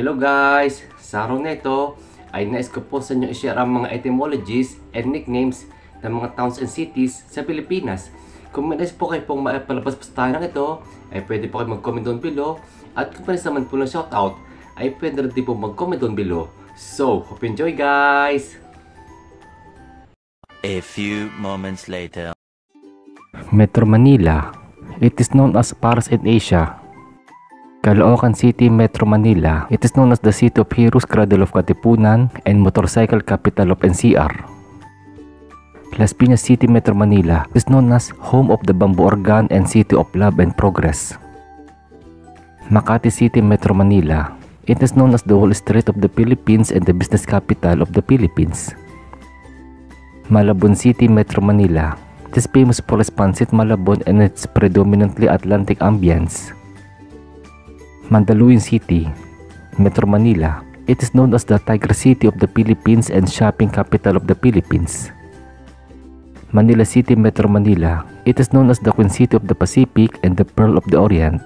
Hello guys! Sa araw na ito ay nais ko po sa inyo i-share ang mga etymologies and nicknames ng mga towns and cities sa Pilipinas. Kung may nais po kayo pong maipalabas-bastahan ng ito, ay pwede po kayo mag-comment down below. At kung may nais naman po ng shoutout, ay pwede rin din po mag-comment down below. So, hope you enjoy guys! A few moments later. Metro Manila. It is known as Paris in Asia. Caloocan City, Metro Manila. It is known as the City of Heroes, Cradle of Katipunan, and Motorcycle Capital of NCR. Las Piñas City, Metro Manila. It is known as Home of the Bamboo Organ and City of Love and Progress. Makati City, Metro Manila. It is known as the Wall Street of the Philippines and the business capital of the Philippines. Malabon City, Metro Manila. It is famous for its pancit Malabon and its predominantly Atlantic ambience. Mandaluyong City, Metro Manila. It is known as the Tiger City of the Philippines and shopping capital of the Philippines. Manila City, Metro Manila. It is known as the Queen City of the Pacific and the Pearl of the Orient.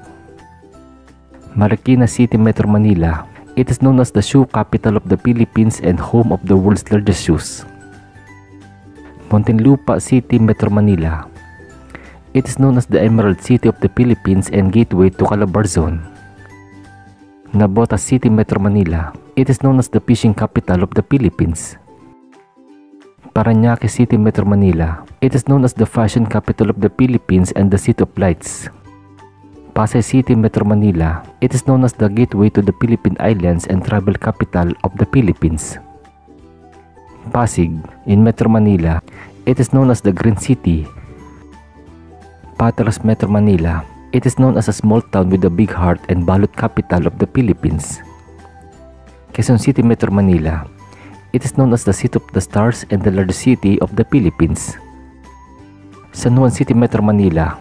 Marikina City, Metro Manila. It is known as the shoe capital of the Philippines and home of the world's largest shoes. Muntinlupa City, Metro Manila. It is known as the Emerald City of the Philippines and gateway to Calabarzon. Navotas City, Metro Manila. It is known as the fishing capital of the Philippines. Parañaque City, Metro Manila. It is known as the fashion capital of the Philippines and the City of Lights. Pasay City, Metro Manila. It is known as the gateway to the Philippine Islands and travel capital of the Philippines. Pasig, in Metro Manila. It is known as the Green City. Patras, Metro Manila. It is known as a small town with a big heart and balut capital of the Philippines. Quezon City, Metro Manila. It is known as the City of the Stars and the largest city of the Philippines. San Juan City, Metro Manila.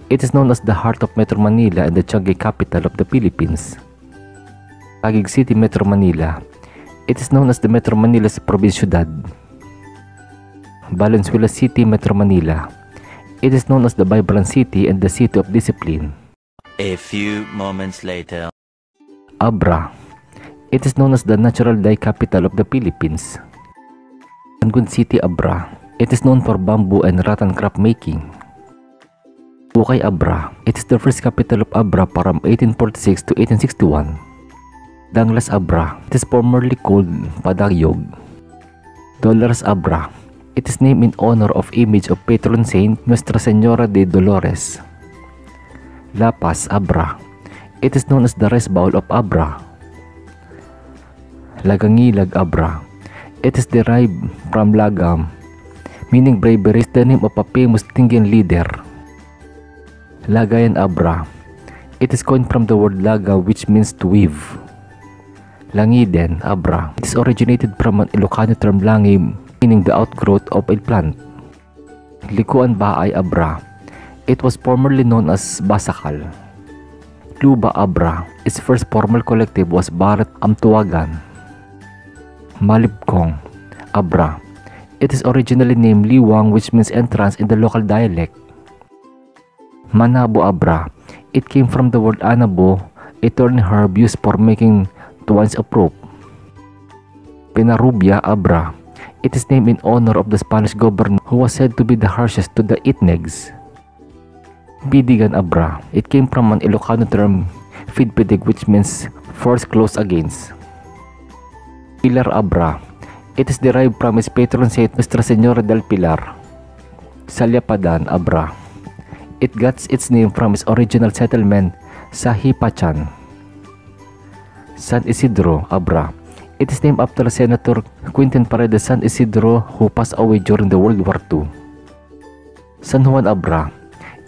It is known as the heart of Metro Manila and the Tiangge capital of the Philippines. Taguig City, Metro Manila. It is known as the Metro Manila's Provinciudad. Valenzuela City, Metro Manila. It is known as the Vibrant City and the City of Discipline. A few moments later. Abra. It is known as the natural dye capital of the Philippines. Rangoon City, Abra. It is known for bamboo and rattan craft making. Bukay, Abra. It is the first capital of Abra from 1846 to 1861. Danglas, Abra. It is formerly called Padagyog. Dolores, Abra. It is named in honor of image of patron saint Nuestra Señora de Dolores. La Paz, Abra. It is known as the rice bowl of Abra. Lagangilag, Abra. It is derived from lagam, meaning bravery, is the name of a famous Tinggian leader. Lagayan, Abra. It is coined from the word laga, which means to weave. Langiden, Abra. It is originated from an Ilocano term langi, meaning the outgrowth of a plant. Likuan Baay, Abra. It was formerly known as Basakal. Luba, Abra. Its first formal collective was Barat Amtuagan. Malibkong, Abra. It is originally named Liwang, which means entrance in the local dialect. Manabo, Abra. It came from the word anabo, a thorny herb used for making twines of rope. Penarubia, Abra. It is named in honor of the Spanish governor who was said to be the harshest to the Itnegs. Bidigan, Abra. It came from an Ilocano term, fidpidig, which means force close against. Pilar, Abra. It is derived from its patron saint Nuestra Señora del Pilar. Salyapadan, Abra. It got its name from its original settlement, Sahipachan. San Isidro, Abra. It is named after Senator Quintin Paredes San Isidro who passed away during the World War II. San Juan, Abra.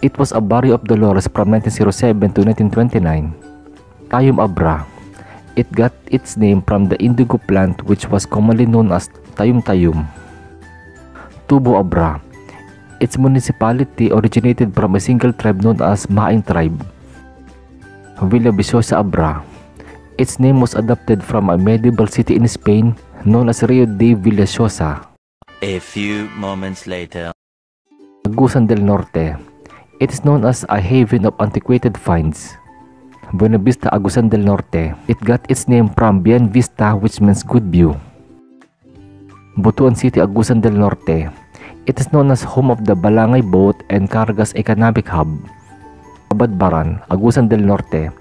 It was a barrio of Dolores from 1907 to 1929. Tayum, Abra. It got its name from the indigo plant which was commonly known as tayum-tayum. Tubo, Abra. Its municipality originated from a single tribe known as Maing tribe. Villa Viciosa, Abra. Its name was adopted from a medieval city in Spain known as Rio de Villaviciosa. A few moments later. Agusan del Norte. It is known as a haven of antiquated finds. Buena Vista, Agusan del Norte. It got its name from Bien Vista, which means good view. Butuan City, Agusan del Norte. It is known as home of the Balangay Boat and Cargas Economic Hub. Badbaran, Agusan del Norte.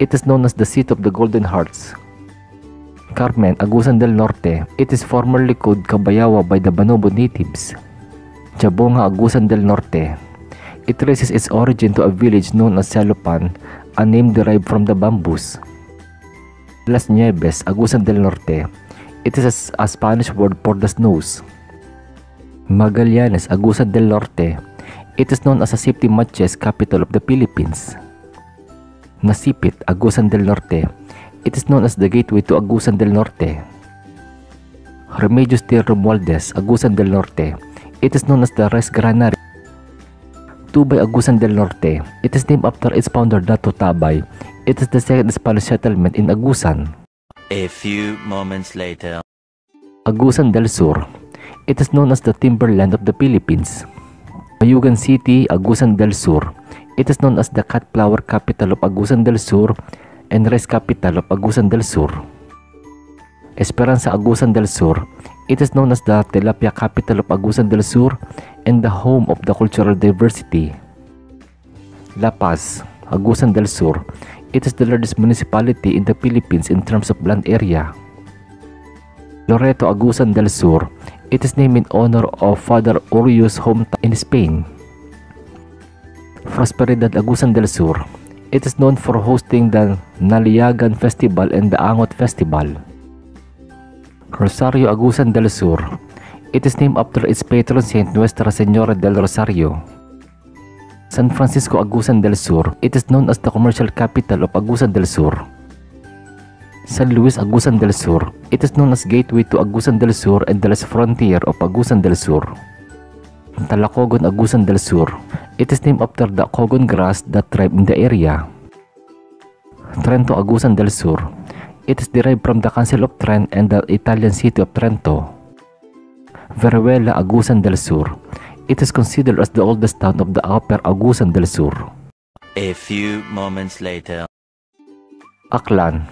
It is known as the seat of the Golden Hearts. Carmen, Agusan del Norte. It is formerly called Cabayawa by the Banobo natives. Chabonga, Agusan del Norte. It traces its origin to a village known as Salopan, a name derived from the bamboos. Las Nieves, Agusan del Norte. It is a Spanish word for the snows. Magallanes, Agusan del Norte. It is known as a safety matches capital of the Philippines. Nasipit, Agusan del Norte. It is known as the gateway to Agusan del Norte. Remedios de Romualdez, Agusan del Norte. It is known as the Res Granary. Tubay, Agusan del Norte. It is named after its founder, Dato Tabay. It is the second Spanish settlement in Agusan. A few moments later. Agusan del Sur. It is known as the Timberland of the Philippines. Bayugan City, Agusan del Sur. It is known as the cut flower capital of Agusan del Sur and rice capital of Agusan del Sur. Esperanza, Agusan del Sur. It is known as the tilapia capital of Agusan del Sur and the home of the cultural diversity. La Paz, Agusan del Sur. It is the largest municipality in the Philippines in terms of land area. Loreto, Agusan del Sur. It is named in honor of Father Urio's hometown in Spain. Prosperidad, Agusan del Sur. It is known for hosting the Naliagan Festival and the Angot Festival. Rosario, Agusan del Sur. It is named after its patron saint, Nuestra Señora del Rosario. San Francisco, Agusan del Sur. It is known as the commercial capital of Agusan del Sur. San Luis, Agusan del Sur. It is known as gateway to Agusan del Sur and the last frontier of Agusan del Sur. Talacogon, Agusan del Sur. It is named after the cogon grass that thrive in the area. Trento, Agusan del Sur. It is derived from the Council of Trent and the Italian city of Trento. Veruela, Agusan del Sur. It is considered as the oldest town of the Upper Agusan del Sur. A few moments later. Aklan.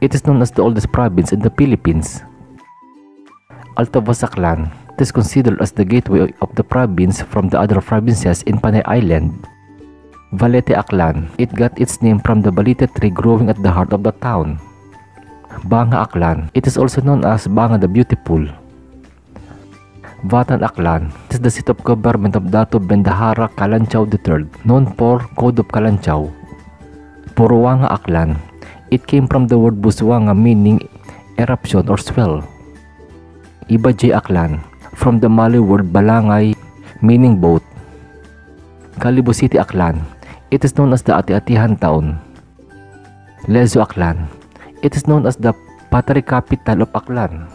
It is known as the oldest province in the Philippines. Altavas, Aklan. It is considered as the gateway of the province from the other provinces in Panay Island. Valete, Aklan. It got its name from the balete tree growing at the heart of the town. Banga, Aklan. It is also known as Banga the Beautiful. Batan, Aklan. It is the seat of government of Dato Bendahara Kalanchaw III, known for Code of Kalanchaw. Puruanga, Aklan. It came from the word Buswanga meaning eruption or swell. Ibajay, Aklan. From the Malay word Balangay meaning boat. Calibo City, Aklan. It is known as the Ati-Atihan town. Lezo, Aklan. It is known as the pottery capital of Aklan.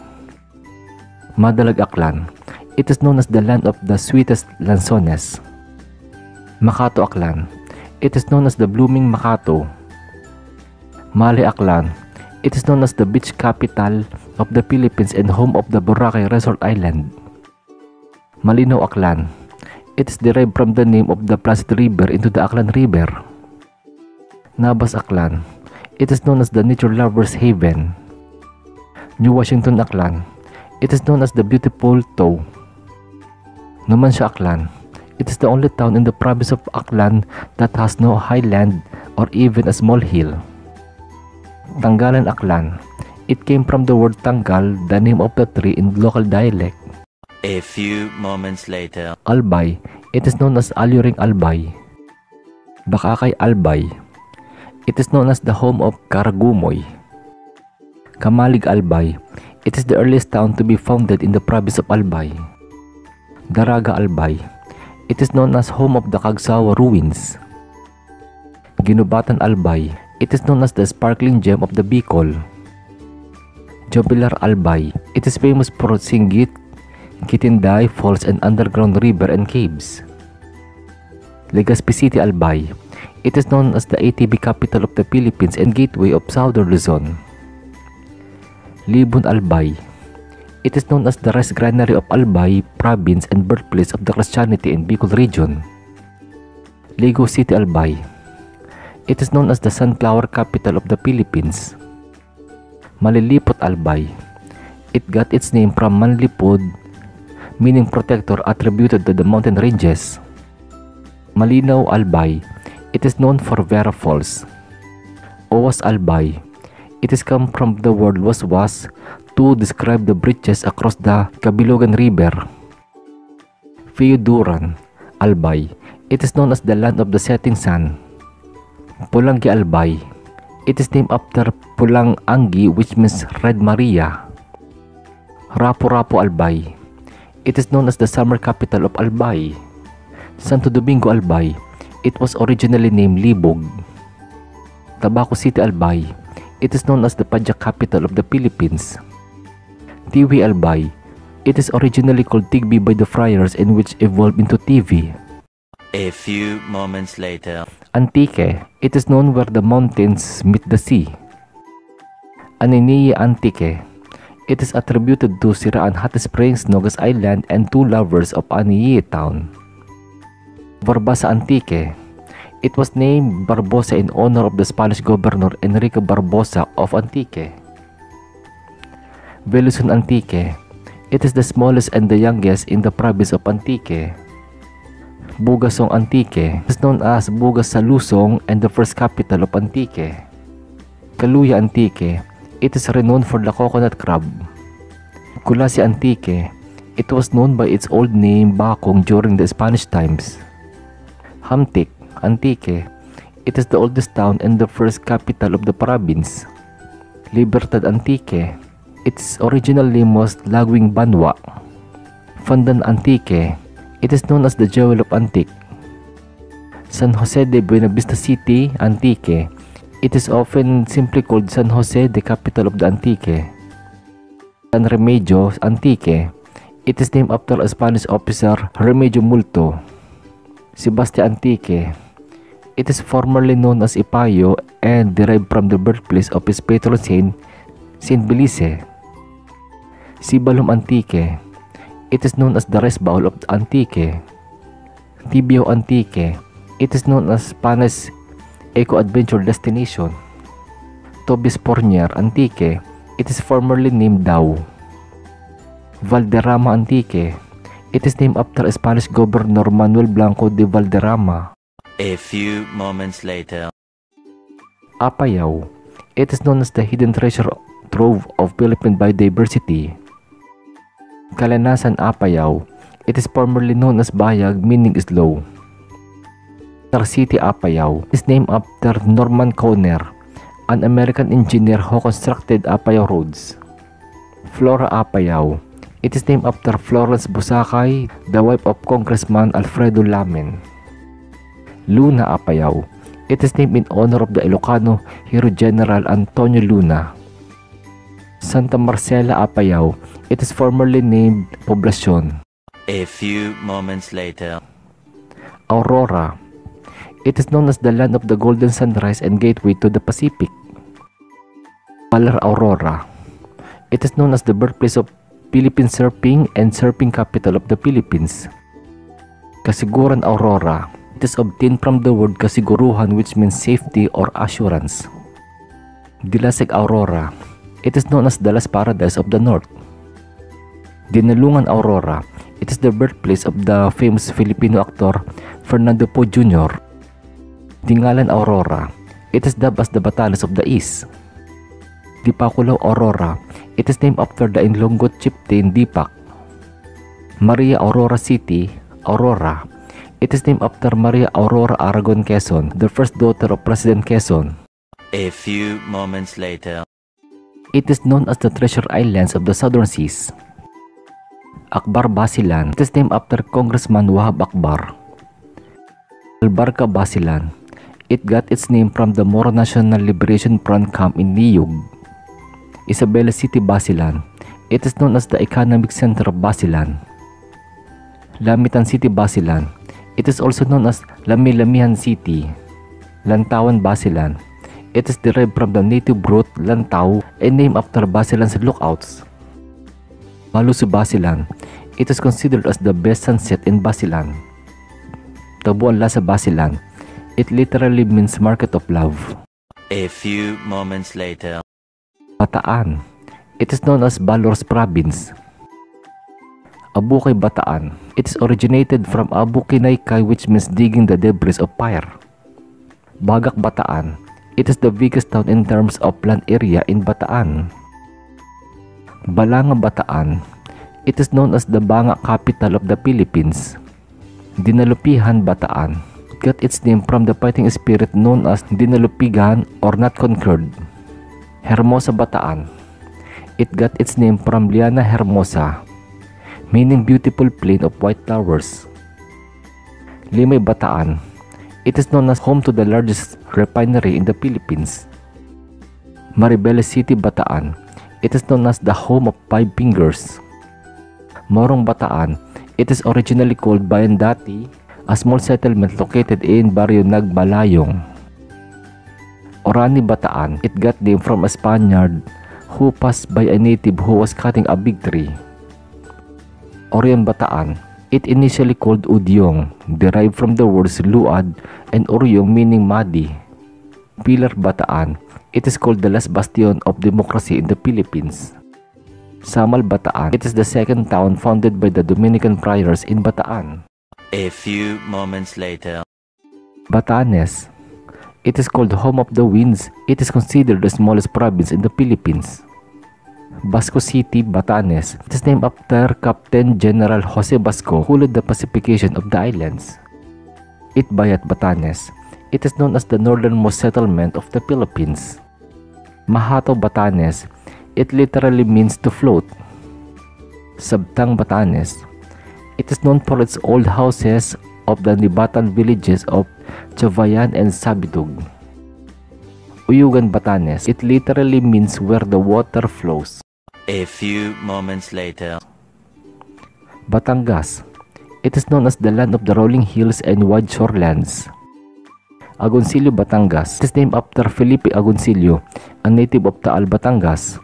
Madalag, Aklan. It is known as the land of the sweetest lanzones. Makato, Aklan. It is known as the blooming Makato. Mali, Aklan. It is known as the beach capital of the Philippines and home of the Boracay Resort Island. Malinaw, Aklan. It is derived from the name of the Placid River into the Aklan River. Nabas, Aklan. It is known as the nature lover's haven. New Washington, Aklan. It is known as the beautiful Toe. Numancia, Aklan. It is the only town in the province of Aklan that has no highland or even a small hill. Tanggalan, Aklan. It came from the word tanggal, the name of the tree in local dialect. A few moments later. Albay. It is known as Alluring Albay. Bakakay, Albay. It is known as the home of Karagumoy. Kamalig, Albay. It is the earliest town to be founded in the province of Albay. Daraga, Albay. It is known as home of the Cagsawa ruins. Ginubatan, Albay. It is known as the sparkling gem of the Bicol. Jobilar, Albay. It is famous for Singgit, Kitinday Falls and underground river and caves. Legazpi City, Albay. It is known as the ATV capital of the Philippines and gateway of Southern Luzon. Libon, Albay. It is known as the rice granary of Albay province and birthplace of the Christianity in Bicol region. Ligo City, Albay. It is known as the sunflower capital of the Philippines. Malilipot Albay. It got its name from Manlipod, meaning protector, attributed to the mountain ranges. Malinaw Albay. It is known for Vera Falls. Owas Albay. It is come from the word waswas to describe the bridges across the Kabilogan River. Feuduran Albay. It is known as the land of the setting sun. Pulangi Albay. It is named after Pulang Anggi, which means Red Maria. Rapu-Rapu Albay. It is known as the summer capital of Albay. Santo Domingo Albay. It was originally named Libog. Tabaco City Albay. It is known as the Padjak capital of the Philippines. Tiwi Albay. It is originally called Tigbi by the friars and which evolved into Tivi. A few moments later. Antique. It is known where the mountains meet the sea. Aniniya Antique. It is attributed to Siraan Hot Springs, Nogas Island, and two lovers of Aniniya town. Barbasa Antique. It was named Barbosa in honor of the Spanish governor Enrique Barbosa of Antique. Veluson Antique. It is the smallest and the youngest in the province of Antique. Bugasong Antique is known as Bugas sa Lusong and the first capital of Antique. Kaluya Antique. It is renowned for the coconut crab. Kulasi Antique. It was known by its old name Bakong during the Spanish times. Hamtik Antique. It is the oldest town and the first capital of the province. Libertad Antique. Its original name was Lagwing Banwa. Fandan Antique. It is known as the Jewel of Antique. San Jose de Buenavista City Antique. It is often simply called San Jose, the capital of the Antique. San Remedios Antique. It is named after a Spanish officer, Remedio Multo. Sebastia Antique. It is formerly known as Ipayo and derived from the birthplace of its patron saint, Saint Belice. Sibalom Antique. It is known as the rice bowl of the Antique. Tibio Antique. It is known as Spanish eco-adventure destination. Tobis Pornier Antique. It is formerly named Dao. Valderrama Antique. It is named after Spanish Governor Manuel Blanco de Valderrama. A few moments later. Apayao. It is known as the hidden treasure trove of Philippine biodiversity. Kalanasan Apayao. It is formerly known as Bayag, meaning slow. Star City Apayao is named after Norman Conner, an American engineer who constructed Apayao roads. Flora Apayao. It is named after Florence Busacay, the wife of Congressman Alfredo Lamen. Luna Apayao. It is named in honor of the Ilocano hero General Antonio Luna. Santa Marcela Apayao. It is formerly named Poblacion. A few moments later. Aurora. It is known as the land of the golden sunrise and gateway to the Pacific. Valar Aurora. It is known as the birthplace of Philippine surfing and surfing capital of the Philippines. Kasiguran Aurora. It is obtained from the word kasiguruhan, which means safety or assurance. Dilasig Aurora. It is known as the Las Paradise of the North. Dinalungan Aurora. It is the birthplace of the famous Filipino actor Fernando Poe Jr. Dingalan Aurora. It is dubbed as the Batanes of the East. Dipakulaw Aurora. It is named after the Inlongot chieftain Dipak. Maria Aurora City, Aurora. It is named after Maria Aurora Aragon Quezon, the first daughter of President Quezon. A few moments later. It is known as the Treasure Islands of the Southern Seas. Akbar Basilan. It is named after Congressman Wahab Akbar. Albarca Basilan. It got its name from the Moro National Liberation Front camp in Niyog. Isabela City Basilan. It is known as the economic center of Basilan. Lamitan City Basilan. It is also known as Lami-Lamihan City. Lantawan Basilan. It is derived from the native root Lantaw and named after Basilan's lookouts. Malusu Basilan. It is considered as the best sunset in Basilan. Tabuan Lasa Basilan. It literally means market of love. A few moments later. Bataan. It is known as Balos Province. Abukay Bataan. It is originated from Abukinaykai, which means digging the debris of fire. Bagak Bataan. It is the biggest town in terms of land area in Bataan. Balanga Bataan. It is known as the Banga capital of the Philippines. Dinalupihan Bataan. It got its name from the fighting spirit known as Dinalupigan or not conquered. Hermosa Bataan. It got its name from Liana Hermosa, meaning beautiful plain of white flowers. Limay Bataan. It is known as home to the largest refinery in the Philippines. Maribeles City Bataan. It is known as the home of five fingers. Morong Bataan. It is originally called Bayan Dati, a small settlement located in Barrio Nagbalayong. Orani Bataan. It got name from a Spaniard who passed by a native who was cutting a big tree. Orion Bataan. It initially called Udyong, derived from the words luad and Oryong meaning muddy. Pilar Bataan. It is called the last bastion of democracy in the Philippines. Samal Bataan. It is the second town founded by the Dominican friars in Bataan. A few moments later. Batanes. It is called home of the winds. It is considered the smallest province in the Philippines. Basco City, Batanes. It is named after Captain General Jose Basco, who led the pacification of the islands. Itbayat, Batanes. It is known as the northernmost settlement of the Philippines. Mahato, Batanes. It literally means to float. Sabtang, Batanes. It is known for its old houses of the Nibatan villages of Chavayan and Sabitug. Uyugan, Batanes. It literally means where the water flows. A few moments later. Batangas. It is known as the land of the rolling hills and wide shorelands. Agoncillo, Batangas. It is named after Felipe Agoncillo, a native of Taal, Batangas.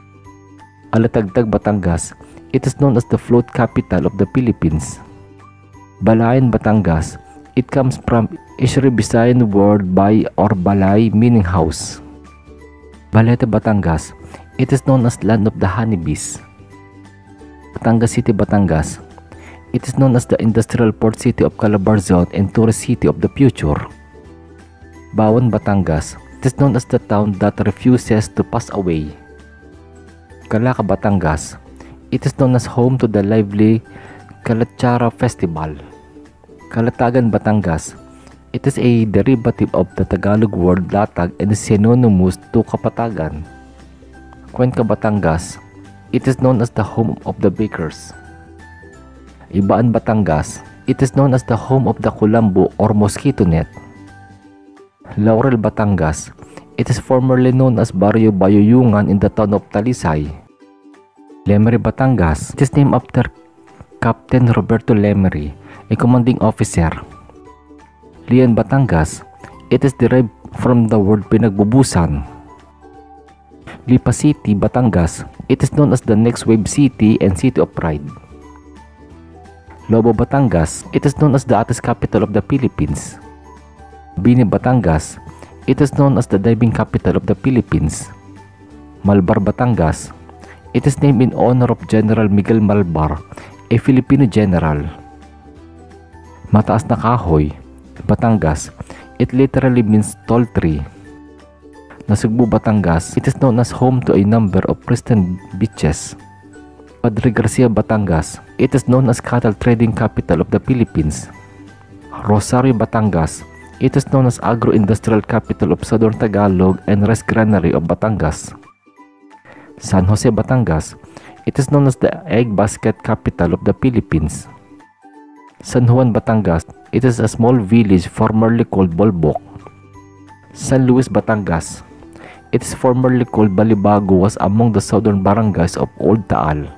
Alatagtag, Batangas. It is known as the float capital of the Philippines. Balayan, Batangas. It comes from Ishri Bisayan word bay or balay meaning house. Balete, Batangas. It is known as land of the honeybees. Batangas City, Batangas. It is known as the industrial port city of Calabarzon and tourist city of the future. Bawan, Batangas. It is known as the town that refuses to pass away. Calaca, Batangas. It is known as home to the lively Calatsara Festival. Calatagan, Batangas. It is a derivative of the Tagalog word latag and is synonymous to kapatagan. Cuenca, Batangas. It is known as the home of the bakers. Ibaan, Batangas. It is known as the home of the kulambo or mosquito net. Laurel, Batangas. It is formerly known as Barrio Bayuyungan in the town of Talisay. Lemery, Batangas. It is named after Captain Roberto Lemery, a commanding officer. Lian, Batangas. It is derived from the word pinagbubusan. Lipa City, Batangas. It is known as the next wave city and city of pride. Lobo, Batangas. It is known as the artist capital of the Philippines. Bini, Batangas. It is known as the diving capital of the Philippines. Malbar, Batangas. It is named in honor of General Miguel Malbar, a Filipino general. Mataas na Kahoy, Batangas. It literally means tall tree. Nasugbu, Batangas. It is known as home to a number of pristine beaches. Padre Garcia, Batangas. It is known as cattle trading capital of the Philippines. Rosario, Batangas. It is known as agro-industrial capital of Southern Tagalog and rice granary of Batangas. San Jose, Batangas. It is known as the egg basket capital of the Philippines. San Juan, Batangas. It is a small village formerly called Bolbok. San Luis, Batangas. It is formerly called Balibago, was among the southern barangays of Old Taal.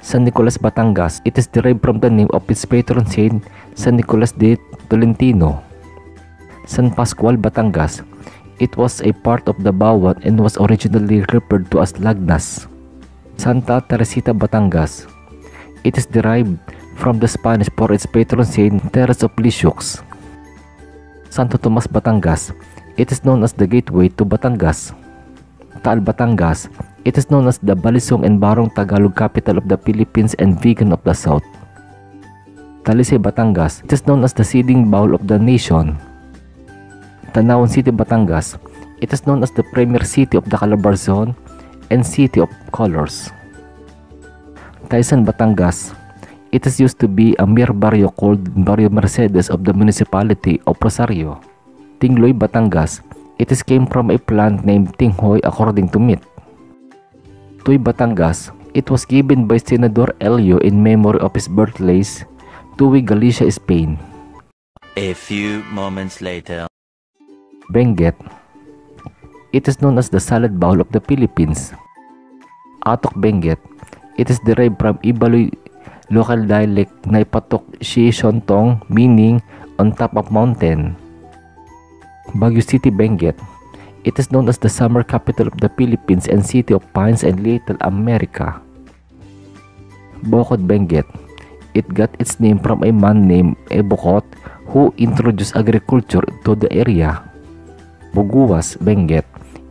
San Nicolas, Batangas. It is derived from the name of its patron saint, San Nicolas de Tolentino. San Pascual, Batangas. It was a part of the Bawan and was originally referred to as Lagnas. Santa Teresita, Batangas. It is derived from the Spanish for its patron saint, Teres of Lisieux. Santo Tomas, Batangas. It is known as the gateway to Batangas. Taal, Batangas. It is known as the Balisong and Barong Tagalog capital of the Philippines and Vigan of the South. Talisay, Batangas. It is known as the seeding bowl of the nation. Tanawan City, Batangas. It is known as the premier city of the Calabarzon and City of Colors. Taysan, Batangas. It is used to be a mere barrio called Barrio Mercedes of the municipality of Rosario. Tingloy, Batangas. It is came from a plant named Tinghoy according to myth. Tuy, Batangas. It was given by Senador Elio in memory of his birthplace, Tuy, Galicia, Spain. A few moments later. Benguet. It is known as the salad bowl of the Philippines. Atok, Benguet. It is derived from Ibaloy local dialect na ipatok Shontong, meaning on top of mountain. Baguio City, Benguet. It is known as the summer capital of the Philippines and city of pines and Little America. Bocod, Benguet. It got its name from a man named Ebocot who introduced agriculture to the area. Buguas, Benguet.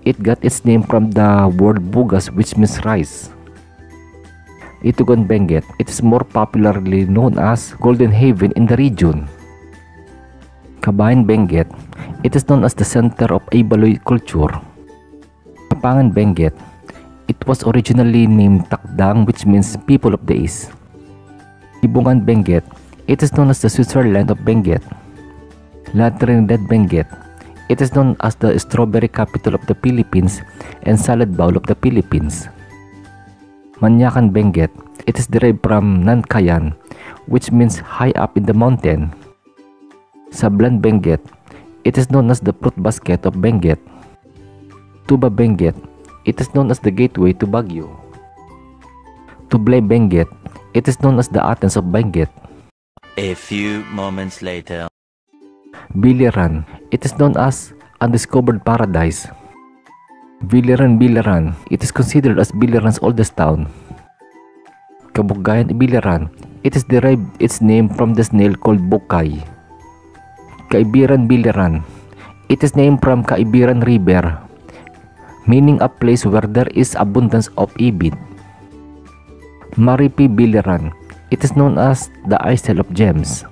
It got its name from the word bugas, which means rice. Itugon, Benguet. It is more popularly known as Golden Haven in the region. Kabayan, Benguet. It is known as the center of Ibaloy culture. Kapangan, Benguet. It was originally named Takdang, which means people of the east. Ibungan, Benguet. It is known as the Switzerland of Benguet. La Trinidad, Benguet. It is known as the strawberry capital of the Philippines and salad bowl of the Philippines. Manyakan, Benguet. It is derived from Nankayan, which means high up in the mountain. Sablan, Benguet. It is known as the fruit basket of Benguet. Tuba, Benguet. It is known as the gateway to Baguio. Tublay, Benguet. It is known as the Athens of Benguet. A few moments later. Biliran. It is known as Undiscovered Paradise. Biliran, Biliran. It is considered as Biliran's oldest town. Kabugayan, Biliran. It is derived its name from the snail called bukay. Kaibiran, Biliran. It is named from Kaibiran River, meaning a place where there is abundance of ibid. Maripi, Biliran. It is known as the Isle of Gems.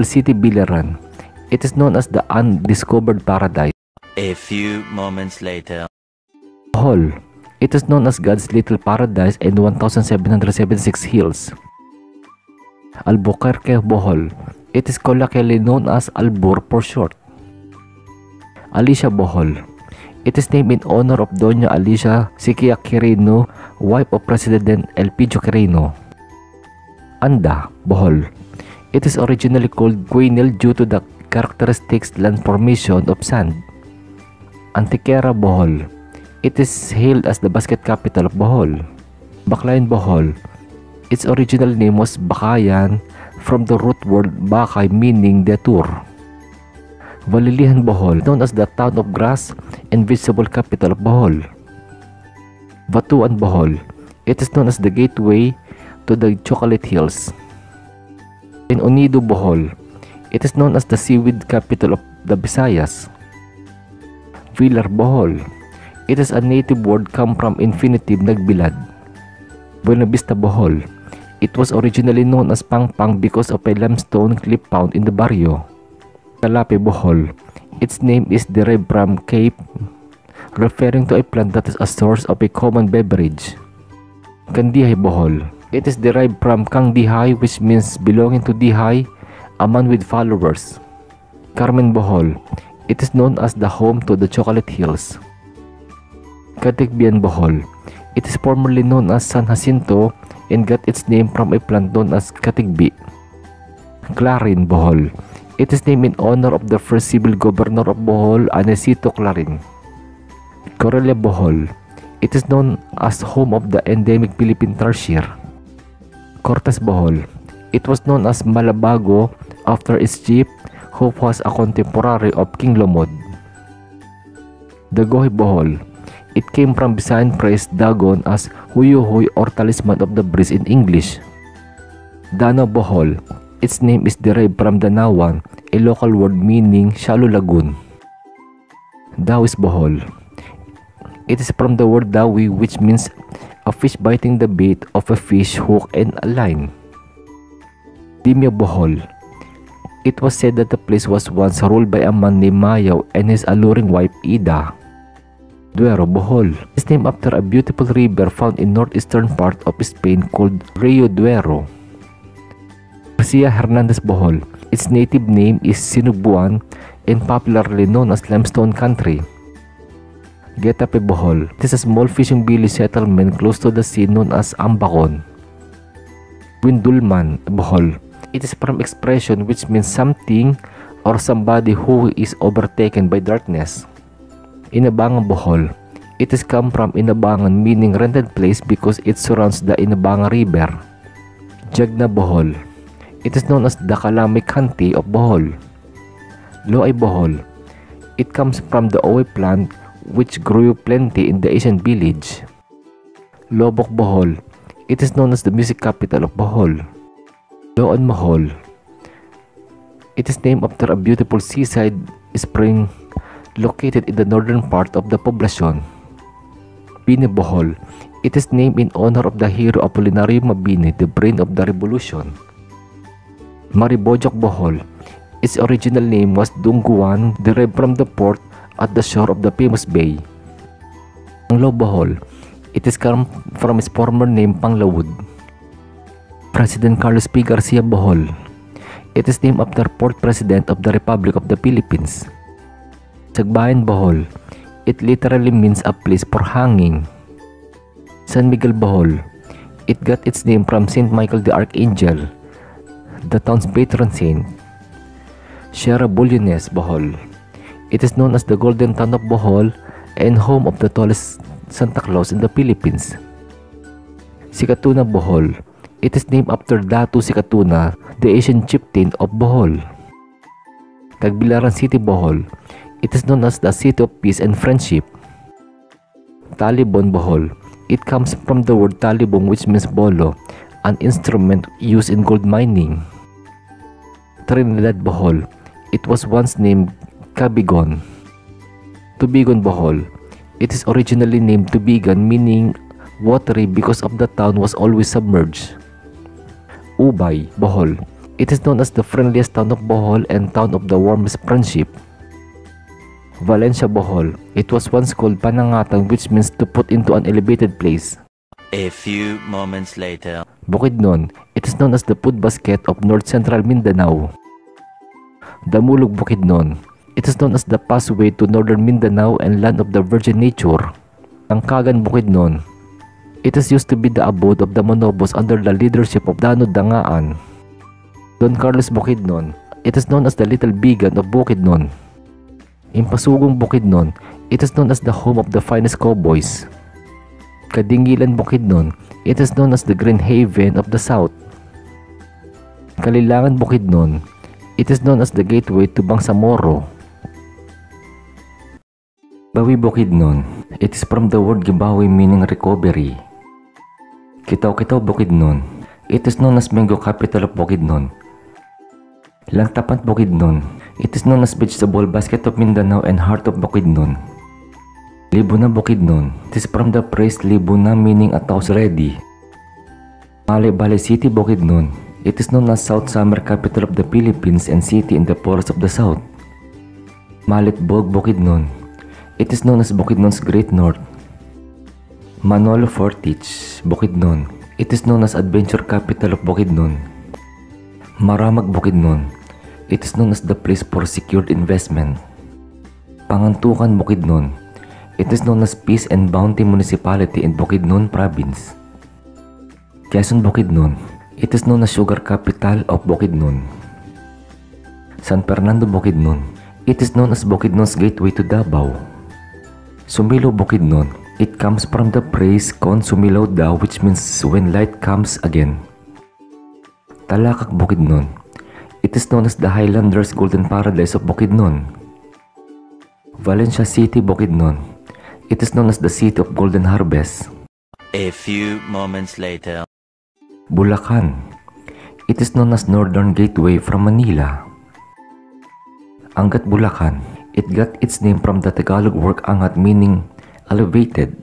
City, Biliran. It is known as the Undiscovered Paradise. A few moments later. Bohol. It is known as God's Little Paradise and 1,776 hills. Albuquerque, Bohol. It is colloquially known as Albur for short. Alicia, Bohol. It is named in honor of Doña Alicia Siquia Quirino, wife of President Elpidio Quirino. Anda, Bohol. It is originally called Guinil due to the characteristics land formation of sand. Antiquera, Bohol. It is hailed as the basket capital of Bohol. Baclayan, Bohol. Its original name was Bakayan from the root word Bakay meaning detour. Valilihan, Bohol, known as the town of grass and vegetable capital of Bohol. Batuan, Bohol. It is known as the gateway to the Chocolate Hills. In Unido, Bohol. It is known as the seaweed capital of the Visayas. Villar, Bohol. It is a native word come from infinitive nagbilad. Buena Vista, Bohol. It was originally known as Pangpang because of a limestone cliff found in the barrio. Calape, Bohol. Its name is derived from Cape, referring to a plant that is a source of a common beverage. Kandihay, Bohol. It is derived from Kang Dihay, which means belonging to Dihay, a man with followers. Carmen, Bohol. It is known as the home to the Chocolate Hills. Catigbian, Bohol. It is formerly known as San Jacinto and got its name from a plant known as Catigbi. Clarin, Bohol. It is named in honor of the first civil governor of Bohol, Anesito Clarin. Corelia, Bohol. It is known as home of the endemic Philippine tarsier. Cortes, Bohol. It was known as Malabago after its chief, who was a contemporary of King Lomod. Dagohoy, Bohol. It came from Visayan phrase Dagon as Huyuhoy or talisman of the breeze in English. Danau, Bohol. Its name is derived from Danawan, a local word meaning shallow lagoon. Dawis Bohol. It is from the word dawi, which means a fish biting the bait of a fish hook and a line. Dimya Bohol. It was said that the place was once ruled by a man named Mayaw and his alluring wife Ida. Duero Bohol is named after a beautiful river found in northeastern part of Spain called Rio Duero. Garcia Hernandez Bohol. Its native name is Sinubuan and popularly known as Limestone Country. Getafe Bohol. It is a small fishing village settlement close to the sea known as Ambacon. Windulman Bohol. It is from expression which means something or somebody who is overtaken by darkness. Inabangan Bohol. It is come from Inabangan meaning rented place because it surrounds the Inabangan River. Jagna Bohol. It is known as the Calamay County of Bohol. Loay Bohol. It comes from the oy plant which grew plenty in the Asian village. Lobok Bohol. It is known as the music capital of Bohol. Loon Mohol. It is named after a beautiful seaside spring located in the northern part of the poblacion. Bini Bohol. It is named in honor of the hero Apolinario Mabini, the brain of the revolution. Maribojok Bohol. Its original name was Dungguan, derived from the port at the shore of the famous bay. Panglaw Bohol. It is come from its former name Panglawud. President Carlos P. Garcia Bohol. It is named after fourth President of the Republic of the Philippines. Sagbayan Bohol. It literally means a place for hanging. San Miguel Bohol. It got its name from Saint Michael the Archangel, the town's patron saint. Sierra Bulyones Bohol. It is known as the Golden Town of Bohol and home of the tallest Santa Claus in the Philippines. Sikatuna Bohol. It is named after Datu Sikatuna, the Asian chieftain of Bohol. Tagbilaran City Bohol. It is known as the City of Peace and Friendship. Talibon Bohol. It comes from the word talibong, which means bolo, an instrument used in gold mining. Trinidad Bohol. It was once named Cabigon. Tubigon Bohol. It is originally named Tubigan, meaning watery because of the town was always submerged. Ubay Bohol. It is known as the friendliest town of Bohol and town of the warmest friendship. Valencia Bohol. It was once called Panangatang, which means to put into an elevated place. A few moments later. Bukidnon. It is known as the food basket of North Central Mindanao. Damulog Bukidnon. It is known as the passway to northern Mindanao and land of the virgin nature. Tangkagan Bukidnon. It is used to be the abode of the Monobos under the leadership of Danod Dangaan. Don Carlos Bukidnon. It is known as the Little Bigan of Bukidnon. Impasugong Bukidnon. It is known as the home of the finest cowboys. Kadingilan Bukidnon. It is known as the Green Haven of the South. Kalilangan Bukidnon. It is known as the gateway to Bangsamoro. Bawi Bukidnon. It is from the word Gibawi meaning recovery. Kitaw-Kitaw Bukidnon. It is known as mango capital of Bukidnon. Langtapat Bukidnon. It is known as vegetable basket of Mindanao and heart of Bukidnon. Libuna Bukidnon. It is from the phrase Libuna meaning a house ready. Bale City Bukidnon. It is known as South Summer capital of the Philippines and city in the forest of the south. Malitbog Bukidnon. It is known as Bukidnon's Great North. Manolo Fortich Bukidnon. It is known as adventure capital of Bukidnon. Maramag Bukidnon. It is known as the place for secured investment. Pangantukan Bukidnon. It is known as Peace and Bounty Municipality in Bukidnon Province. Quezon Bukidnon. It is known as Sugar Capital of Bukidnon. San Fernando Bukidnon. It is known as Bukidnon's gateway to Davao. Sumilo Bukidnon. It comes from the phrase Kon Sumilaw Daw, which means when light comes again. Talakak Bukidnon. It is known as the Highlanders' Golden Paradise of Bukidnon. Valencia City Bukidnon. It is known as the City of Golden Harvest. A few moments later. Bulacan. It is known as Northern Gateway from Manila. Angat, Bulacan. It got its name from the Tagalog word angat, meaning elevated.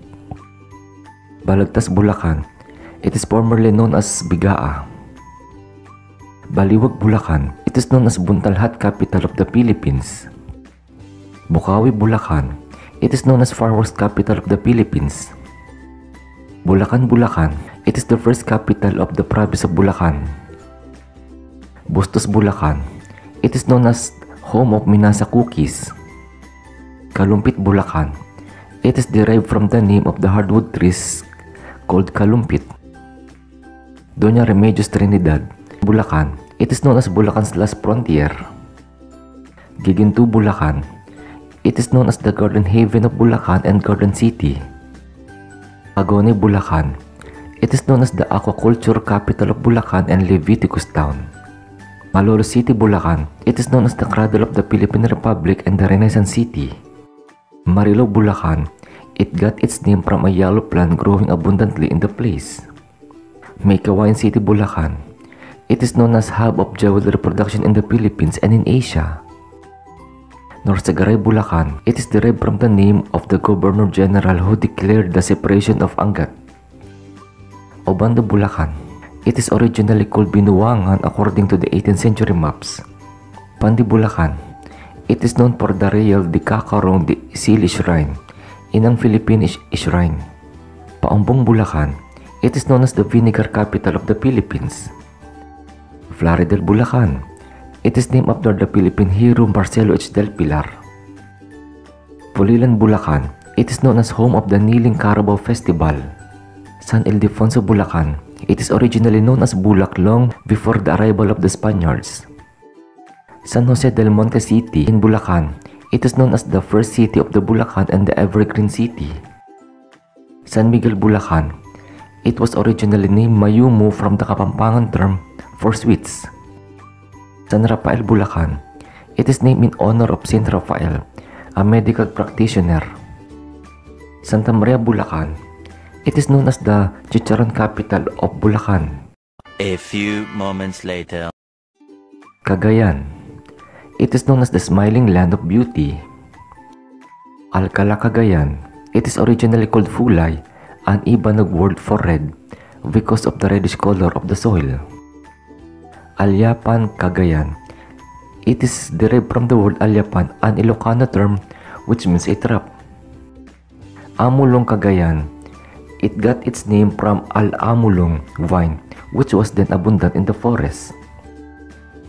Balagtas, Bulacan. It is formerly known as Bigaa. Baliwag, Bulacan. It is known as Buntalhat, capital of the Philippines. Bukawi, Bulacan. It is known as Far West, capital of the Philippines. Bulacan, Bulacan. It is the first capital of the province of Bulacan. Bustos, Bulacan. It is known as home of Minasa cookies. Kalumpit, Bulacan. It is derived from the name of the hardwood trees called kalumpit. Doña Remedios, Trinidad, Bulacan. It is known as Bulacan's last frontier. Giginto, Bulacan. It is known as the Garden Haven of Bulacan and Garden City. Agone, Bulacan. It is known as the aquaculture capital of Bulacan and Leviticus town. Malolos City, Bulacan. It is known as the cradle of the Philippine Republic and the Renaissance City. Marilao, Bulacan. It got its name from a yellow plant growing abundantly in the place. Maykawayan City, Bulacan. It is known as hub of jewelry production in the Philippines and in Asia. Norsagaray, Bulacan. It is derived from the name of the Governor General who declared the separation of Angat. Obando, Bulacan. It is originally called Binuangan according to the 18th century maps. Pandi, Bulacan. It is known for the Real de Cacarong de Sili Shrine, Inang Philippine Shrine. Paumbong, Bulacan. It is known as the vinegar capital of the Philippines. Floridel, Bulacan. It is named after the Philippine hero Marcelo H. del Pilar. Pulilan, Bulacan. It is known as home of the Kneeling Carabao Festival. San Ildefonso, Bulacan. It is originally known as Bulac long before the arrival of the Spaniards. San Jose del Monte City in Bulacan. It is known as the first city of the Bulacan and the Evergreen City. San Miguel, Bulacan. It was originally named Mayumo from the Kapampangan term for sweets. San Rafael, Bulacan. It is named in honor of Saint Rafael, a medical practitioner. Santa Maria, Bulacan. It is known as the Chicharon capital of Bulacan. A few moments later. Cagayan. It is known as the smiling land of beauty. Alcala, Cagayan. It is originally called Fulay, an Ibanog word for red, because of the reddish color of the soil. Alyapan, Cagayan. It is derived from the word Alyapan, an Ilocano term which means a trap. Amulong, Cagayan. It got its name from Al-Amulong vine, which was then abundant in the forest.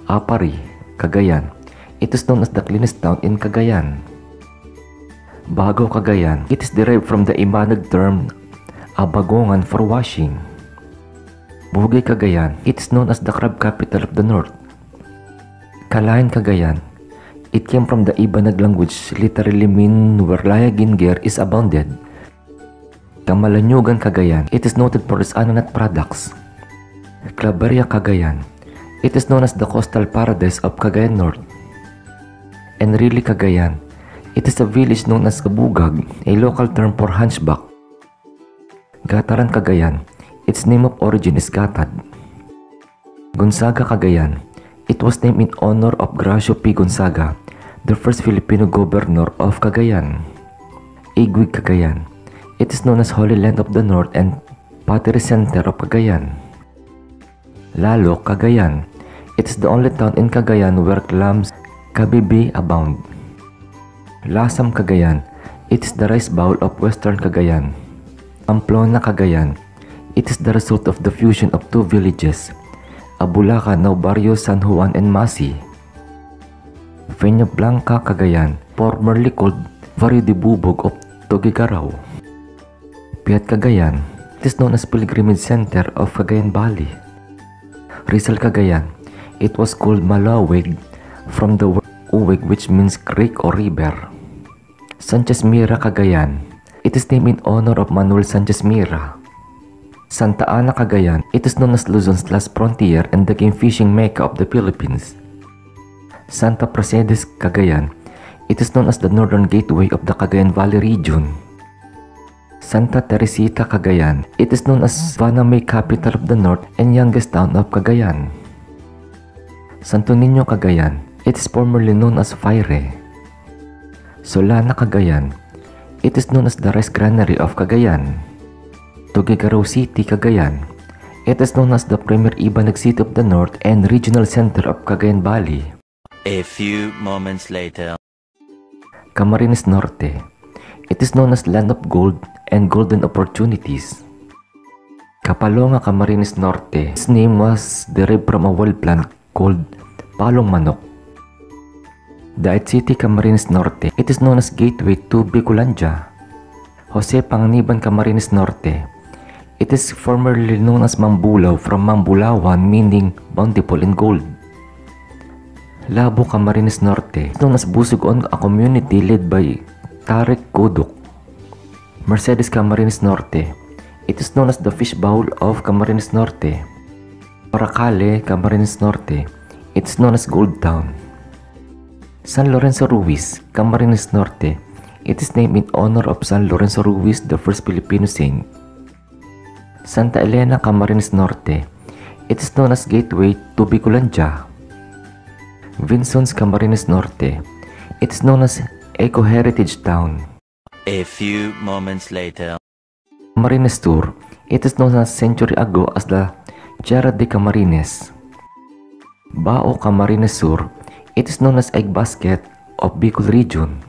Apari, Cagayan. It is known as the cleanest town in Cagayan. Bago, Cagayan. It is derived from the Ibanag term Abagongan for washing. Bugay, Cagayan. It is known as the crab capital of the north. Kalayan, Cagayan. It came from the Ibanag language, literally mean where Layagin is abounded. Kamalanyugan, Cagayan. It is noted for its ananat products. Claveria, Cagayan. It is known as the coastal paradise of Cagayan North. Enrile, Cagayan. It is a village known as Kabugag, a local term for hunchback. Gataran, Cagayan. Its name of origin is Gatad. Gonzaga, Cagayan. It was named in honor of Gracio P. Gonzaga, the first Filipino governor of Cagayan. Igwig, Cagayan. It is known as Holy Land of the North and Pottery Center of Cagayan. Lalo, Cagayan. It is the only town in Cagayan where clams, kabibi abound. Lasam, Cagayan. It is the rice bowl of Western Cagayan. Pamplona, Cagayan. It is the result of the fusion of two villages, Abulacan, now Barrio San Juan and Masi. Peña Blanca, Cagayan, formerly called Barrio de Bubog of Tugigaraw. Piat, Cagayan. It is known as Pilgrimage Center of Cagayan Valley. Rizal, Cagayan. It was called Malawig from the word uwig, which means creek or river. Sanchez Mira, Cagayan. It is named in honor of Manuel Sanchez Mira. Santa Ana, Cagayan. It is known as Luzon's last frontier and the game fishing mecca of the Philippines. Santa Pracedes, Cagayan. It is known as the northern gateway of the Cagayan Valley region. Santa Teresita, Cagayan. It is known as Vanamay, capital of the north and youngest town of Cagayan. Santo Niño, Cagayan. It is formerly known as Fire. Solana, Cagayan. It is known as the Rice Granary of Cagayan. Tuguegarao City, Cagayan. It is known as the premier Ibanag City of the North and regional center of Cagayan Valley. A few moments later. Camarines Norte. It is known as land of gold and golden opportunities. Kapalonga, Camarines Norte. Its name was derived from a wild plant called palong manok. Daet City, Camarines Norte. It is known as gateway to Bicolandia. Jose Panganiban, Camarines Norte. It is formerly known as Mambulaw from Mambulawan, meaning bountiful in gold. Labo, Camarines Norte. It is known as Busugon, a community led by Tarek Kuduk. Mercedes, Camarines Norte. It is known as the fish bowl of Camarines Norte. Paracale, Camarines Norte. It is known as Gold Town. San Lorenzo Ruiz, Camarines Norte. It is named in honor of San Lorenzo Ruiz, the first Filipino saint. Santa Elena, Camarines Norte. It is known as gateway to Bicolandia. Vinsons, Camarines Norte. It is known as Eco Heritage Town. A few moments later. Camarines Sur. It is known as century ago as the Tierra de Camarines. Bao, Camarines Sur. It is known as Egg Basket of Bicol region.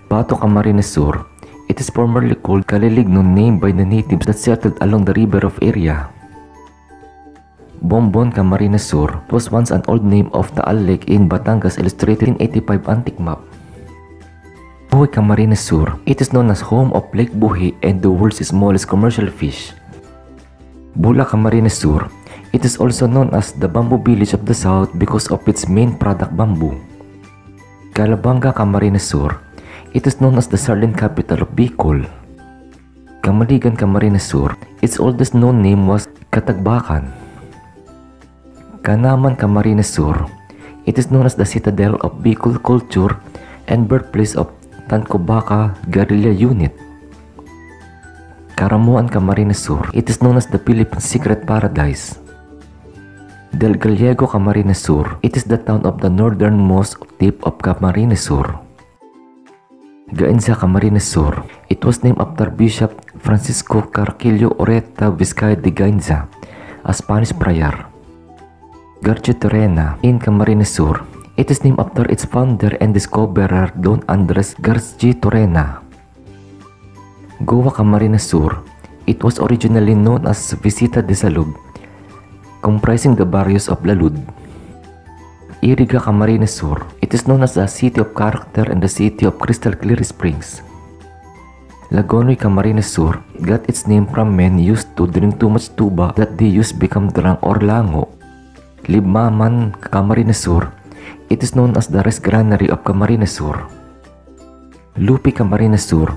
Bato, Camarines Sur. It is formerly called Caliligno, named by the natives that settled along the river of area. Bombon, Camarines Sur. It was once an old name of Taal Lake in Batangas, illustrated in 85 antique map. Buhi, Camarines Sur. It is known as home of Lake Buhi and the world's smallest commercial fish. Bula, Camarines Sur. It is also known as the bamboo village of the south because of its main product, bamboo. Calabanga, Camarines Sur. It is known as the sardine capital of Bicol. Camaligan, Camarines Sur. Its oldest known name was Katagbakan. Canaman, Camarines Sur. It is known as the citadel of Bicol culture and birthplace of Tancobaca guerrilla unit. Caramuan, Camarines Sur. It is known as the Philippine secret paradise. Del Gallego, Camarines Sur. It is the town of the northernmost tip of Camarines Sur. Gainza, Camarines Sur. It was named after Bishop Francisco Carquillo Oreta Vizcaya de Gainza, a Spanish friar. Garche Terena in Camarines Sur. It is named after its founder and discoverer Don Andres Garche Terena. Goa, Camarines Sur. It was originally known as Visita de Salud, comprising the barrios of Lalud. Iriga, Camarines Sur. It is known as the city of character and the city of crystal clear springs. Lagonoy, Camarines Sur got its name from men used to drink too much tuba that they used become drunk or lango. Libmaman, Camarines Sur. It is known as the Rice Granary of Camarines Sur. Lupi, Camarines Sur.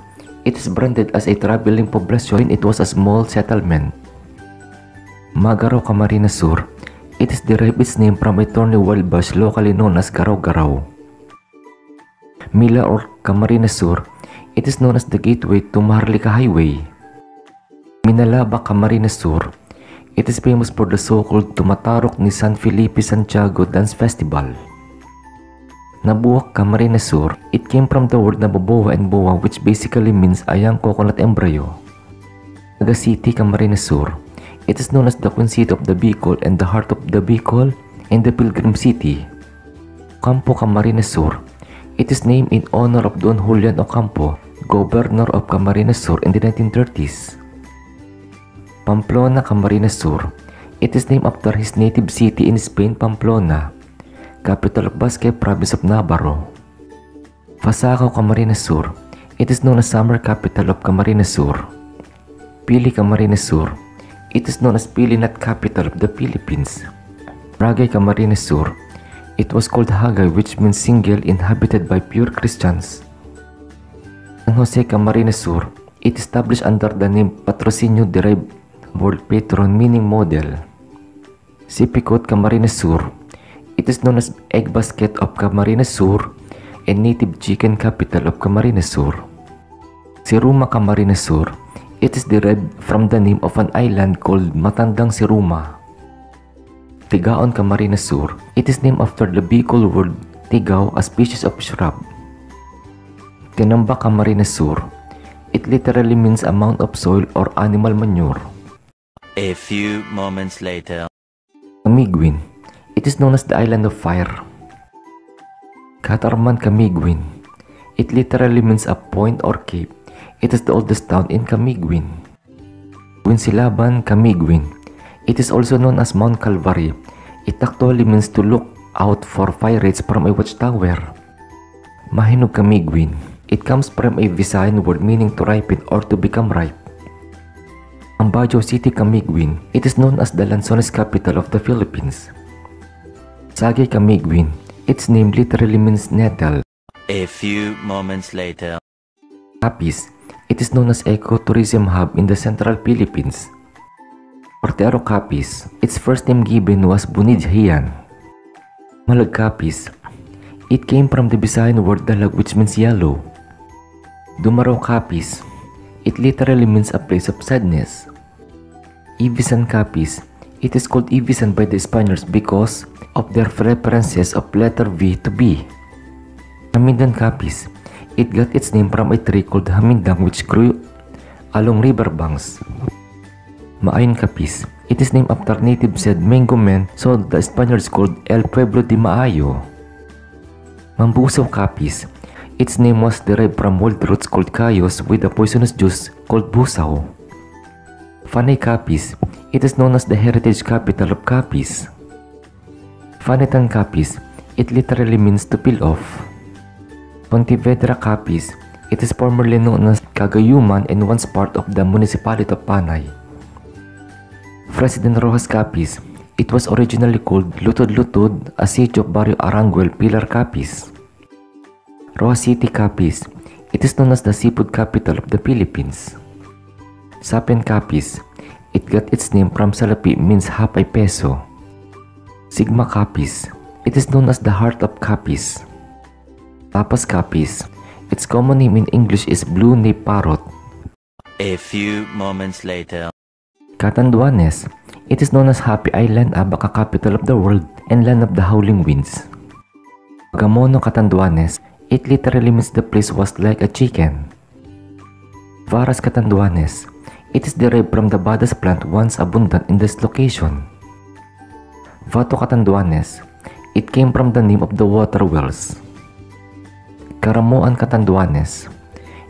It is branded as a traveling population when it was a small settlement. Magaro, Camarines Sur. It is derived its name from a thorny wild bush locally known as Garaw-Garaw. Mila or Camarines Sur. It is known as the gateway to Maharlika Highway. Minalaba, Camarines Sur. It is famous for the so-called Tumatarok ni San Felipe Santiago Dance Festival. Nabuak, Camarines Sur. It came from the word Naboboa and Boa, which basically means a young coconut embryo. Naga City, Camarines Sur. It is known as the Queen City of the Bicol and the heart of the Bicol and the Pilgrim City. Ocampo, Camarines Sur. It is named in honor of Don Julian Ocampo, governor of Camarines Sur in the 1930s. Pamplona, Camarines Sur. It is named after his native city in Spain, Pamplona, capital of Basque province of Navarro. Fasacao, Camarines Sur. It is known as summer capital of Camarines Sur. Pili, Camarines Sur. It is known as Pili Nut capital of the Philippines. Ragay, Camarines Sur. It was called Hagay, which means single, inhabited by pure Christians. San Jose, Camarines Sur. It established under the name Patrocinio, derived word patron meaning model. Sipicot, Camarines Sur. It is known as Egg Basket of Camarines Sur and native chicken capital of Camarines Sur. Siruma, Camarines Sur. It is derived from the name of an island called Matandang Siruma. Tigaon, Camarines Sur. It is named after the Bicol word Tigaw, a species of shrub. Tinamba Camarines Sur. It literally means amount of soil or animal manure. A few moments later. Camiguin. It is known as the island of fire. Catarman Camiguin. It literally means a point or cape. It is the oldest town in Camiguin. Quinsilaban Camiguin. It is also known as Mount Calvary. It actually means to look out for pirates from a watchtower. Mahinog Camiguin. It comes from a Visayan word meaning to ripen or to become ripe. Ambajo City Camiguin. It is known as the Lanzones capital of the Philippines. Sagay Camiguin. Its name literally means nettle. A few moments later. Capiz. It is known as ecotourism hub in the central Philippines. Portero Capiz. Its first name given was Bunidhian. Malag Capiz. It came from the Visayan word dalag which means yellow. Dumaro Capiz. It literally means a place of sadness. Ibisan Capiz. It is called Ibisan by the Spaniards because of their references of letter V to B. Hamindan Capiz. It got its name from a tree called hamindang which grew along river banks. Maayon Capiz. It is named after native said mango men so the Spaniards called El Pueblo de Maayo. Mambusaw Capiz. Its name was derived from wild roots called kayos with a poisonous juice called busaw. Fanay Capiz. It is known as the heritage capital of Capiz. Fanetan Capiz. It literally means to peel off. Pontevedra Capiz. It is formerly known as Cagayuman and once part of the municipality of Panay. President Rojas Capiz. It was originally called Lutod Lutod, a city of Barrio Aranguel, Pilar Capiz. Rojas City Capiz. It is known as the seafood capital of the Philippines. Sapen Capiz. It got its name from salapi means half a peso. Sigma Capiz. It is known as the heart of Capiz. Tapas Capiz. Its common name in English is blue-naped parrot. A few moments later. Catanduanes. It is known as Happy Island, Abaca capital of the world and land of the howling winds. Gamono Catanduanes. It literally means the place was like a chicken. Varas Catanduanes. It is derived from the badas plant once abundant in this location. Vato Catanduanes. It came from the name of the water wells. Caramoan Catanduanes.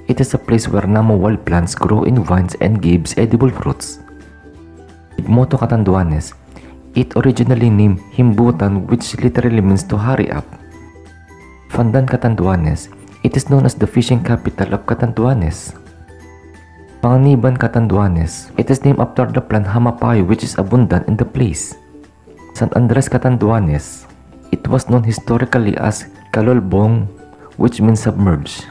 It is a place where Namo wild plants grow in vines and gives edible fruits. Igmoto Catanduanes. It originally named Himbutan which literally means to hurry up. Fandan Catanduanes. It is known as the fishing capital of Catanduanes. Panganiban Catanduanes. It is named after the plant hamapayo which is abundant in the place. San Andres Catanduanes. It was known historically as Calolbong which means submerged.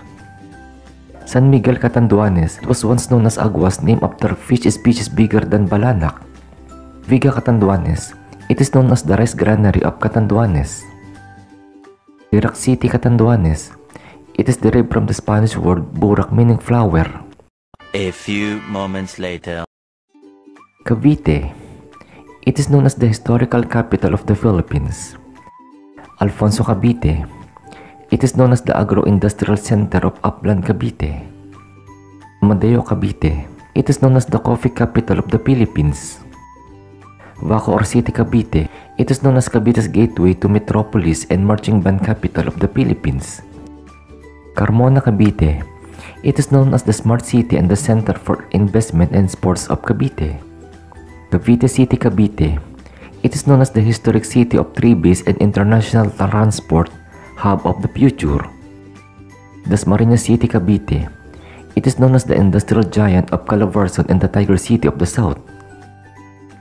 San Miguel Catanduanes. It was once known as Aguas named after fish species bigger than balanak. Viga Catanduanes. It is known as the rice granary of Catanduanes. Dirac City Catanduanes. It is derived from the Spanish word burak meaning flower. A few moments later. Cavite. It is known as the historical capital of the Philippines. Alfonso Cavite. It is known as the agro-industrial center of Upland Cavite. Amadeo Cavite. It is known as the coffee capital of the Philippines. Bacoor City Cavite. It is known as Cavite's gateway to metropolis and marching band capital of the Philippines. Carmona Cavite. It is known as the smart city and the center for investment and sports of Cavite. Cavite City Cavite. It is known as the historic city of Tribis and international transport hub of the future. Dasmariñas City Cavite. It is known as the industrial giant of Calabarzon and the Tiger City of the South.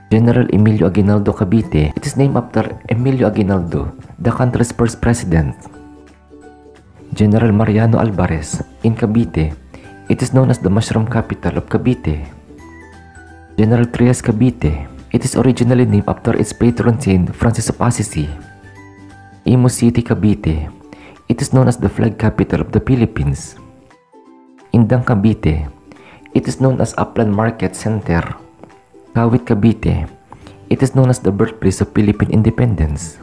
General Emilio Aguinaldo Cavite. It is named after Emilio Aguinaldo, the country's first president. General Mariano Alvarez. In Cavite, it is known as the mushroom capital of Cavite. General Trias Cavite. It is originally named after its patron saint Francis of Assisi. Imus City Cavite. It is known as the flag capital of the Philippines. Indang Cavite. It is known as Upland Market Center. Kawit Cavite. It is known as the birthplace of Philippine independence.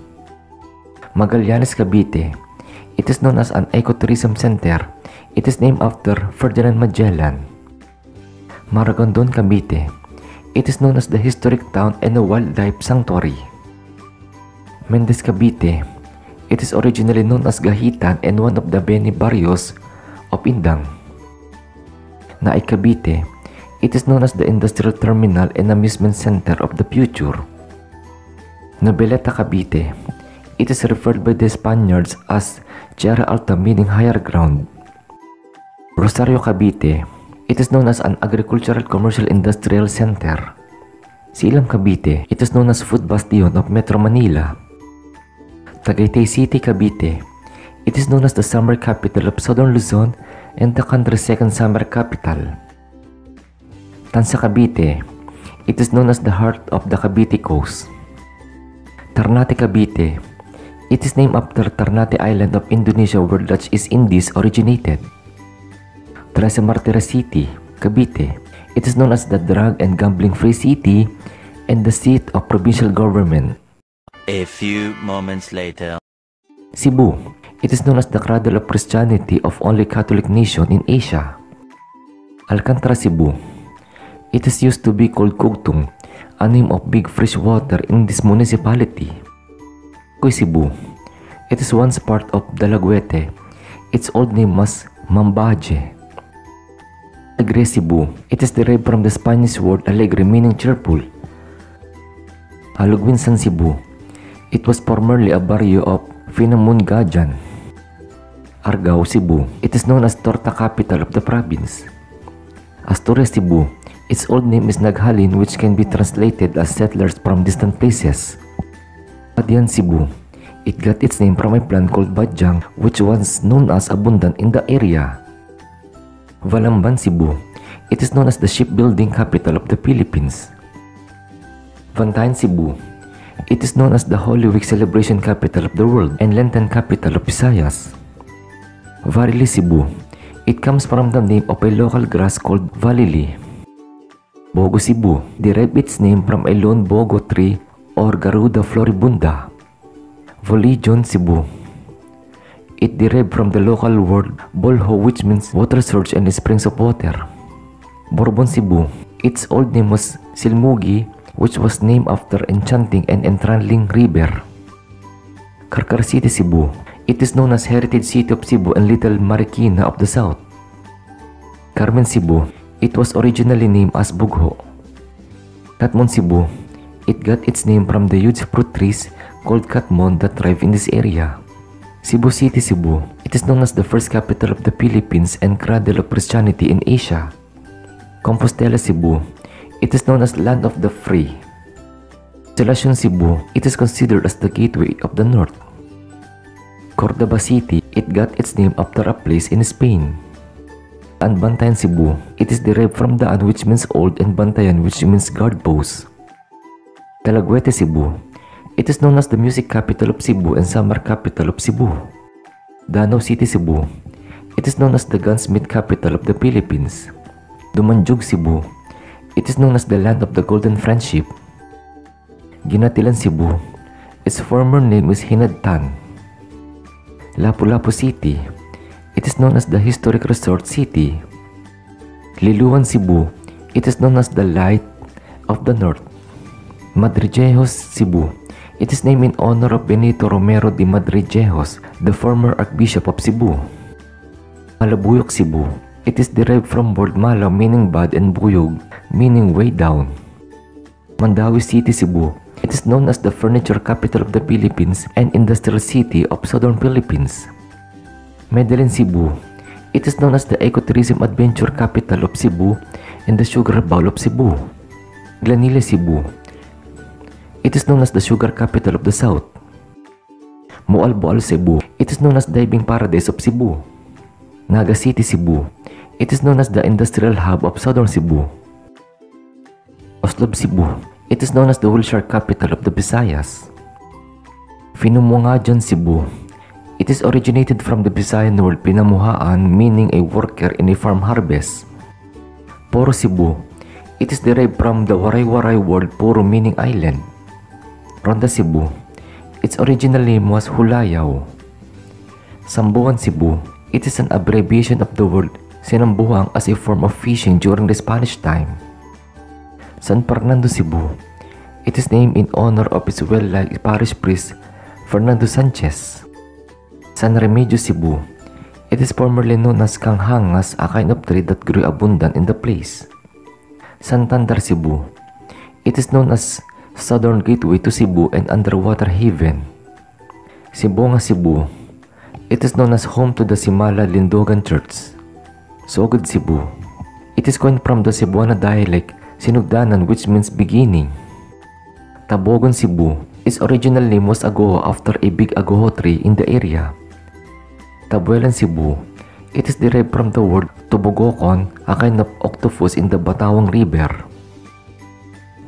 Magallanes Cavite. It is known as an ecotourism center. It is named after Ferdinand Magellan. Maragondon, Cavite. It is known as the historic town and a wildlife sanctuary. Mendez, Cavite. It is originally known as Gahitan and one of the many barrios of Indang. Naay, Cavite. It is known as the industrial terminal and amusement center of the future. Noveleta, Cavite. It is referred by the Spaniards as Tierra Alta, meaning higher ground. Rosario, Cavite. It is known as an agricultural commercial industrial center. Silang, Cavite. It is known as Food Bastion of Metro Manila. Tagaytay City, Cavite. It is known as the summer capital of Southern Luzon and the country's second summer capital. Tansa, Cavite. It is known as the heart of the Cavite Coast. Ternate, Cavite. It is named after Ternate Island of Indonesia where Dutch East Indies originated. Trece Martira City, Cavite. It is known as the drug and gambling-free city and the seat of provincial government. A few moments later. Cebu. It is known as the cradle of Christianity of only Catholic nation in Asia. Alcantara, Cebu. It is used to be called Kugtung, a name of big fresh water in this municipality. Koy, Cebu. It is once part of Dalaguete. Its old name was Mambaje. Alegre, Cebu. It is derived from the Spanish word alegre meaning cheerful. Halugwinsan, Cebu. It was formerly a barrio of Finamungajan. Argao, Cebu. It is known as Torta capital of the province. Asturias, Cebu. Its old name is Naghalin, which can be translated as settlers from distant places. Badian, Cebu. It got its name from a plant called Badyang, which was known as abundant in the area. Valamban, Cebu. It is known as the shipbuilding capital of the Philippines. Vantayan, Cebu. It is known as the Holy Week celebration capital of the world and Lenten capital of Visayas. Varili, Cebu. It comes from the name of a local grass called valili. Bogo, Cebu. Derived its name from a lone bogo tree or Garuda floribunda. Volijon, Cebu. It derived from the local word bolho, which means water source and springs of water. Bourbon, Cebu. Its old name was Silmugi, which was named after enchanting and entrancing river. Carcar City, Cebu. It is known as Heritage City of Cebu and Little Marikina of the South. Carmen, Cebu. It was originally named as Bugho. Catmon, Cebu. It got its name from the huge fruit trees called catmon that thrive in this area. Cebu City, Cebu. It is known as the first capital of the Philippines and cradle of Christianity in Asia. Compostela, Cebu. It is known as Land of the Free. Consolacion, Cebu. It is considered as the gateway of the north. Cordoba City. It got its name after a place in Spain. And Bantayan, Cebu. It is derived from Daan, which means old, and Bantayan, which means guard post. Talaguete, Cebu. It is known as the music capital of Cebu and summer capital of Cebu. Danau City, Cebu. It is known as the gunsmith capital of the Philippines. Dumanjog, Cebu. It is known as the land of the golden friendship. Ginatilan, Cebu. Its former name is Hinadtan. Lapu-Lapu City. It is known as the historic resort city. Liluan, Cebu. It is known as the light of the north. Madrillejos, Cebu. It is named in honor of Benito Romero de Madrillejos, the former Archbishop of Cebu. Malabuyok, Cebu. It is derived from word malaw meaning bad and buyog meaning way down. Mandawi City, Cebu. It is known as the furniture capital of the Philippines and industrial city of southern Philippines. Medellin, Cebu. It is known as the ecotourism adventure capital of Cebu and the sugar bowl of Cebu. Glanile, Cebu. It is known as the sugar capital of the south. Moalboal, Cebu. It is known as diving paradise of Cebu. Naga City, Cebu. It is known as the industrial hub of southern Cebu. Oslob, Cebu. It is known as the wheelchair capital of the Visayas. Finumongajan, Cebu. It is originated from the Visayan word pinamuhaan, meaning a worker in a farm harvest. Poro, Cebu. It is derived from the Waray-Waray word Puro, meaning island. Ronda, Cebu. Its original name was Hulayaw. Sambuan, Cebu. It is an abbreviation of the word sinambuang as a form of fishing during the Spanish time. San Fernando, Cebu. It is named in honor of its well-liked parish priest, Fernando Sanchez. San Remedios, Cebu. It is formerly known as Kanghangas, a kind of tree that grew abundant in the place. Santander, Cebu. It is known as Southern Gateway to Cebu and Underwater Haven. Sibonga, Cebu. It is known as home to the Simala Lindogan Church. Sogod, Cebu. It is coined from the Cebuana dialect Sinugdanan, which means beginning. Tabogon, Cebu. Its original name was Agoho after a big agoho tree in the area. Tabuelan, Cebu. It is derived from the word tubogokon, a kind of octopus in the Batawang River.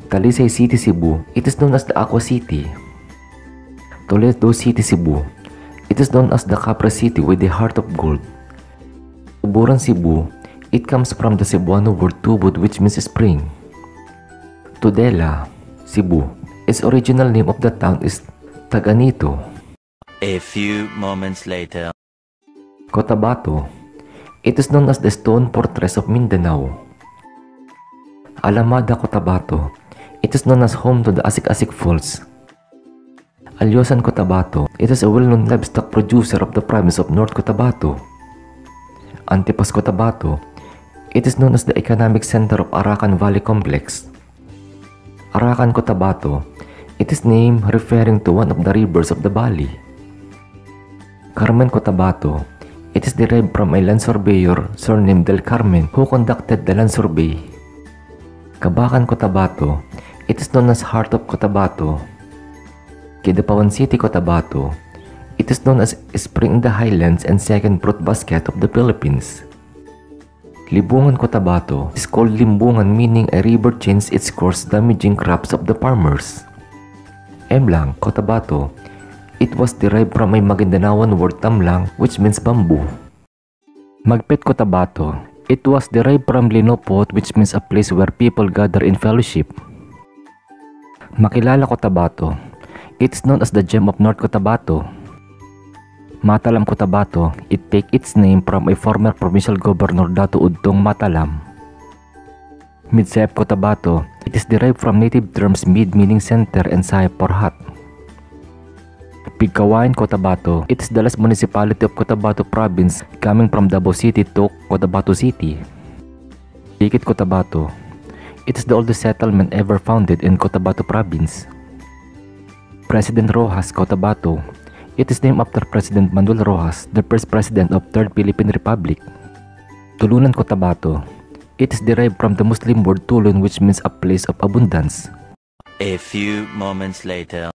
Talisay City, Cebu. It is known as the Aqua City. Toledo City, Cebu. It is known as the Capra City with the heart of gold. Tuburan, Cebu. It comes from the Cebuano word tubod, which means spring. Tudela, Cebu. Its original name of the town is Taganito. A few moments later. Cotabato. It is known as the stone fortress of Mindanao. Alamada, Cotabato. It is known as home to the Asik-Asik Falls. Alyosan, Cotabato. It is a well-known livestock producer of the province of North Cotabato. Antipas, Cotabato. It is known as the economic center of Arakan Valley Complex. Arakan, Cotabato. It is named referring to one of the rivers of the valley. Carmen, Cotabato. It is derived from a land surveyor surnamed Del Carmen who conducted the land survey. Kabakan, Cotabato. It is known as Heart of Cotabato. Kidapawan City, Cotabato. It is known as Spring in the Highlands and second fruit basket of the Philippines. Libungan, Cotabato. It is called Limbungan, meaning a river changed its course, damaging crops of the farmers. Emlang, Cotabato. It was derived from a Magindanaoan word tamlang, which means bamboo. Magpet, Cotabato. It was derived from Linopot, which means a place where people gather in fellowship. Makilala, Cotabato. It is known as the gem of North Cotabato. Matalam, Cotabato. It takes its name from a former provincial governor Dato Udtong Matalam. Midsep, Cotabato. It is derived from native terms mid meaning center and sahip or hut. Pigkawain, Cotabato. It is the last municipality of Cotabato province coming from Davao City to Cotabato City. Tikit, Cotabato. It is the oldest settlement ever founded in Cotabato province. President Roxas, Cotabato. It is named after President Manuel Roxas, the first president of Third Philippine Republic. Tulunan, Cotabato. It is derived from the Muslim word tulun, which means a place of abundance. A few moments later.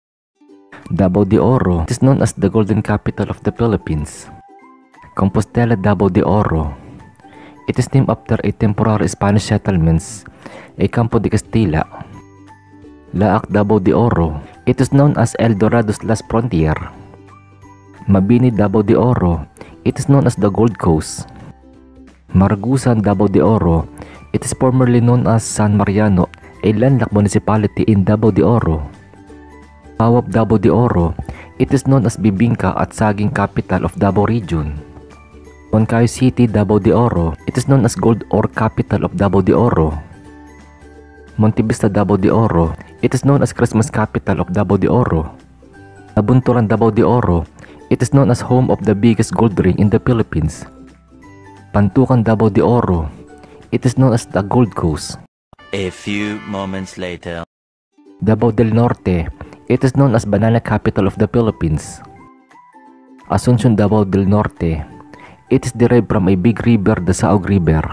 Davao de Oro. It is known as the golden capital of the Philippines. Compostela, Davao de Oro. It is named after a temporary Spanish settlements, a Campo de Castilla. Laac, Davao de Oro. It is known as El Dorado's last frontier. Mabini, Davao de Oro. It is known as the Gold Coast. Margusan, Davao de Oro. It is formerly known as San Mariano, a landlocked municipality in Davao de Oro. Pawap, Davao de Oro. It is known as Bibingka at Saging capital of Davao region. Moncayo City, Davao de Oro. It is known as Gold Ore capital of Davao de Oro. Montevista, Davao de Oro. It is known as Christmas capital of Davao de Oro. Nabunturan, Davao de Oro. It is known as home of the biggest gold ring in the Philippines. Pantukan, Davao de Oro. It is known as the Gold Coast. A few moments later. Davao del Norte. It is known as Banana capital of the Philippines. Asuncion, Davao del Norte. It is derived from a big river, the Saog River.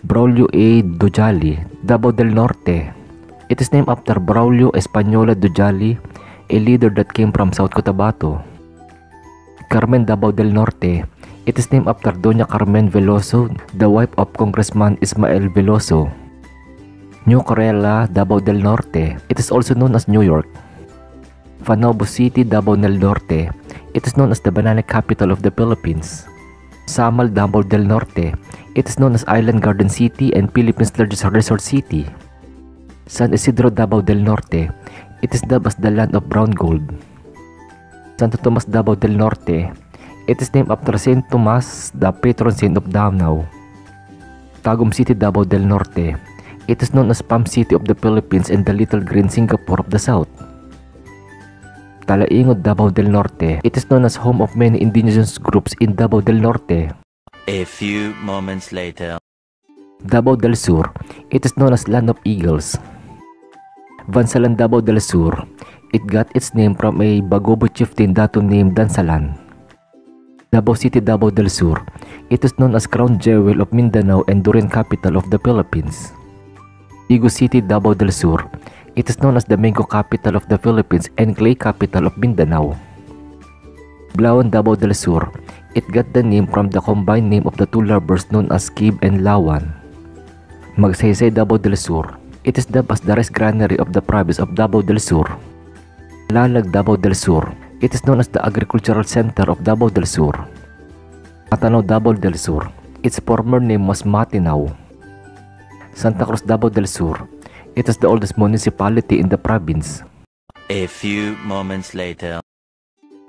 Braulio A. Dujali, Davao del Norte. It is named after Braulio Española Dujali, a leader that came from South Cotabato. Carmen, Davao del Norte. It is named after Doña Carmen Veloso, the wife of Congressman Ismael Veloso. New Corella, Davao del Norte. It is also known as New York. Fanobo City, Davao del Norte. It is known as the banana capital of the Philippines. Samal, Davao del Norte. It is known as Island Garden City and Philippines' largest resort city. San Isidro, Davao del Norte. It is dubbed as the land of brown gold. Santo Tomas, Davao del Norte. It is named after Saint Tomas, the patron saint of Davao. Tagum City, Davao del Norte. It is known as Palm City of the Philippines and the Little Green Singapore of the South. Talaingod, Davao del Norte. It is known as home of many indigenous groups in Davao del Norte. A few moments later. Davao del Sur. It is known as Land of Eagles. Bansalan, Davao del Sur. It got its name from a Bagobo chieftain dato named Dansalan. Davao City, Davao del Sur. It is known as Crown Jewel of Mindanao and Durian capital of the Philippines. Igu City, Davao del Sur. It is known as the mango capital of the Philippines and clay capital of Mindanao. Blawan, Davao del Sur. It got the name from the combined name of the two lovers known as Kib and Lawan. Magsaysay, Davao del Sur. It is dubbed as the rice granary of the province of Davao del Sur. Lalag, Davao del Sur. It is known as the agricultural center of Davao del Sur. Matanao, Davao del Sur. Its former name was Matinao. Santa Cruz, Davao del Sur. It is the oldest municipality in the province. A few moments later.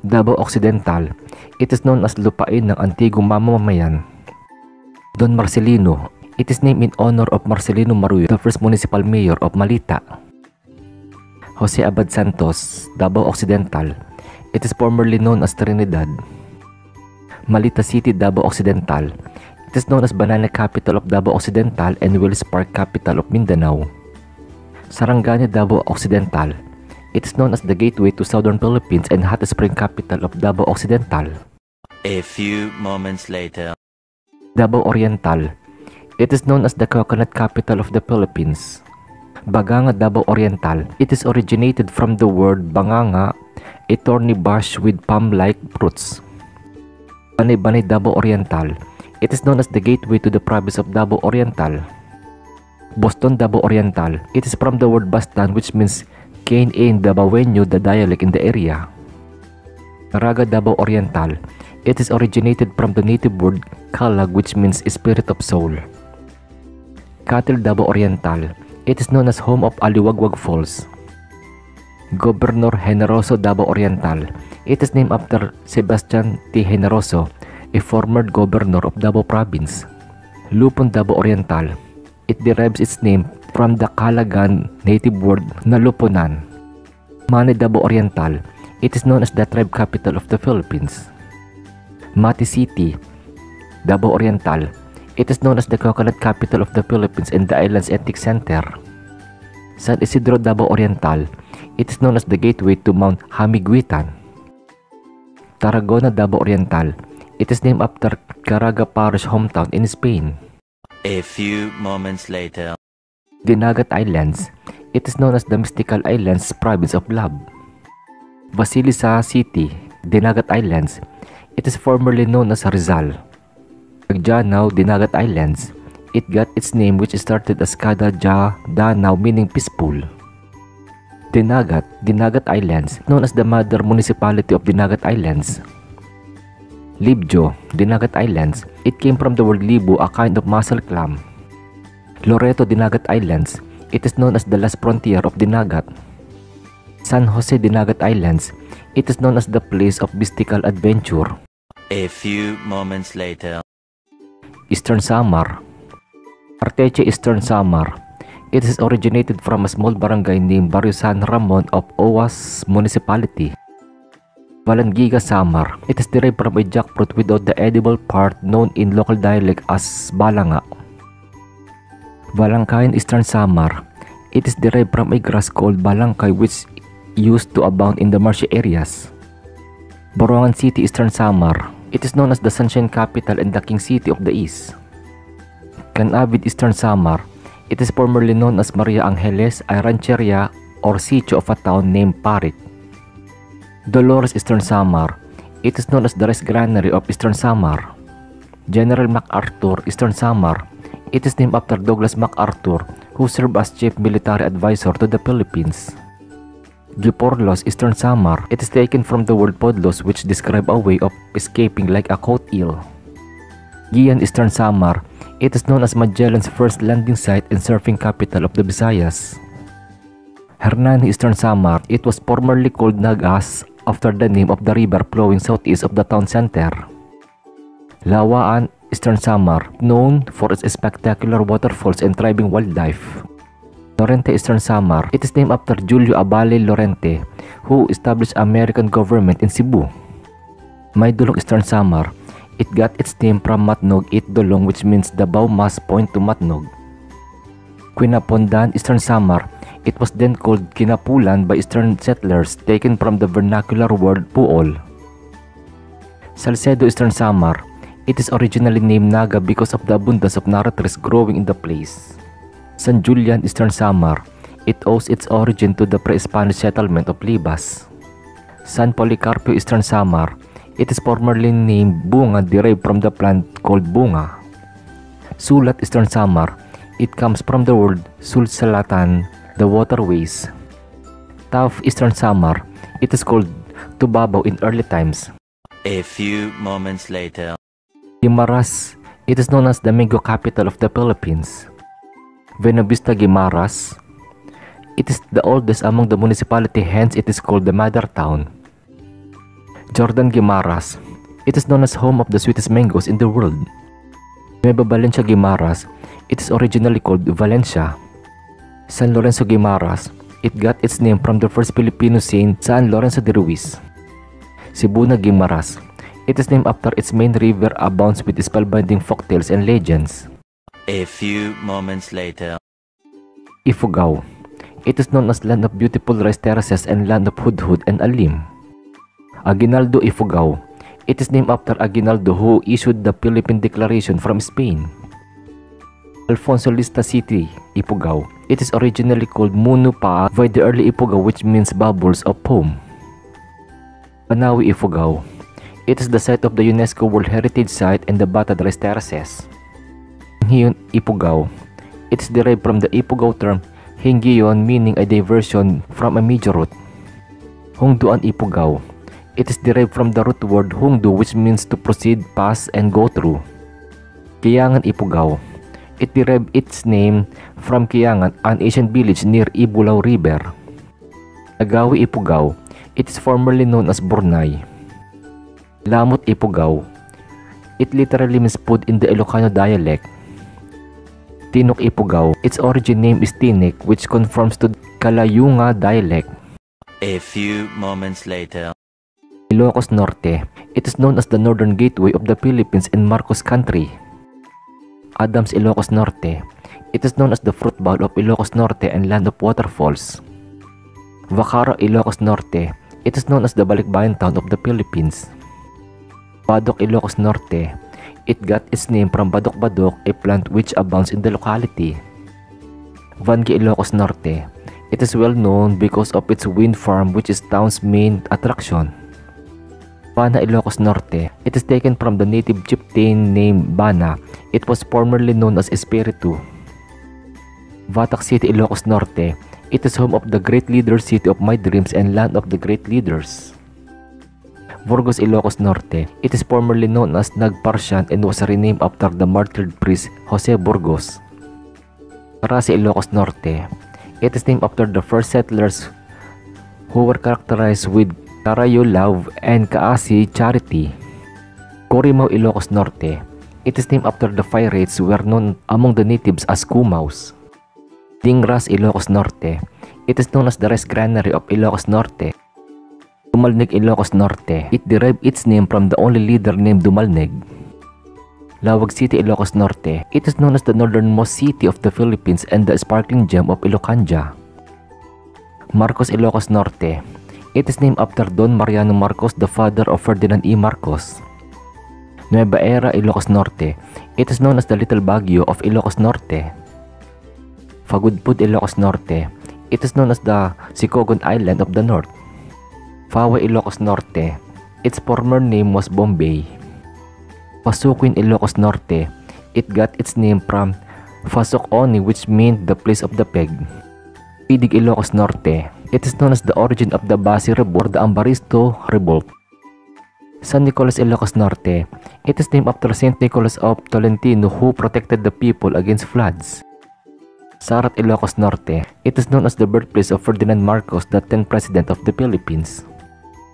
Davao Occidental. It is known as lupain ng antigong mamamayan. Don Marcelino. It is named in honor of Marcelino Maruyo, the first municipal mayor of Malita. Jose Abad Santos, Davao Occidental. It is formerly known as Trinidad. Malita City, Davao Occidental. It is known as Banana Capital of Davao Occidental and Willis Park Capital of Mindanao. Sarangani, Davao Occidental. It is known as the gateway to Southern Philippines and hot spring capital of Davao Occidental. A few moments later. Davao Oriental. It is known as the coconut capital of the Philippines. Baganga, Davao Oriental. It is originated from the word banganga, a thorny bush with palm-like fruits. Banay-Banay, Davao Oriental. It is known as the gateway to the province of Davao Oriental. Boston, Davao Oriental. It is from the word Bastan, which means cane in Davaoenyo, the dialect in the area. Caraga, Davao Oriental. It is originated from the native word Kalag, which means spirit of soul. Catil, Davao Oriental. It is known as home of Aliwagwag Falls. Governor Generoso, Davao Oriental. It is named after Sebastian T. Generoso, a former governor of Davao Province. Lupon, Davao Oriental. It derives its name from the Kalagan native word na Lupunan. Mani, Davao Oriental. It is known as the tribe capital of the Philippines. Mati City, Davao Oriental. It is known as the coconut capital of the Philippines and the island's ethnic center. San Isidro, Davao Oriental. It is known as the gateway to Mount Hamiguitan. Tarragona, Davao Oriental. It is named after Caraga Parish hometown in Spain. A few moments later. Dinagat Islands. It is known as the Mystical Islands province of Lab. Basilisa City, Dinagat Islands. It is formerly known as Rizal. Agjanao, Dinagat Islands. It got its name which started as Kada Ja Danao, meaning peaceful. Dinagat, Dinagat Islands, known as the mother municipality of Dinagat Islands. Libjo, Dinagat Islands. It came from the word libo, a kind of mussel clam. Loreto, Dinagat Islands. It is known as the last frontier of Dinagat. San Jose, Dinagat Islands. It is known as the place of mystical adventure. A few moments later. Eastern Samar. Arteche, Eastern Samar. It is originated from a small barangay named Barrio San Ramon of Owas Municipality. Valangiga, Samar. It is derived from a jackfruit without the edible part known in local dialect as balanga. Balangkayan, Eastern Samar. It is derived from a grass called balangkay which used to abound in the marshy areas. Borongan City, Eastern Samar. It is known as the Sunshine Capital and the King City of the East. Canavid, Eastern Samar. It is formerly known as Maria Angeles, a rancheria or sitio of a town named Parit. Dolores, Eastern Samar. It is known as the rice granary of Eastern Samar. General MacArthur, Eastern Samar. It is named after Douglas MacArthur, who served as chief military advisor to the Philippines. Giporlos, Eastern Samar. It is taken from the word podlos, which describe a way of escaping like a caught eel. Gian, Eastern Samar. It is known as Magellan's first landing site and surfing capital of the Visayas. Hernani, Eastern Samar. It was formerly called Nagas, after the name of the river flowing southeast of the town center. Lawaan, Eastern Samar, known for its spectacular waterfalls and thriving wildlife. Lorente, Eastern Samar, it is named after Julio Abale Lorente, who established American government in Cebu. Maydulong, Eastern Samar, it got its name from Matnog Itdolong, which means the bow must point to Matnog. Quinapondan, Eastern Samar, it was then called Kinapulan by Eastern settlers, taken from the vernacular word Puol. Salcedo, Eastern Samar, it is originally named Naga because of the abundance of nara trees growing in the place. San Julian, Eastern Samar, it owes its origin to the pre-Spanish settlement of Libas. San Policarpio, Eastern Samar, it is formerly named Bunga, derived from the plant called bunga. Sulat, Eastern Samar, it comes from the word sulsalatan, the waterways. Tauf, Eastern Samar, it is called Tubabaw in early times. A few moments later. Guimaras, it is known as the mango capital of the Philippines. Buenavista, Guimaras, it is the oldest among the municipality, hence it is called the mother town. Jordan, Guimaras, it is known as home of the sweetest mangoes in the world. Nueva Valencia, Guimaras, it is originally called Valencia. San Lorenzo, Guimaras, it got its name from the first Filipino saint, San Lorenzo de Ruiz. Sibuna, Guimaras, it is named after its main river abounds with spellbinding folktales and legends. A few moments later. Ifugao, it is known as land of beautiful rice terraces and land of hudhud and alim. Aguinaldo, Ifugao, it is named after Aguinaldo, who issued the Philippine Declaration from Spain. Alfonso Lista City, Ifugao, it is originally called Munu Pa by the early Ifugao, which means bubbles of foam. Banawi, Ifugao, it is the site of the UNESCO World Heritage Site and the Batad Rice Terraces. Hinggiyon, Ifugao, it is derived from the Ifugao term Hinggiyon, meaning a diversion from a major route. Hongduan, Ifugao, it is derived from the root word Hongdu, which means to proceed, pass, and go through. Kiangan, Ifugao, it derived its name from Kiangan, an ancient village near Ibulao River. Agawi, Ifugao, it is formerly known as Bornay. Lamut, Ifugao, it literally means food in the Ilocano dialect. Tinok, Ifugao, its origin name is Tinik, which conforms to Kalayunga dialect. A few moments later. Ilocos Norte, it is known as the northern gateway of the Philippines in Marcos Country. Adams, Ilocos Norte, it is known as the fruit bowl of Ilocos Norte and land of waterfalls. Vacaro, Ilocos Norte, it is known as the balikbayan town of the Philippines. Badok, Ilocos Norte, it got its name from badok-badok, a plant which abounds in the locality. Vangi, Ilocos Norte, it is well known because of its wind farm, which is town's main attraction. Bana, Ilocos Norte, it is taken from the native chieftain named Bana. It was formerly known as Espiritu. Vatac City, Ilocos Norte, it is home of the great leader city of my dreams and land of the great leaders. Burgos, Ilocos Norte, it is formerly known as Nagparsian and was renamed after the martyred priest Jose Burgos. Carasi, Ilocos Norte, it is named after the first settlers who were characterized with Karayo love and Kaasi charity. Corimao, Ilocos Norte, it is named after the pirates who were known among the natives as Kumaus. Dingras, Ilocos Norte, it is known as the rice granary of Ilocos Norte. Dumalneg, Ilocos Norte, it derived its name from the only leader named Dumalneg. Lawag City, Ilocos Norte, it is known as the northernmost city of the Philippines and the sparkling gem of Ilocanja. Marcos, Ilocos Norte, it is named after Don Mariano Marcos, the father of Ferdinand E. Marcos. Nueva Era, Ilocos Norte, it is known as the Little Baguio of Ilocos Norte. Fagudpud, Ilocos Norte, it is known as the Sicogon Island of the North. Fawe, Ilocos Norte, its former name was Bombay. Pasuquin, Ilocos Norte, it got its name from Fasokoni, which meant the place of the peg. Pidig, Ilocos Norte, it is known as the origin of the Basi Revolt or the Ambaristo Revolt. San Nicolas, Ilocos Norte, it is named after Saint Nicholas of Tolentino, who protected the people against floods. Sarat, Ilocos Norte, it is known as the birthplace of Ferdinand Marcos, the 10th President of the Philippines.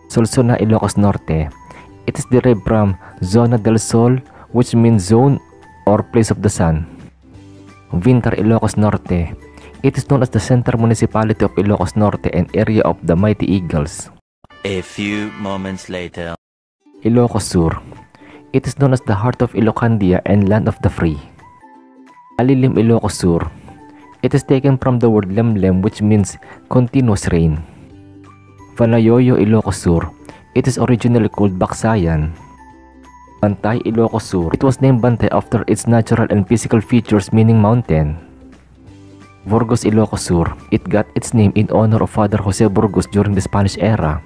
Solsona, Ilocos Norte. It is derived from Zona del Sol, which means zone or place of the sun. Vintar, Ilocos Norte. It is known as the Central Municipality of Ilocos Norte and area of the Mighty Eagles. A few moments later. Ilocos Sur. It is known as the heart of Ilocandia and land of the free. Alilim, Ilocos Sur. It is taken from the word lemlem, which means continuous rain. Vanayoyo, Ilocos Sur. It is originally called Baksayan. Bantay, Ilocos Sur. It was named Bantay after its natural and physical features, meaning mountain. Burgos, Ilocos Sur. It got its name in honor of Father Jose Burgos during the Spanish era.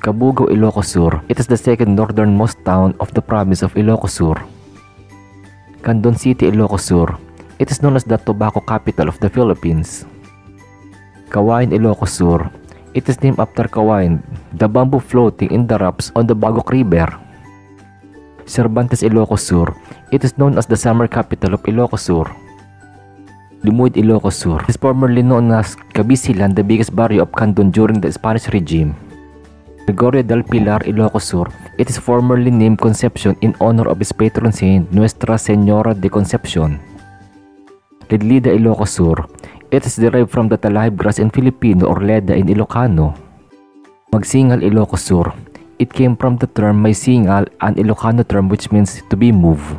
Cabugao, Ilocos Sur. It is the second northernmost town of the province of Ilocos Sur. Candon City, Ilocos Sur. It is known as the tobacco capital of the Philippines. Kawain, Ilocos Sur. It is named after Kawain, the bamboo floating in the rafts on the Bagok River. Cervantes, Ilocos Sur. It is known as the summer capital of Ilocos Sur. Lumuid, Ilocos Sur. It is formerly known as Cabisilan, the biggest barrio of Candon during the Spanish regime. Gregorio del Pilar, Ilocos Sur. It is formerly named Concepcion in honor of its patron saint, Nuestra Señora de Concepcion. Lidlida, Ilocos Sur. It is derived from the talahib grass in Filipino or leda in Ilocano. Magsingal, Ilocos Sur. It came from the term may singal, an Ilocano term which means to be moved.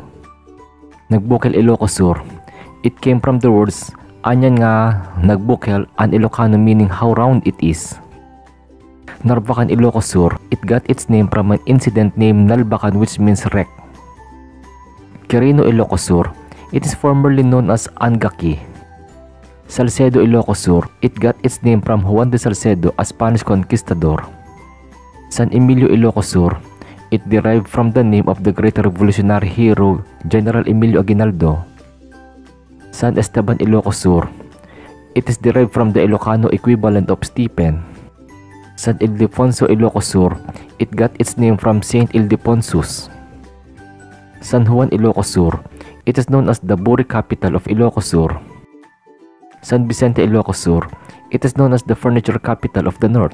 Nagbukel, Ilocos Sur. It came from the words anyan nga nagbukel, an Ilocano meaning how round it is. Narvacan, Ilocos Sur. It got its name from an incident named Nalbacan, which means wreck. Quirino, Ilocos Sur. It is formerly known as Angaki. Salcedo, Ilocos Sur. It got its name from Juan de Salcedo, a Spanish conquistador. San Emilio, Ilocos Sur. It derived from the name of the great revolutionary hero General Emilio Aguinaldo. San Esteban, Ilocos Sur. It is derived from the Ilocano equivalent of Stephen. San Ildefonso, Ilocos Sur. It got its name from Saint Ildefonsus. San Juan, Ilocos Sur. It is known as the Buri capital of Ilocos Sur. San Vicente, Ilocos Sur. It is known as the furniture capital of the north.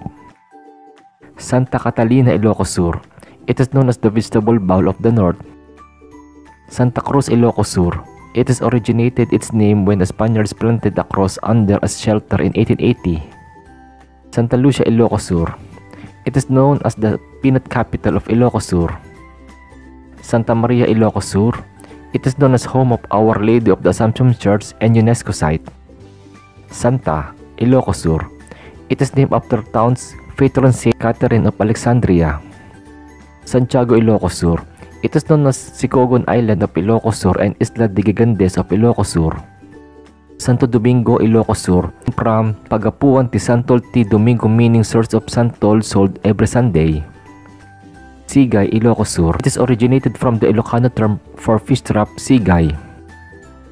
Santa Catalina, Ilocos Sur. It is known as the vegetable bowl of the north. Santa Cruz, Ilocos Sur. It is originated its name when the Spaniards planted a cross under a shelter in 1880. Santa Lucia, Ilocos Sur. It is known as the peanut capital of Ilocos Sur. Santa Maria, Ilocos Sur. It is known as home of Our Lady of the Assumption Church and UNESCO site. Santa, Ilocos Sur. It is named after towns patron Saint Catherine of Alexandria. Santiago, Ilocos Sur. It is known as Sicogon Island of Ilocos Sur and Isla de Gigandes of Ilocos Sur. Santo Domingo, Ilocos Sur. From Pagapuan ti Santol ti Domingo meaning source of santol sold every Sunday. Sigay, Ilocos Sur. It is originated from the Ilocano term for fish trap, sigay.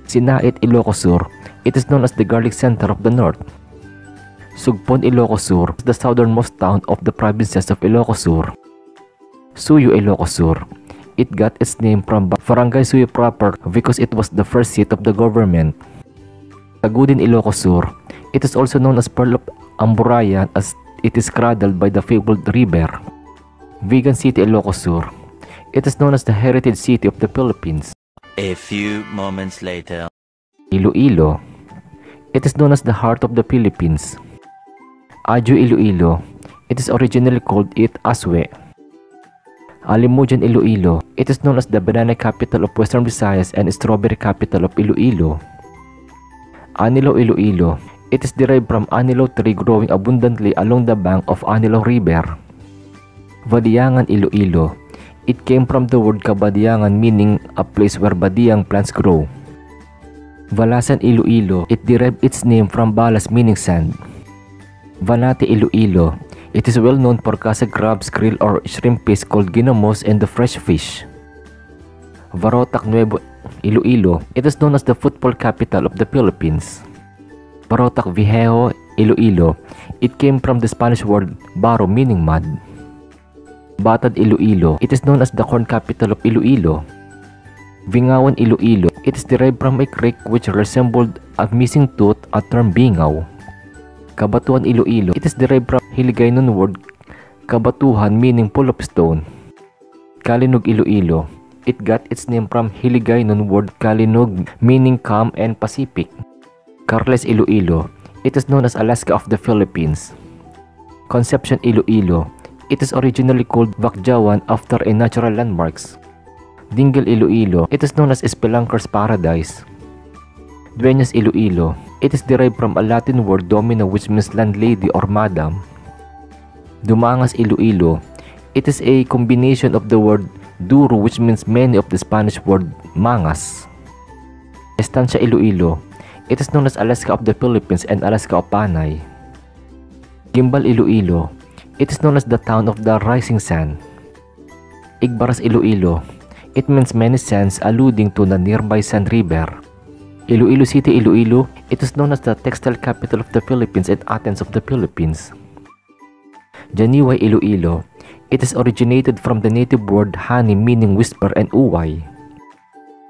Sinait, Ilocos Sur. It is known as the garlic center of the north. Sugpon, Ilocos Sur. The southernmost town of the provinces of Ilocos Sur. Suyo, Ilocos Sur. It got its name from Barangay Suyo proper because it was the first seat of the government. Tagudin, Ilocos Sur. It is also known as Pearl of Amburayan as it is cradled by the fabled river. Vigan City, Ilocos Sur. It is known as the heritage city of the Philippines. A few moments later. Iloilo. It is known as the heart of the Philippines. Ajo, Iloilo. It is originally called It Aswe. Alimujan, Iloilo. It is known as the banana capital of Western Visayas and strawberry capital of Iloilo. Anilo, Iloilo. It is derived from anilo tree growing abundantly along the bank of Anilo River. Badiangan, Iloilo. It came from the word Kabadiangan meaning a place where badiang plants grow. Valasan, Iloilo. It derived its name from balas meaning sand. Vanate, Iloilo. It is well known for casa crabs, krill or shrimp fish called ginamos and the fresh fish. Varotac, Nuevo Iloilo. It is known as the football capital of the Philippines. Varotac Viejo, Iloilo. It came from the Spanish word baro meaning mud. Batad, Iloilo. It is known as the corn capital of Iloilo. Vingawan, Iloilo. It is derived from a creek which resembled a missing tooth, a term bingaw. Kabatuan, Iloilo. It is derived from Hiligaynon word Kabatuhan meaning full of stone. Kalinog, Iloilo. It got its name from Hiligaynon word Kalinog meaning calm and Pacific. Carles, Iloilo. It is known as Alaska of the Philippines. Concepcion, Iloilo. It is originally called Vakjawan after a natural landmarks. Dingle, Iloilo. It is known as Spelunker's Paradise. Dueñas, Iloilo. It is derived from a Latin word domina which means landlady or madam. Dumangas, Iloilo. It is a combination of the word duro which means many of the Spanish word mangas. Estancia, Iloilo. It is known as Alaska of the Philippines and Alaska of Panay. Gimbal, Iloilo. It is known as the town of the rising sun. Igbaras, Iloilo. It means many sands alluding to the nearby San River. Iloilo City, Iloilo. It is known as the textile capital of the Philippines and Athens of the Philippines. Janiway, Iloilo. It is originated from the native word hani meaning whisper and uway.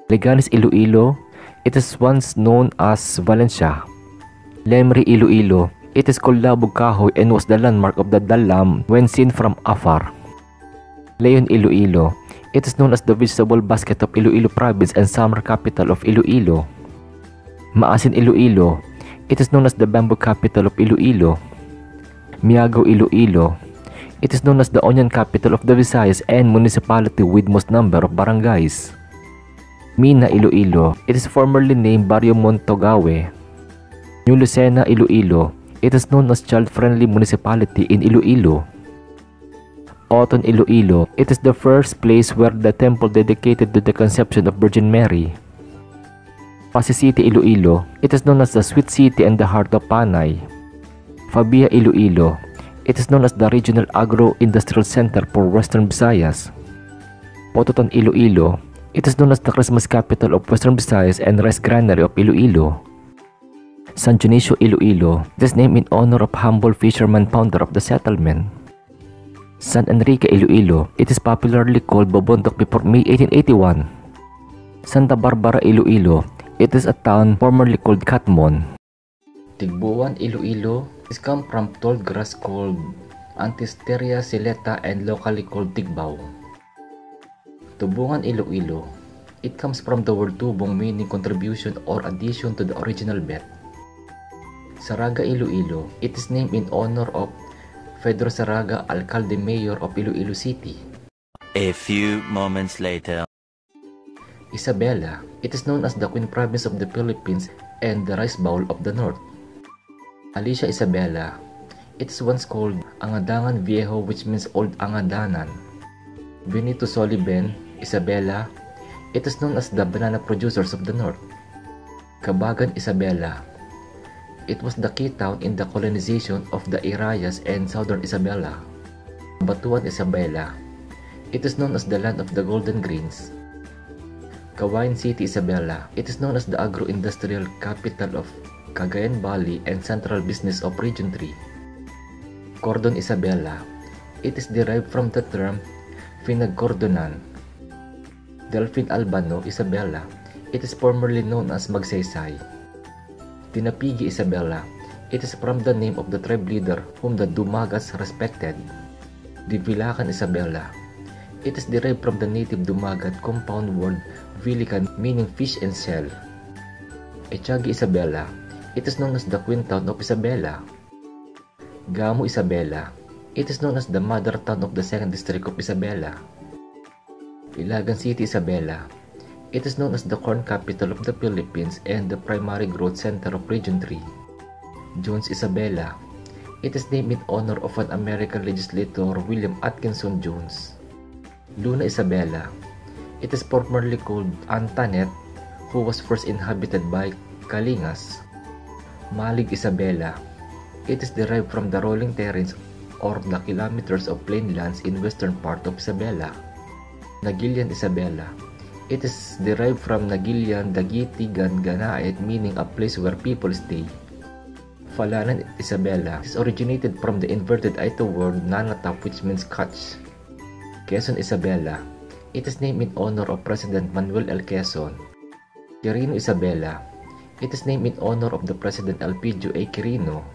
Leganes, Iloilo. It is once known as Valencia. Lemri, Iloilo. It is called Labog Kahoy and was the landmark of the Dalam when seen from afar. Leon, Iloilo. It is known as the vegetable basket of Iloilo province and summer capital of Iloilo. Maasin, Iloilo. It is known as the bamboo capital of Iloilo. Miagaw, Iloilo. It is known as the onion capital of the Visayas and municipality with most number of barangays. Mina, Iloilo. It is formerly named Barrio Montogawe. New Lucena, Iloilo. It is known as child-friendly municipality in Iloilo. Oton, Iloilo. It is the first place where the temple dedicated to the conception of Virgin Mary. Pasig City, Iloilo. It is known as the Sweet City and the heart of Panay. Fabia, Iloilo. It is known as the regional agro-industrial center for Western Visayas. Pototon, Iloilo. It is known as the Christmas capital of Western Visayas and rice granary of Iloilo. San Dionisio, Iloilo. It is named in honor of humble fisherman founder of the settlement. San Enrique, Iloilo. It is popularly called Bobondok before May 1881. Santa Barbara, Iloilo. It is a town formerly called Catmon. Tigbuan, Iloilo is come from tall grass called Antisteria sileta and locally called Tigbaw. Tubungan, Iloilo. It comes from the word tubong meaning contribution or addition to the original bet. Saraga, Iloilo. It is named in honor of Pedro Saraga, alcalde mayor of Iloilo City. A few moments later. Isabela. It is known as the Queen Province of the Philippines and the Rice Bowl of the North. Alicia, Isabela. It is once called Angadangan Viejo which means Old Angadanan. Benito Soliben, Isabela. It is known as the banana producers of the North. Kabagan, Isabela. It was the key town in the colonization of the Irayas and Southern Isabela. Batuan, Isabela. It is known as the land of the golden greens. Kawayan City, Isabela. It is known as the agro-industrial capital of Cagayan Valley and central business of Region 3. Cordon, Isabela. It is derived from the term Finagcordonan. Delphine Albano, Isabela. It is formerly known as Magsaysay. Tinapigi, Isabela. It is from the name of the tribe leader whom the Dumagas respected. Divilacan, Isabela. It is derived from the native Dumagat compound word Vilican meaning fish and shell. Echagi, Isabela. It is known as the Queen Town of Isabela. Gamu, Isabela. It is known as the mother town of the 2nd District of Isabela. Ilagan City, Isabela. It is known as the corn capital of the Philippines and the primary growth center of Region 3. Jones, Isabela. It is named in honor of an American legislator William Atkinson Jones. Luna, Isabela. It is formerly called Antanet, who was first inhabited by Kalingas. Malig, Isabela. It is derived from the rolling terrains or the kilometers of plain lands in western part of Isabela. Nagilian, Isabela. It is derived from Nagilian, Dagiti, Ganaet meaning a place where people stay. Falanan, Isabela. It is originated from the inverted Aito word Nanatap which means catch. Quezon, Isabela. It is named in honor of President Manuel L. Quezon. Quirino, Isabela. It is named in honor of the President Elpidio A. Quirino.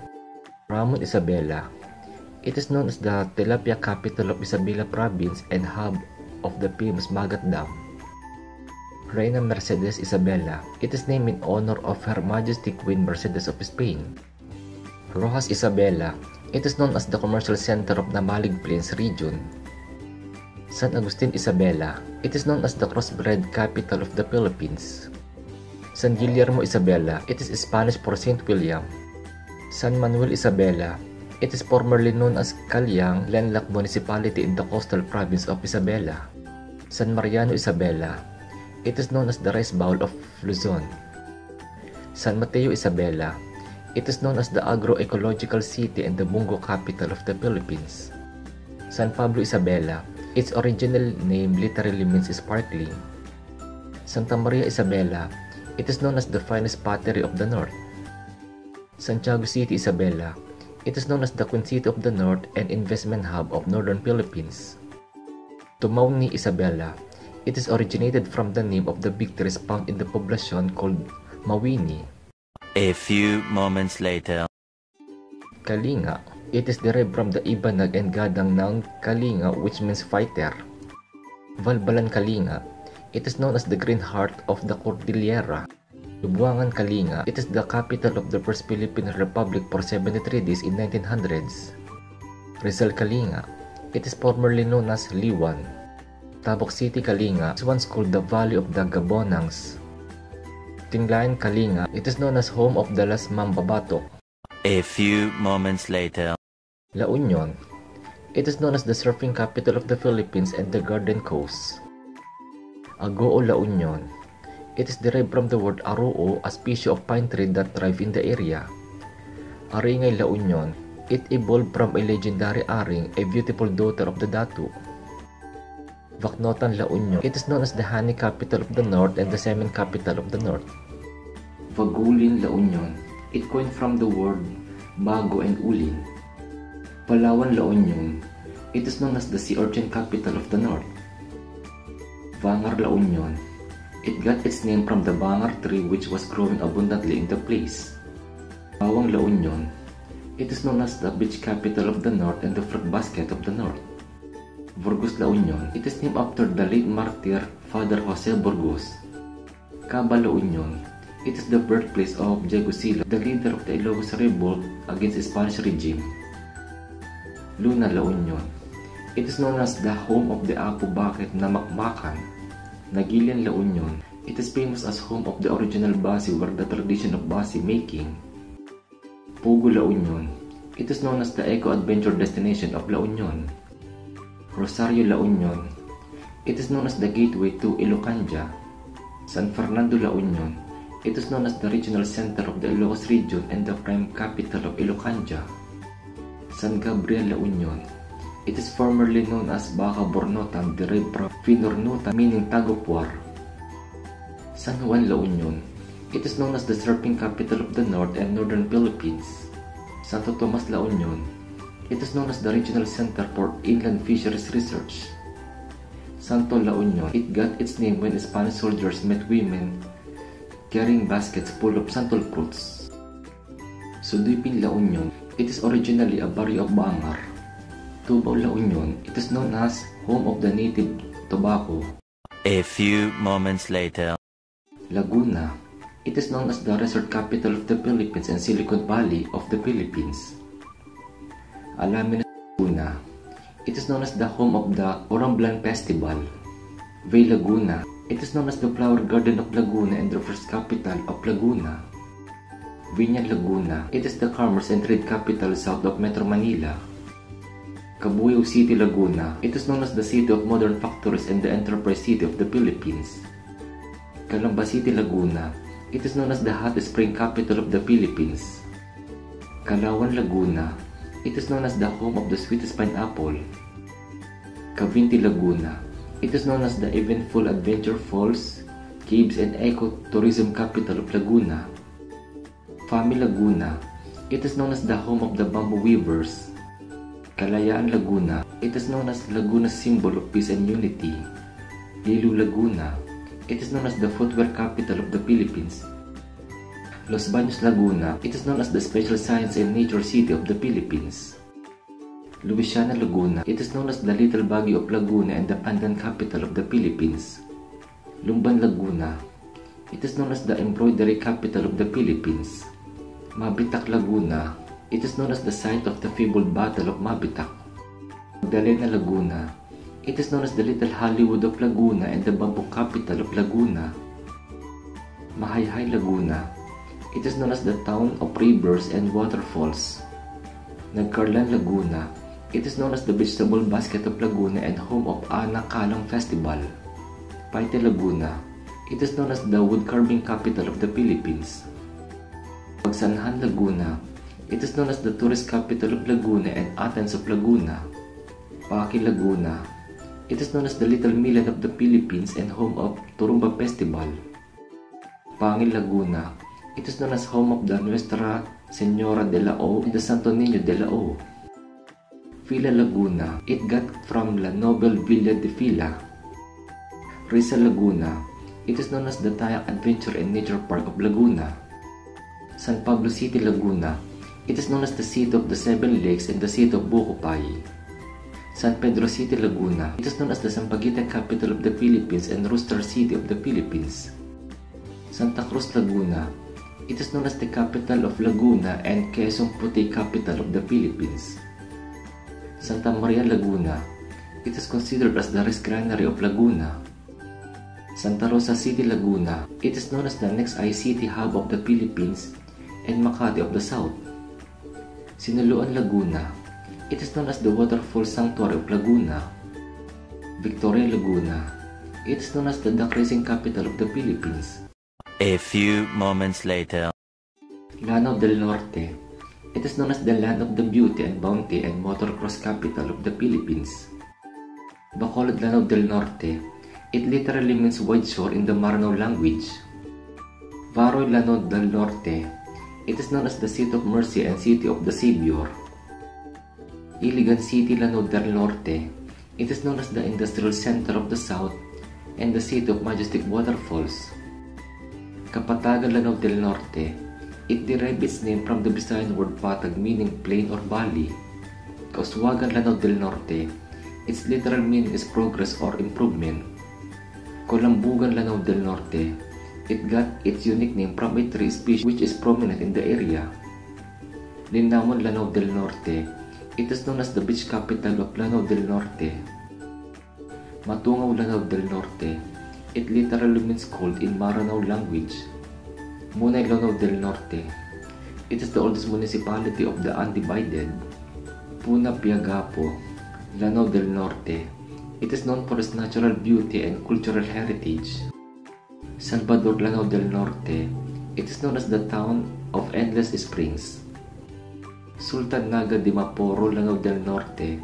Ramon, Isabela. It is known as the tilapia capital of Isabela Province and hub of the famous Magat Dam. Reina Mercedes Isabela. It is named in honor of Her Majesty Queen Mercedes of Spain. Rojas Isabela. It is known as the commercial center of the Malig Plains region. San Agustin Isabela. It is known as the crossbred capital of the Philippines. San Guillermo Isabela. It is Spanish for Saint William. San Manuel Isabela. It is formerly known as Calyang, landlocked municipality in the coastal province of Isabela. San Mariano Isabela. It is known as the rice bowl of Luzon. San Mateo Isabela. It is known as the agroecological city and the Bungo capital of the Philippines. San Pablo Isabela. Its original name literally means sparkling. Santa Maria Isabela. It is known as the finest pottery of the north. Santiago City Isabela. It is known as the Queen City of the North and investment hub of northern Philippines. Tumauni Isabela. It is originated from the name of the victories found in the poblacion called Mawini. A few moments later. Kalinga. It is derived from the Ibanag and Gadang noun Kalinga, which means fighter. Valbalan Kalinga. It is known as the Green Heart of the Cordillera. Buangan Kalinga. It is the capital of the First Philippine Republic for 73 days in 1900s. Rizal Kalinga. It is formerly known as Liwan. Tabok City Kalinga is once called the Valley of the Gabonangs. Tinglayan Kalinga. It is known as home of the Las Mambabatok. A few moments later. La Union. It is known as the surfing capital of the Philippines and the Garden Coast. Agoo La Union. It is derived from the word aruo, a species of pine tree that thrive in the area. Aringay La Union. It evolved from a legendary Aring, a beautiful daughter of the Datu. Vaknotan La Union. It is known as the honey capital of the north and the cement capital of the north. Vagulin La Union. It coined from the word bago and ulin. Palawan La Union. It is known as the sea urchin capital of the north. Vangar La Union. It got its name from the bangar tree which was growing abundantly in the place. Bawang La Union. It is known as the beach capital of the north and the fruit basket of the north. Burgos La Union. It is named after the late martyr Father Jose Burgos. Caba La Union. It is the birthplace of Diego Silo, the leader of the Ilocos Revolt against the Spanish regime. Luna La Union. It is known as the home of the Apo Bakit na Makmakan. Nagilian La Union. It is famous as home of the original basi where the tradition of basi making. Pugo La Union. It is known as the eco-adventure destination of La Union. Rosario La Union. It is known as the gateway to Ilocanja. San Fernando La Union. It is known as the regional center of the Ilocos region and the prime capital of Ilocanja. San Gabriel La Union. It is formerly known as Baca Bornotan, derived from Finornuta, meaning tag of war. San Juan La Union. It is known as the surfing capital of the north and northern Philippines. Santo Tomas La Union. It is known as the regional center for inland fisheries research. Santo La Union. It got its name when Spanish soldiers met women carrying baskets full of santol fruits. Sudipin La Union. It is originally a barrio of Bangar. Tubao La Union. It is known as home of the native tobacco. A few moments later. Laguna. It is known as the resort capital of the Philippines and Silicon Valley of the Philippines. Alamin, Laguna. It is known as the home of the Oramblan Festival. Bay Laguna. It is known as the flower garden of Laguna and the first capital of Laguna. Viña Laguna. It is the commerce and trade capital south of Metro Manila. Cabuyao City, Laguna. It is known as the city of modern factories and the enterprise city of the Philippines. Calamba City, Laguna. It is known as the hot spring capital of the Philippines. Calauan, Laguna. It is known as the home of the sweetest pineapple. Cavinti, Laguna. It is known as the eventful adventure falls, caves, and eco-tourism capital of Laguna. Fami, Laguna. It is known as the home of the bamboo weavers. Kalayaan, Laguna. It is known as Laguna's symbol of peace and unity. Lilu, Laguna. It is known as the footwear capital of the Philippines. Los Baños, Laguna. It is known as the special science and nature city of the Philippines. Louisiana, Laguna. It is known as the Little Baguio of Laguna and the Pandan capital of the Philippines. Lumban, Laguna. It is known as the Embroidery capital of the Philippines. Mabitak, Laguna. It is known as the site of the fabled Battle of Mabitak. Magdalena, Laguna. It is known as the Little Hollywood of Laguna and the Bamboo capital of Laguna. Mahayhay, Laguna. It is known as the town of rivers and waterfalls. Nagcarlan, Laguna. It is known as the vegetable basket of Laguna and home of Ana Kalang Festival. Paite, Laguna. It is known as the wood carving capital of the Philippines. Pagsanhan, Laguna. It is known as the tourist capital of Laguna and Athens of Laguna. Paki, Laguna. It is known as the Little Milan of the Philippines and home of Turumba Festival. Pangil, Laguna. It is known as home of the Nuestra Señora de la O and the Santo Niño de la O. Villa, Laguna. It got from La Noble Villa de Villa. Rizal, Laguna. It is known as the Tayak Adventure and Nature Park of Laguna. San Pablo City, Laguna. It is known as the City of the Seven Lakes and the City of Bucupay. San Pedro City, Laguna. It is known as the Sampaguita capital of the Philippines and Rooster City of the Philippines. Santa Cruz, Laguna. It is known as the capital of Laguna and Quezon Puti capital of the Philippines. Santa Maria, Laguna. It is considered as the rice granary of Laguna. Santa Rosa City, Laguna. It is known as the next ICT hub of the Philippines and Makati of the South. Sinaloan, Laguna. It is known as the Waterfall Sanctuary of Laguna. Victoria, Laguna. It is known as the duck racing capital of the Philippines. A few moments later. Lanao del Norte. It is known as the land of the beauty and bounty and motocross capital of the Philippines. Bacolod, Lanao del Norte. It literally means wide shore in the Maranao language. Varoy, Lanao del Norte. It is known as the City of Mercy and City of the Savior. Iligan City, Lanao del Norte. It is known as the industrial center of the South and the City of Majestic Waterfalls. Kapatagan, Lanao del Norte. It derived its name from the Visayan word patag meaning plain or valley. Kauswagan, Lanao del Norte. Its literal meaning is progress or improvement. Colambugan, Lanao del Norte. It got its unique name from a tree species which is prominent in the area. Linamon, Lanao del Norte. It is known as the beach capital of Lanao del Norte. Matungaw, Lanao del Norte. It literally means cold in Maranao language. Munay, Lanao del Norte. It is the oldest municipality of the undivided. Puna, Piagapo, Lanao del Norte. It is known for its natural beauty and cultural heritage. Salvador, Lanao del Norte. It is known as the town of endless springs. Sultan Naga de Maporo, Lanao del Norte.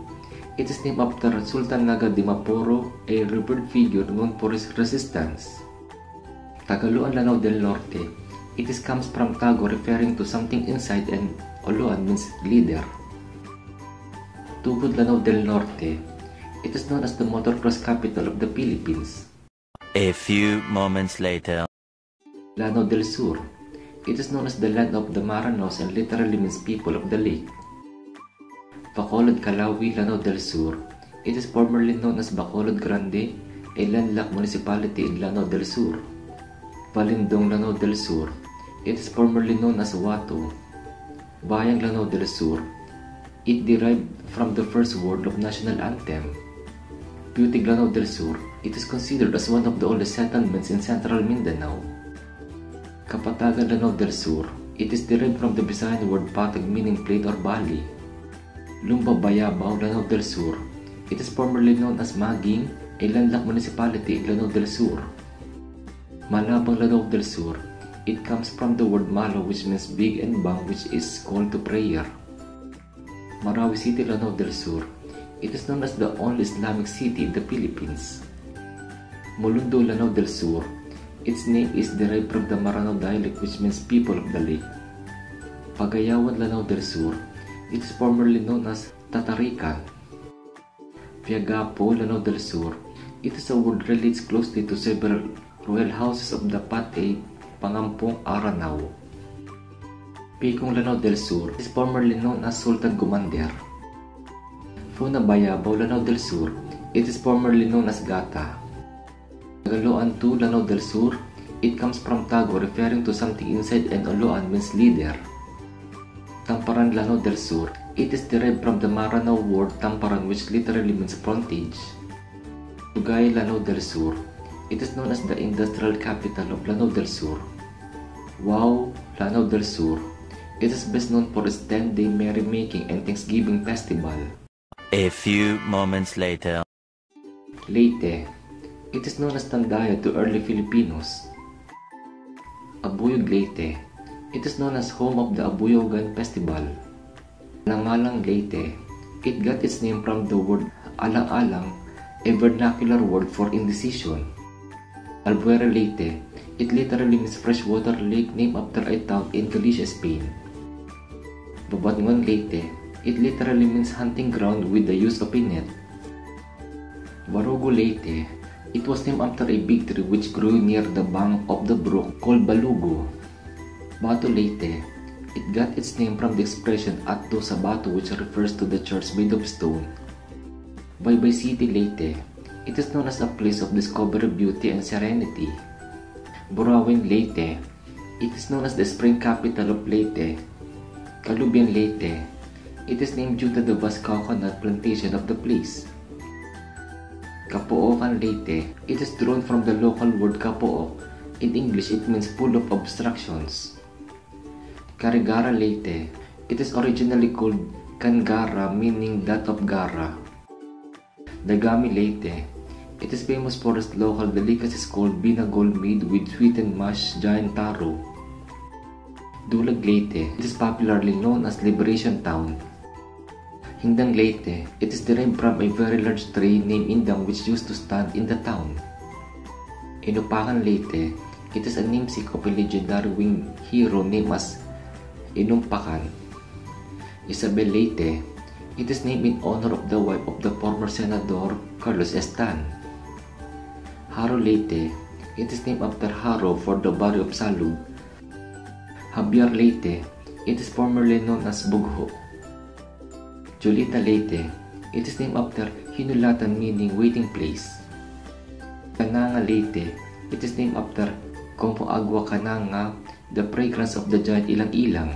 It is named after Sultan Naga de Maporo, a revered figure known for his resistance. Tagaloan, Lanao del Norte. It comes from Tago referring to something inside and Oloan means leader. Tugod, Lanao del Norte. It is known as the motocross capital of the Philippines. A few moments later. Lanao del Sur. It is known as the land of the Maranos and literally means people of the lake. Bacolod, Calawi, Lanao del Sur. It is formerly known as Bacolod Grande, a landlocked municipality in Lanao del Sur. Balindong, Lanao del Sur. It is formerly known as Watu. Bayang, Lanao del Sur. It derived from the first word of national anthem. Putig, Lanao del Sur. It is considered as one of the oldest settlements in central Mindanao. Kapatagan, Lanao del Sur. It is derived from the Visayan word patag meaning plain or valley. Lumba, Bayabaw, Lanao del Sur. It is formerly known as Maging, a landlocked municipality in Lanao del Sur. Malabang, Lanao del Sur. It comes from the word malo which means big and bang which is called to prayer. Marawi City, Lanao del Sur. It is known as the only Islamic city in the Philippines. Molundo, Lanao del Sur. Its name is derived from the Maranao dialect which means people of the lake. Pagayawan, Lanao del Sur. It is formerly known as Tatarican. Piagapo, Lanao del Sur. It is a word relates closely to several royal houses of the Patay, Pangampong, Aranao. Picong, Lanao del Sur is formerly known as Sultan Gumander. Funabayabaw, Lanao del Sur. It is formerly known as Gata. Tagaloan 2, Lanao del Sur. It comes from Tago, referring to something inside, and Oloan means leader. Tamparan, Lanao del Sur. It is derived from the Maranao word Tamparan, which literally means frontage. Tugay, Lanao del Sur. It is known as the industrial capital of Lanao del Sur. Wow, Lanao del Sur. It is best known for its 10-day merrymaking and Thanksgiving festival. A few moments later. Leyte. It is known as Tandaya to early Filipinos. Abuyog, Leyte. It is known as home of the Abuyogan Festival. Alang-alang, Leyte. It got its name from the word alang-alang, a vernacular word for indecision. Albuera, Leyte. It literally means freshwater lake named after a town in Galicia, Spain. Babatngon, Leyte. It literally means hunting ground with the use of a net. Barugo, Leyte. It was named after a big tree which grew near the bank of the brook called Balugo. Bato, Leyte. It got its name from the expression Atto sa Bato, which refers to the church made of stone. Baybay City, Leyte. It is known as a place of discovery, beauty, and serenity. Burawin, Leyte. It is known as the spring capital of Leyte. Kalubian, Leyte. It is named due to the vast coconut plantation of the place. Kapookan, Leyte. It is drawn from the local word Kapook. In English, it means full of obstructions. Carigara, Leyte. It is originally called Kangara, meaning that of Gara. Dagami, Leyte. It is famous for its local delicacies called binagol made with sweetened mashed giant taro. Dulag, Leyte. It is popularly known as Liberation Town. Hindang, Leyte. It is derived from a very large tree named Indang which used to stand in the town. Inupakan, Leyte. It is a namesake of a legendary winged hero named as Inumpakan. Isabel, Leyte. It is named in honor of the wife of the former Senador Carlos Estan. Haro, Leyte. It is named after Haro for the barrio of Salug. Habyar, Leyte. It is formerly known as Bugho. Julita, Leyte. It is named after Hinulatan, meaning waiting place. Cananga, Leyte. It is named after Como Agua Cananga, the fragrance of the giant ilang-ilang.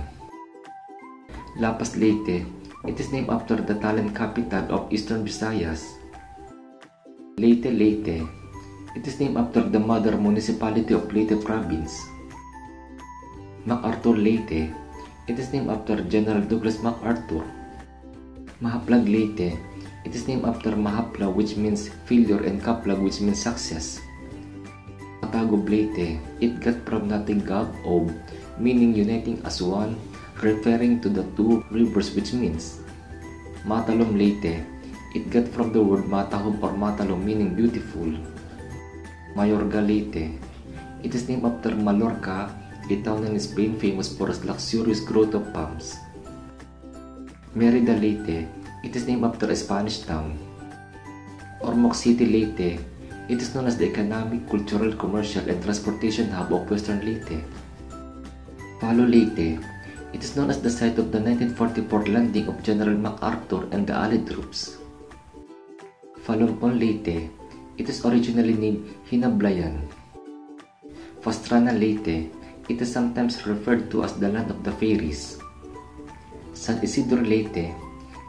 Lapas, Leyte. It is named after the talent capital of Eastern Visayas. Leyte, Leyte. It is named after the mother municipality of Leyte Province. MacArthur, Leyte. It is named after General Douglas MacArthur. Mahaplag, Leyte. It is named after Mahapla, which means failure, and Kaplag, which means success. Matagob, Leyte. It got from Natigab Ob, meaning uniting as one, referring to the two rivers, which means Matalom, Leyte. It got from the word Matahom or Matalom, meaning beautiful. Mayorga, Leyte. It is named after Mallorca, a town in Spain famous for its luxurious growth of palms. Merida, Leyte. It is named after a Spanish town. Ormoc City, Leyte. It is known as the economic, cultural, commercial, and transportation hub of Western Leyte. Palo, Leyte. It is known as the site of the 1944 landing of General MacArthur and the Allied troops. Falumpon, Leyte. It is originally named Hinablayan. Pastrana, Leyte. It is sometimes referred to as the land of the fairies. San Isidro, Leyte.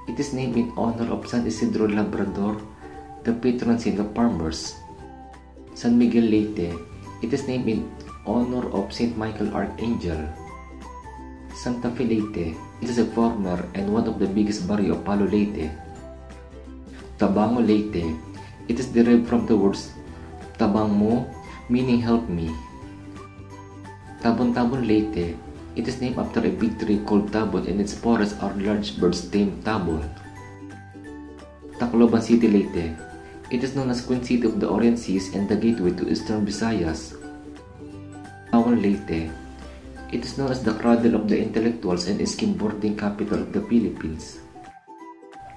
It is named in honor of San Isidro Labrador, the patron saint of farmers. San Miguel, Leyte. It is named in honor of Saint Michael Archangel. Santa Fe, Leyte. It is a former and one of the biggest barrio of Palo, Leyte. Tabango, Leyte. It is derived from the words Tabang mo, meaning help me. Tabon-Tabon, Leyte. It is named after a big tree called Tabon, and its forests are large birds named Tabon. Tacloban City, Leyte. It is known as Queen City of the Orient Seas and the gateway to Eastern Visayas. Tawon, Leyte. It is known as the cradle of the intellectuals and skimboarding capital of the Philippines.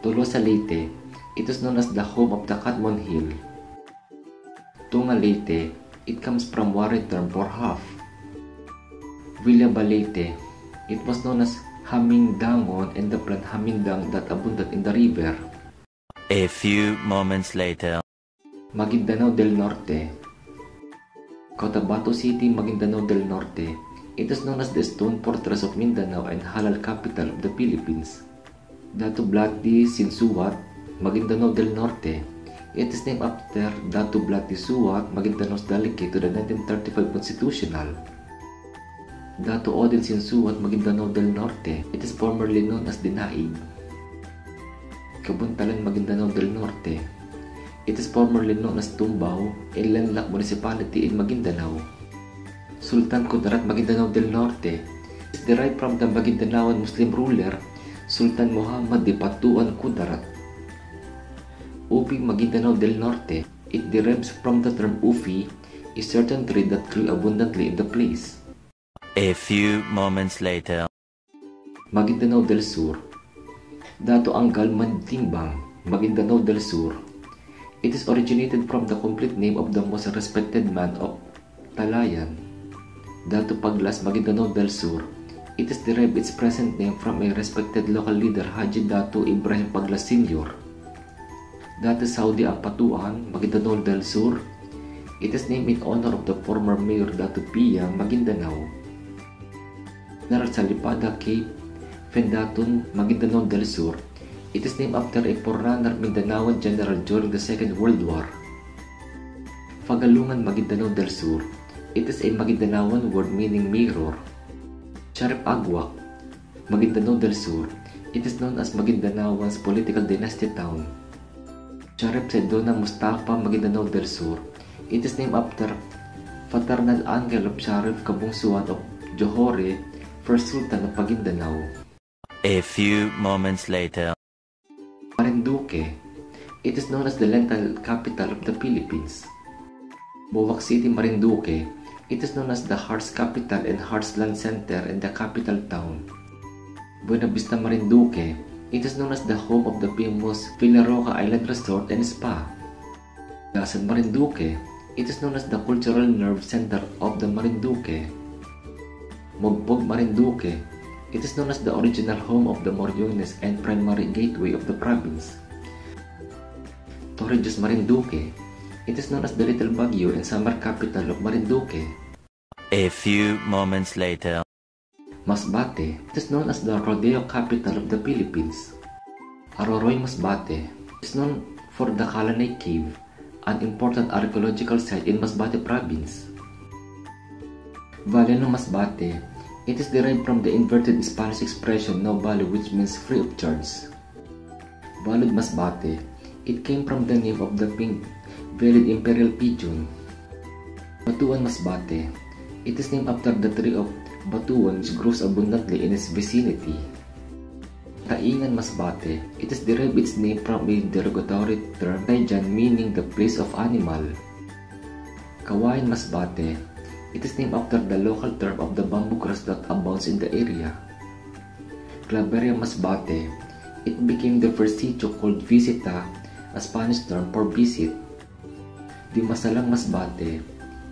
Tolosa, Leyte. It is known as the home of the Catmon Hill. Tunga, Leyte. It comes from Warren term for half. Villa Balete. It was known as Hamindangon and the plant Hamindang that abundant in the river. A few moments later. Maguindanao del Norte. Cotabato City, Maguindanao del Norte. It is known as the Stone Fortress of Mindanao and Halal capital of the Philippines. Datu Blati Sinsuat, Maguindanao del Norte. It is named after Datu Blati Suat, Maguindanao's delegate to the 1935 Constitutional. Datu Odin Sinsuat, Maguindanao del Norte. It is formerly known as Dinaig. Kabuntalan, Maguindanao del Norte. It is formerly known as Tumbao, a landlocked municipality in Maguindanao. Sultan Kudarat, Maguindanao del Norte. It is derived from the Maguindanaoan Muslim ruler Sultan Muhammad di Patuan Kudarat. Upi, Maguindanao del Norte. It derives from the term ufi, a certain tree that grew abundantly in the place. A few moments later. Maguindanao del Sur. Dato Anggal Mantimbang, Maguindanao del Sur. It is originated from the complete name of the most respected man of Talayan, Dato Paglas, Maguindanao del Sur. It is derived its present name from a respected local leader Haji Dato Ibrahim Paglas Sr. Dato Saudi Ampatuan, Maguindanao del Sur. It is named in honor of the former mayor Dato Pia, Maguindanao. General Salipada Cape, Fendatun, Maguindanao del Sur. It is named after a forerunner Mindanaoan general during the Second World War. Fagalungan, Maguindanao del Sur. It is a Maguindanaoan word meaning mirror. Sharif Agwak, Maguindanao del Sur. It is known as Maguindanaoan's political dynasty town. Sharif Sedona Mustafa, Maguindanao del Sur. It is named after fraternal uncle of Sharif Kabungsuan of Johore, first Sultan of Maguindanao. A few moments later. Marinduque. It is known as the lentil capital of the Philippines. Boac City, Marinduque. It is known as the Hearts capital and Heartsland Center and the capital town. Buena Vista, Marinduque. It is known as the home of the famous Villaroca Island Resort and Spa. Gasan, Marinduque. It is known as the cultural nerve center of the Marinduque. Mogpog, Marinduque. It is known as the original home of the Moriones and primary gateway of the province. Torrijos, Marinduque. It is known as the Little Baguio and summer capital of Marinduque. A few moments later. Masbate. It is known as the rodeo capital of the Philippines. Aroroy, Masbate. It is known for the Kalanay Cave, an important archaeological site in Masbate province. Valeno, Masbate. It is derived from the inverted Spanish expression no vale, which means free of charge. Valud, Masbate. It came from the name of the pink bellied imperial pigeon. Batuan, Masbate. It is named after the tree of Batuan which grows abundantly in its vicinity. Taingan, Masbate. It is derived its name from a derogatory term Taijan meaning the place of animal. Kawayan, Masbate. It is named after the local term of the bamboo grass that abounds in the area. Claveria, Masbate. It became the first sitio called Visita, a Spanish term for visit. Dimasalang, Masbate.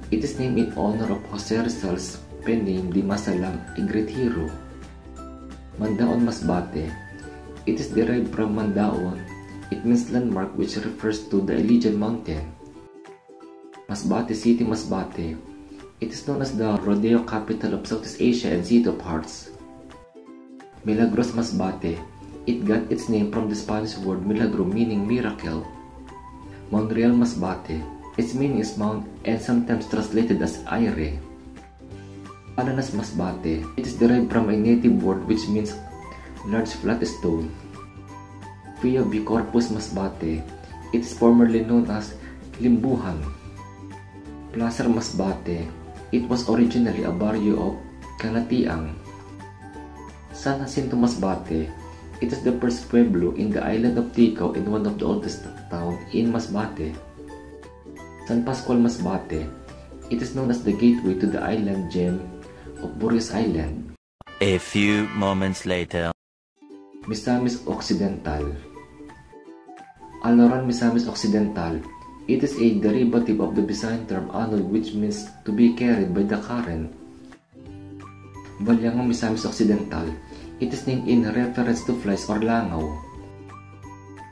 It is named in honor of Jose Rizal's pen name Dimasalang, a great hero. Mandaon, Masbate. It is derived from Mandaon. It means landmark which refers to the Ilijan mountain. Masbate City, Masbate. It is known as the rodeo capital of Southeast Asia and City of Hearts. Milagros, Masbate. It got its name from the Spanish word milagro meaning miracle. Montreal, Masbate. Its meaning is mount and sometimes translated as aire. Palanas, Masbate. It is derived from a native word which means large flat stone. Via B. Corpus, Masbate. It is formerly known as Limbuhan. Placer, Masbate. It was originally a barrio of Canatiang. San Jacinto, Masbate. It is the first pueblo in the island of Ticao and one of the oldest towns in Masbate. San Pascual, Masbate. It is known as the gateway to the island gem of Burias Island. A few moments later. Misamis Occidental. Aloran, Misamis Occidental. It is a derivative of the Visayan term anod which means to be carried by the current. Balyangang, Misamis Occidental. It is named in reference to flies or langaw.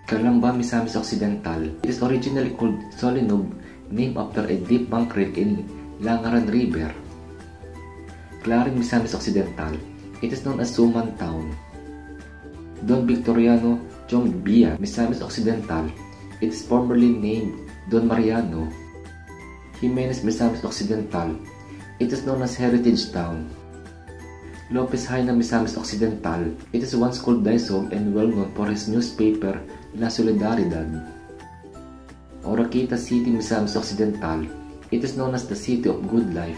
Calamba, Misamis Occidental. It is originally called Solenub, named after a deep bank creek in Langaran River. Claring, Misamis Occidental. It is known as Suman Town. Don Victoriano Chongbia, Misamis Occidental. It is formerly named Don Mariano. Jimenez, Misamis Occidental. It is known as Heritage Town. Lopez Haina, Misamis Occidental. It is once called Daisog and well known for his newspaper La Solidaridad. Oroquita City, Misamis Occidental. It is known as the City of Good Life.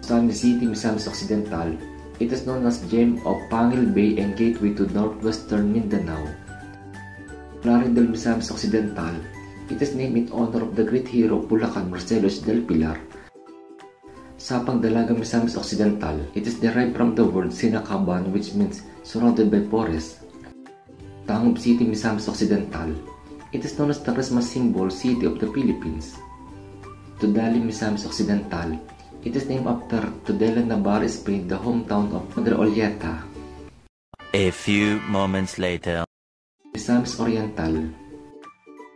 Sami City, Misamis Occidental. It is known as Gem of Pangil Bay and gateway to northwestern Mindanao. Plaridel, Misamis Occidental. It is named in honor of the great hero of Bulacan, Marcellus del Pilar. Sapang Dalaga, Misamis Occidental. It is derived from the word Sinakaban, which means surrounded by forest. Tangub City, Misamis Occidental. It is known as the Christmas symbol city of the Philippines. Tudali, Misamis Occidental. It is named after Tudela, Navarre, Spain, the hometown of Madre Olieta. A few moments later. Misamis Oriental.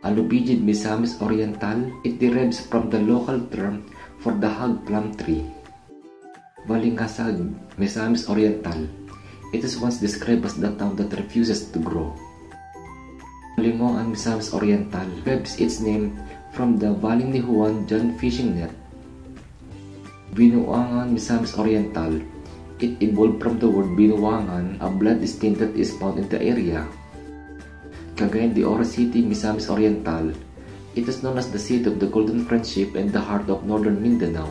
Alubijid, Misamis Oriental. It derives from the local term for the hog plum tree. Balingasag, Misamis Oriental. It is once described as the town that refuses to grow. Balingoan, Misamis Oriental derives its name from the Baling ni Juan John fishing net. Binuangan, Misamis Oriental. It evolved from the word binuangan, a blood stain that is found in the area. Cagayan de Oro City, Misamis Oriental. It is known as the City of the Golden Friendship and the heart of northern Mindanao.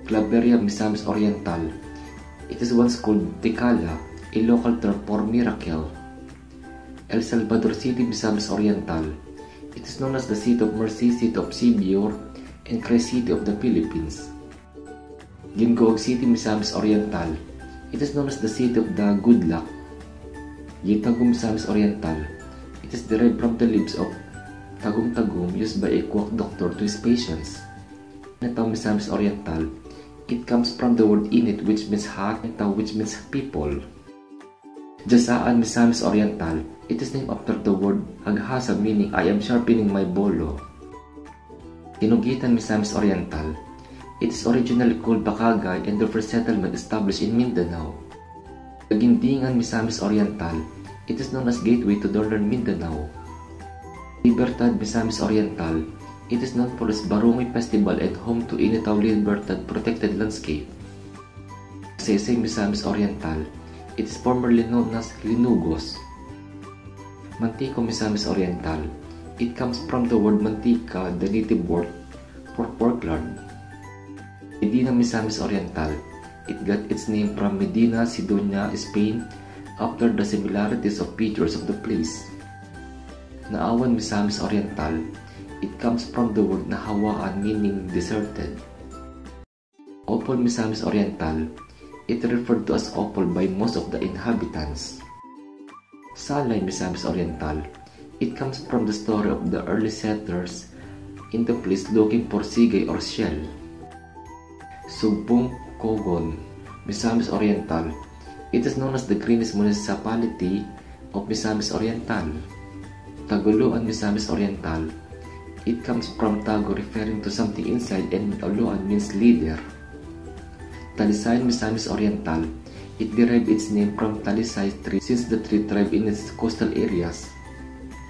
Claveria, Misamis Oriental. It is once called Tikala, a local term for miracle. El Salvador City, Misamis Oriental. It is known as the City of Mercy, City of Sibior, and Christ City of the Philippines. Gingoog City, Misamis Oriental. It is known as the City of the Good Luck. Yitagum, Misamis Oriental. It is derived from the leaves of tagum-tagum used by a quack doctor to his patients. Nataw, Misamis Oriental. It comes from the word init, which means hot, and taw, which means people. Jasaan, Misamis Oriental. It is named after the word aghasa, meaning I am sharpening my bolo. Tinugitan, Misamis Oriental. It is originally called Bakagay and the first settlement established in Mindanao. Gindingan, Misamis Oriental. It is known as gateway to northern Mindanao. Libertad, Misamis Oriental. It is known for its Barangay Festival and home to Initaw Libertad Protected Landscape. Sesay, Misamis Oriental. It is formerly known as Linugos. Mantico, Misamis Oriental. It comes from the word mantika, the native word for pork lard. Medina, Misamis Oriental. It got its name from Medina, Sidonia, Spain, after the similarities of features of the place. Naawan, Misamis Oriental. It comes from the word Nahawaan, meaning deserted. Opol, Misamis Oriental. It referred to as Opol by most of the inhabitants. Salay, Misamis Oriental. It comes from the story of the early settlers in the place looking for sigay or shell. Sugbong Kogon, Misamis Oriental. It is known as the greenest municipality of Misamis Oriental. Taguluan, Misamis Oriental. It comes from Tago, referring to something inside, and Uluan means leader. Talisayan, Misamis Oriental. It derived its name from Talisay tree since the tree thrived in its coastal areas.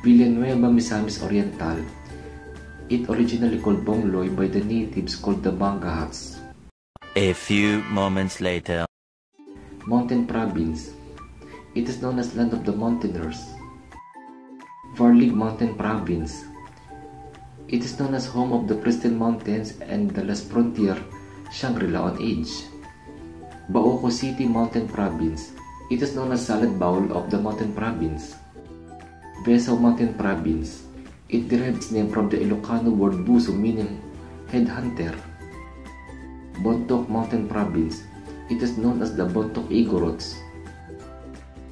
Villanueva, Misamis Oriental. It originally called Bongloy by the natives called the Bangahats. A few moments later. Mountain Province. It is known as Land of the Mountaineers. Varlig Mountain Province. It is known as home of the Pristine Mountains and the last frontier, Shangri-La on Age. Baoco City Mountain Province. It is known as Salad Bowl of the Mountain Province. Veso Mountain Province. It derives its name from the Ilocano word buso, meaning headhunter. Bontoc Mountain Province. It is known as the Bontoc Igorots.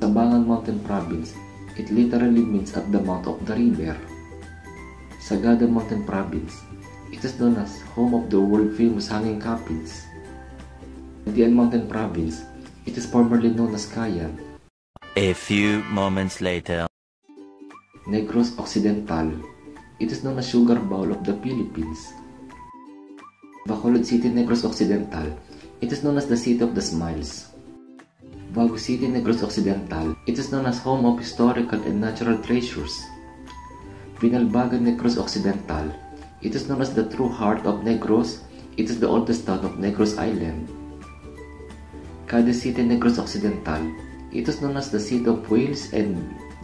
Sabangan Mountain Province. It literally means at the mouth of the river. Sagada Mountain Province. It is known as home of the world-famous hanging capids. Dian Mountain Province. It is formerly known as Kayan. A few moments later. Negros Occidental. It is known as Sugar Bowl of the Philippines. Bacolod City, Negros Occidental. It is known as the City of the Smiles. Bago City, Negros Occidental. It is known as home of historical and natural treasures. Binalbagan, Negros Occidental. It is known as the true heart of Negros. It is the oldest town of Negros Island. Cadiz City, Negros Occidental. It is known as the seat of Wales and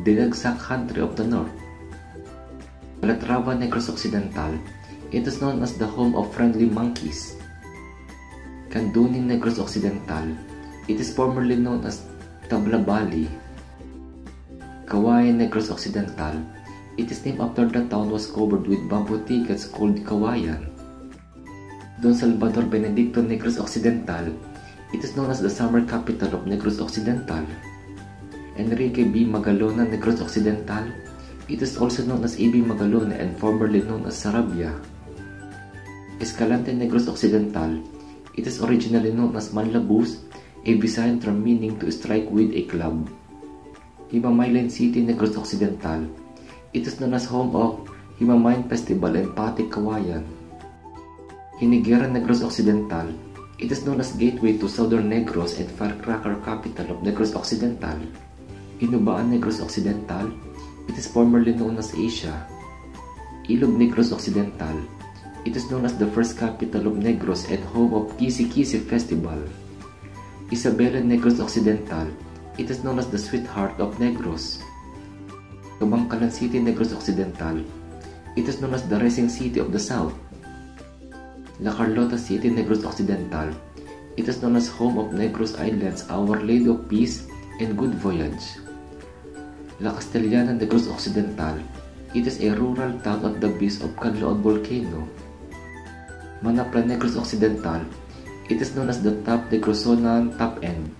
Dinagsak country of the north. Calatrava, Negros Occidental. It is known as the home of friendly monkeys. Canduning, Negros Occidental. It is formerly known as Tablabali. Kawayan, Negros Occidental. It is named after the town was covered with bamboo thickets called Kawayan. Don Salvador Benedicto, Negros Occidental. It is known as the summer capital of Negros Occidental. Enrique B. Magalona, Negros Occidental. It is also known as A.B. Magalona and formerly known as Sarabia. Escalante, Negros Occidental. It is originally known as Manlabus, a Visayan term meaning to strike with a club. Himamaylan City, Negros Occidental. It is known as home of Himamayan Festival and Pati Kawayan. Hiniguera, Negros Occidental. It is known as gateway to Southern Negros and firecracker capital of Negros Occidental. Inubaan, Negros Occidental. It is formerly known as Asia. Ilog, Negros Occidental. It is known as the first capital of Negros and home of Kisi-Kisi Festival. Isabela, Negros Occidental. It is known as the sweetheart of Negros. Kabangkalan City, Negros Occidental. It is known as the rising city of the south. La Carlota City, Negros Occidental. It is known as home of Negros Islands, Our Lady of Peace and Good Voyage. La Castellana, Negros Occidental. It is a rural town at the base of Canlaon Volcano. Manapla, Negros Occidental. It is known as the Top Negrosonan Top End.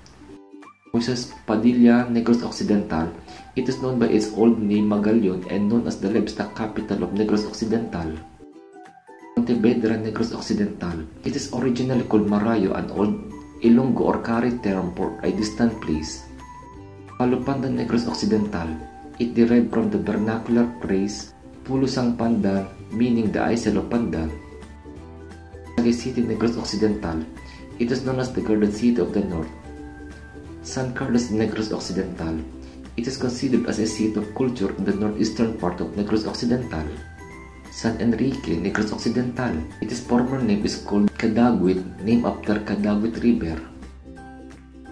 Moises Padilla, Negros Occidental. It is known by its old name Magallaon and known as the livestock capital of Negros Occidental. Pontevedra, Negros Occidental. It is originally called Marayo, an old Ilonggo or Kari term for a distant place. Palupandan, Negros Occidental. It derived from the vernacular phrase Pulusang Pandan, meaning the isle of Pandan. Tagay City, Negros Occidental. It is known as the Garden City of the North. San Carlos, Negros Occidental. It is considered as a seat of culture in the northeastern part of Negros Occidental. San Enrique, Negros Occidental. Its former name is called Cadaguit, named after Cadaguit River.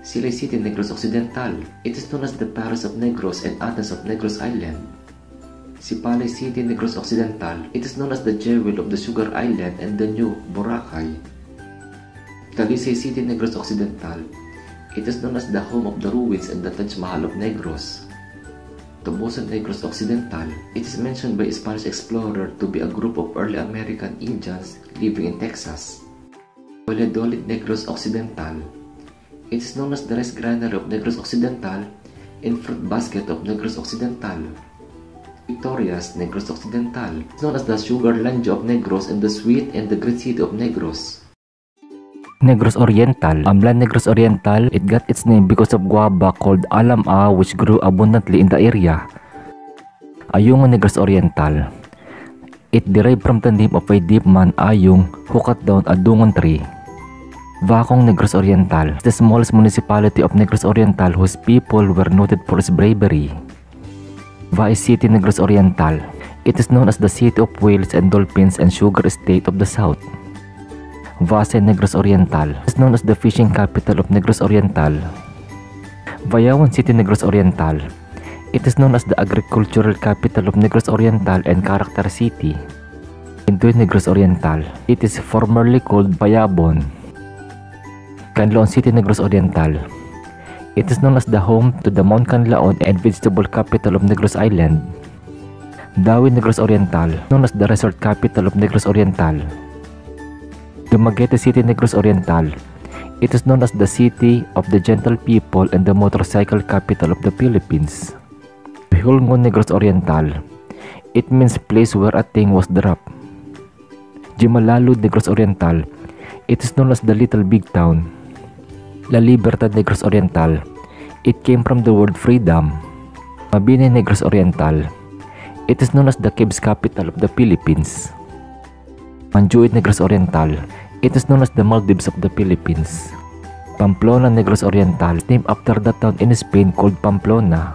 Silay City, Negros Occidental. It is known as the Paris of Negros and Athens of Negros Island. Sipalay City, Negros Occidental. It is known as the jewel of the Sugar Island and the New Boracay. Talisay City, Negros Occidental. It is known as the home of the ruins and the Taj Mahal of Negros. Tobosan, Negros Occidental. It is mentioned by a Spanish explorer to be a group of early American Indians living in Texas. Valladolid, Negros Occidental. It is known as the rice granary of Negros Occidental and fruit basket of Negros Occidental. Victorias, Negros Occidental. It is known as the sugar land of Negros and the sweet and the great city of Negros. Negros Oriental. Land Negros Oriental, it got its name because of guava called alam-a which grew abundantly in the area. Ayungin, Negros Oriental. It derived from the name of a deep man, Ayung, who cut down a dungon tree. Vacong, Negros Oriental, the smallest municipality of Negros Oriental whose people were noted for its bravery. Vai City, Negros Oriental. It is known as the city of whales and dolphins and sugar estate of the south. Vase, Negros Oriental. It is known as the fishing capital of Negros Oriental. Vayawan City, Negros Oriental. It is known as the agricultural capital of Negros Oriental and Character City. Indoy, Negros Oriental. It is formerly called Bayabon. Canlaon City, Negros Oriental. It is known as the home to the Mount Canlaon and vegetable capital of Negros Island. Dawi, Negros Oriental. Known as the resort capital of Negros Oriental. Dumaguete City, Negros Oriental. It is known as the city of the gentle people and the motorcycle capital of the Philippines. Hulngon, Negros Oriental. It means place where a thing was dropped. Jimalalud, Negros Oriental. It is known as the Little Big Town. La Libertad, Negros Oriental. It came from the word freedom. Mabini, Negros Oriental. It is known as the caves capital of the Philippines. Manjuit, Negros Oriental. It is known as the Maldives of the Philippines. Pamplona, Negros Oriental, named after the town in Spain called Pamplona.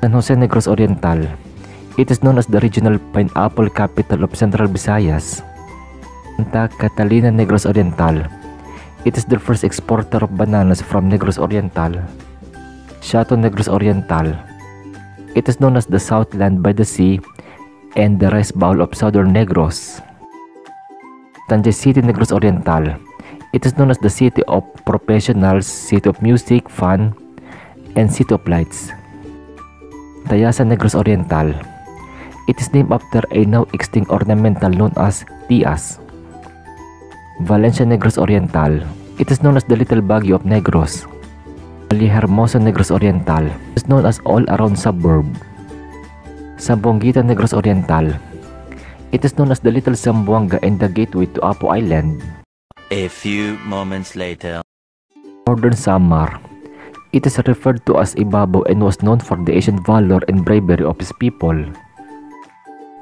San Jose, Negros Oriental. It is known as the regional pineapple capital of Central Visayas. Santa Catalina, Negros Oriental. It is the first exporter of bananas from Negros Oriental. Chateau, Negros Oriental. It is known as the Southland by the Sea and the rice bowl of Southern Negros. Tanjay City, Negros Oriental. It is known as the city of professionals, city of music, fun, and city of lights. Tayasa, Negros Oriental. It is named after a now extinct ornamental known as Tias. Valencia, Negros Oriental. It is known as the Little Baguio of Negros. Vallehermoso, Negros Oriental. It is known as all-around suburb. Zamboanguita, Negros Oriental. It is known as the Little Zamboanga and the gateway to Apo Island. A few moments later. Northern Samar. It is referred to as Ibabaw and was known for the ancient valor and bravery of his people.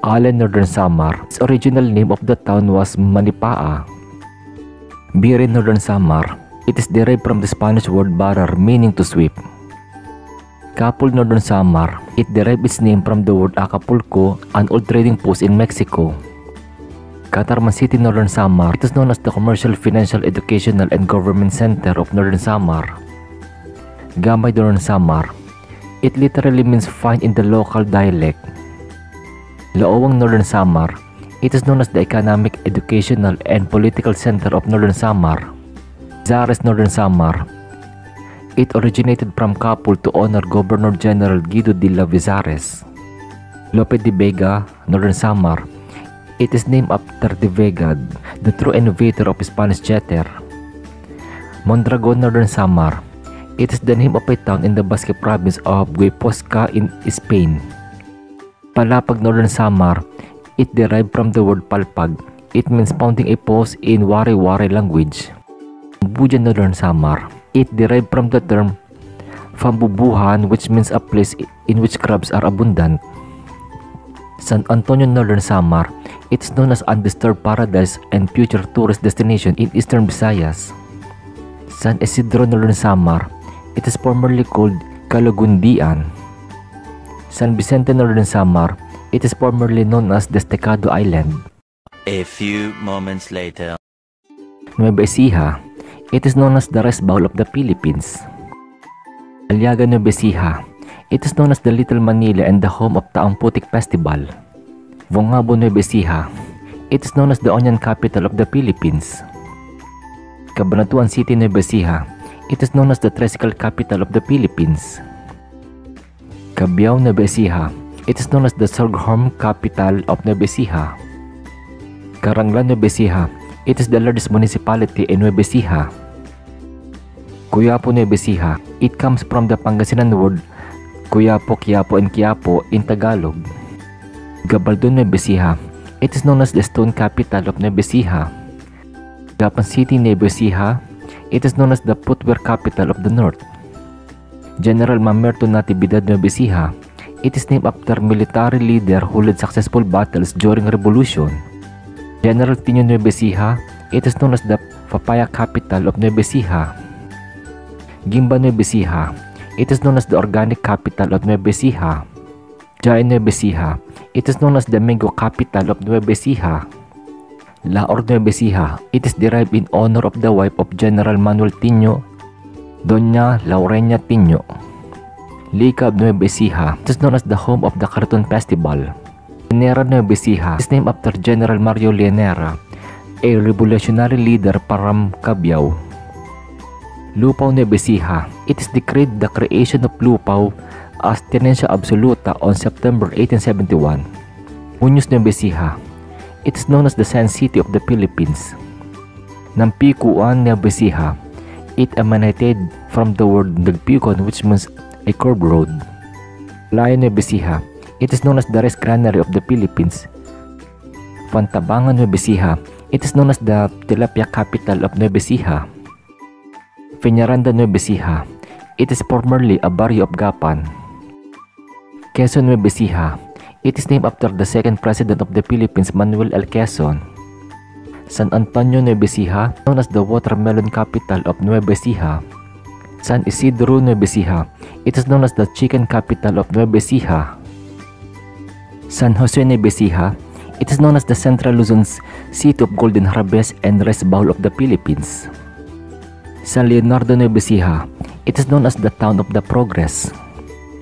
Allen, Northern Samar. Its original name of the town was Manipaa. Birin, Northern Samar. It is derived from the Spanish word barrar, meaning to sweep. Capul, Northern Samar. It derived its name from the word Acapulco, an old trading post in Mexico. Catarman City, Northern Samar. It is known as the commercial, financial, educational, and government center of Northern Samar. Gamay, Northern Samar. It literally means fine in the local dialect. Laowang, Northern Samar. It is known as the economic, educational, and political center of Northern Samar. Zares, Northern Samar. It originated from Capul to honor Governor General Guido de la Vizares. Lope de Vega, Northern Samar. It is named after De Vega, the true innovator of Spanish jeter. Mondragon, Northern Samar. It is the name of a town in the Basque province of Guipuscoa in Spain. Palapag, Northern Samar. It derived from the word palpag. It means pounding a post in Wari-Wari language. Bujan, Northern Samar. It derived from the term Fambubuhan, which means a place in which crabs are abundant. San Antonio, Northern Samar. It is known as undisturbed paradise and future tourist destination in Eastern Visayas. San Isidro, Northern Samar. It is formerly called Calagundian. San Vicente, Northern Samar. It is formerly known as Destacado Island. A few moments later. Nueva Ecija. It is known as the rice bowl of the Philippines. Aliaga, Nueva Ecija. It is known as the Little Manila and the home of Taong Putik Festival. Vongabo, Nueva Ecija. It is known as the onion capital of the Philippines. Cabanatuan City, Nueva Ecija. It is known as the tricycle capital of the Philippines. Cabiao, Nueva Ecija. It is known as the sorghum capital of Nueva Ecija. Caranglan, Nueva Ecija. It is the largest municipality in Nueva Ecija. Cuyapo, Nueva Ecija. It comes from the Pangasinan word Cuyapo, Quiapo, and Quiapo in Tagalog. Gabaldon, Nueva Ecija. It is known as the stone capital of Nueva Ecija. Gapan City, Nueva Ecija. It is known as the footwear capital of the north. General Mamerto Natividad, Nueva Ecija. It is named after military leader who led successful battles during Revolution. General Tino, Nueva Ecija. It is known as the papaya capital of Nueva Ecija. Gimba, Nueva Ecija. It is known as the organic capital of Nueva Ecija. Jaén, Nueva Ecija. It is known as the mango capital of Nueva Ecija. Laor, Nueva Ecija. It is derived in honor of the wife of General Manuel Tino, Doña Laurenia Tino. Licab, Nueva Ecija. It is known as the home of the Cartoon Festival. Lienera, Nueva Ecija. It is named after General Mario Lienera, a revolutionary leader from Cabiao. Lupao, Nueva Ecija. It is decreed the creation of Lupao as Tenencia Absoluta on September 1871. Muñoz, Nueva Ecija. It is known as the Sand City of the Philippines. Nampikuan, Nueva Ecija. It emanated from the word Nagpikon, which means a curved road. Layo, Nueva Ecija. It is known as the rice granary of the Philippines. Pantabangan, Nueva Ecija. It is known as the tilapia capital of Nueva Ecija. Peñaranda, Nueva Ecija. It is formerly a barrio of Gapan. Quezon, Nueva Ecija. It is named after the second president of the Philippines, Manuel L. Quezon. San Antonio, Nueva Ecija, known as the watermelon capital of Nueva Ecija. San Isidro, Nueva Ecija. It is known as the chicken capital of Nueva Ecija. San Jose, Nueva Ecija. It is known as the Central Luzon's seat of golden harvest and rice bowl of the Philippines. San Leonardo, Nueva Ecija. It is known as the town of the progress.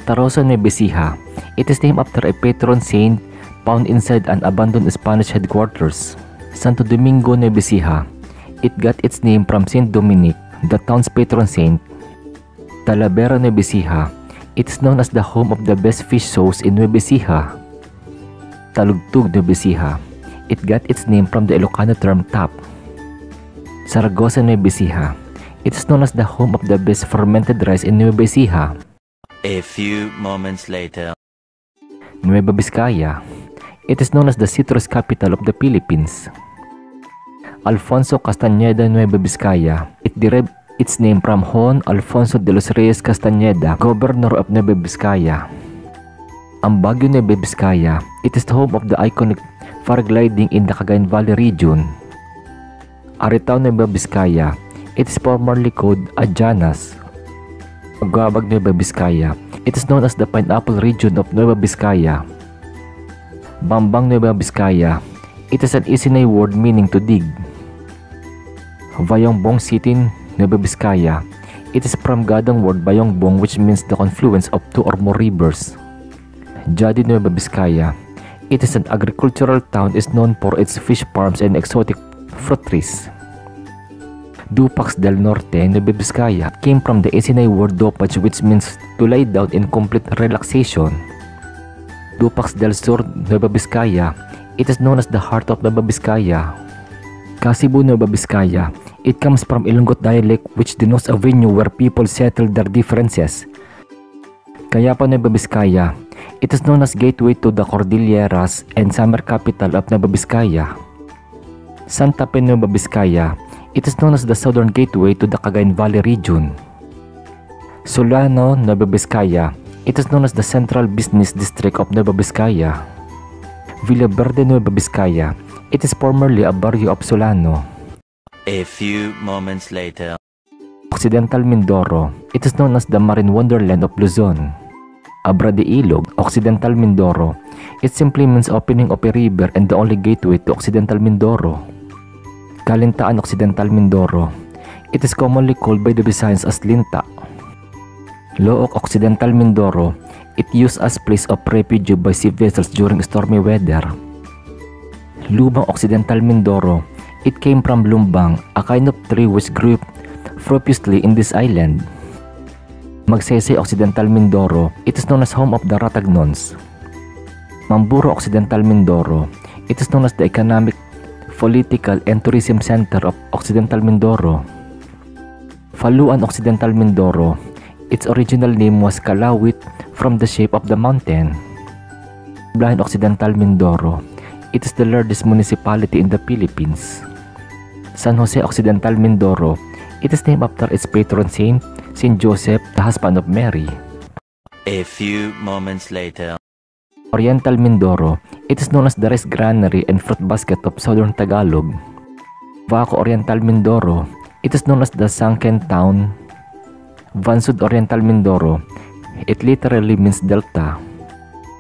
Tarosa, Nueva Ecija. It is named after a patron saint found inside an abandoned Spanish headquarters. Santo Domingo, Nueva Ecija. It got its name from Saint Dominic, the town's patron saint. Talavera, Nueva Ecija. It is known as the home of the best fish shows in Nueva Ecija. Talugtug, Nueva Ecija. It got its name from the Ilocano term tap. Saragossa, Nueva Ecija. It is known as the home of the best fermented rice in Nueva Ecija. A few moments later. Nueva Vizcaya. It is known as the citrus capital of the Philippines. Alfonso Castañeda, Nueva Vizcaya. It derived its name from Juan Alfonso de los Reyes Castañeda, governor of Nueva Vizcaya. Baguio, Nueva Vizcaya. It is the home of the iconic paragliding in the Cagayan Valley region. Aritao, Nueva Vizcaya. It is formerly called Adjanas. Guabag, Nueva Vizcaya. It is known as the pineapple region of Nueva Vizcaya. Bambang, Nueva Vizcaya. It is an Isinay word meaning to dig. Bayongbong City, Nueva Vizcaya. It is from Gadang word Bayongbong, which means the confluence of two or more rivers. Jadi, Nueva Vizcaya. It is an agricultural town, is known for its fish farms and exotic fruit trees. Dupax del Norte, Nueva Vizcaya, came from the Isinay word dopage, which means to lie down in complete relaxation. Dupax del Sur, Nueva Vizcaya. It is known as the heart of Nueva Vizcaya. Kasibu, Nueva Vizcaya. It comes from Ilonggot dialect, which denotes a venue where people settle their differences. Cayapa, Nueva Vizcaya. It is known as gateway to the Cordilleras and summer capital of Nueva Vizcaya. Santa Fe, Nueva Vizcaya. It is known as the southern gateway to the Cagayan Valley region. Solano, Nueva Vizcaya. It is known as the central business district of Nueva Vizcaya. Villaverde, Nueva Vizcaya. It is formerly a barrio of Solano. A few moments later. Occidental Mindoro. It is known as the marine wonderland of Luzon. Abra de Ilog, Occidental Mindoro. It simply means opening of a river and the only gateway to Occidental Mindoro. Kalintaan, Occidental Mindoro. It is commonly called by the Visayans as Linta. Looc, Occidental Mindoro. It used as place of refuge by sea vessels during stormy weather. Lubang, Occidental Mindoro. It came from lumbang, a kind of tree which grew profusely in this island. Magsaysay, Occidental Mindoro. It is known as home of the Ratagnons. Mamburo, Occidental Mindoro. It is known as the economic, political, and tourism center of Occidental Mindoro. Faluan, Occidental Mindoro. Its original name was Kalawit from the shape of the mountain. Blind, Occidental Mindoro. It is the largest municipality in the Philippines. San Jose, Occidental Mindoro. It is named after its patron saint, Saint Joseph, the husband of Mary. A few moments later. Oriental Mindoro. It is known as the rice granary and fruit basket of southern Tagalog. Vaco, Oriental Mindoro. It is known as the sunken town. Vansud, Oriental Mindoro. It literally means delta.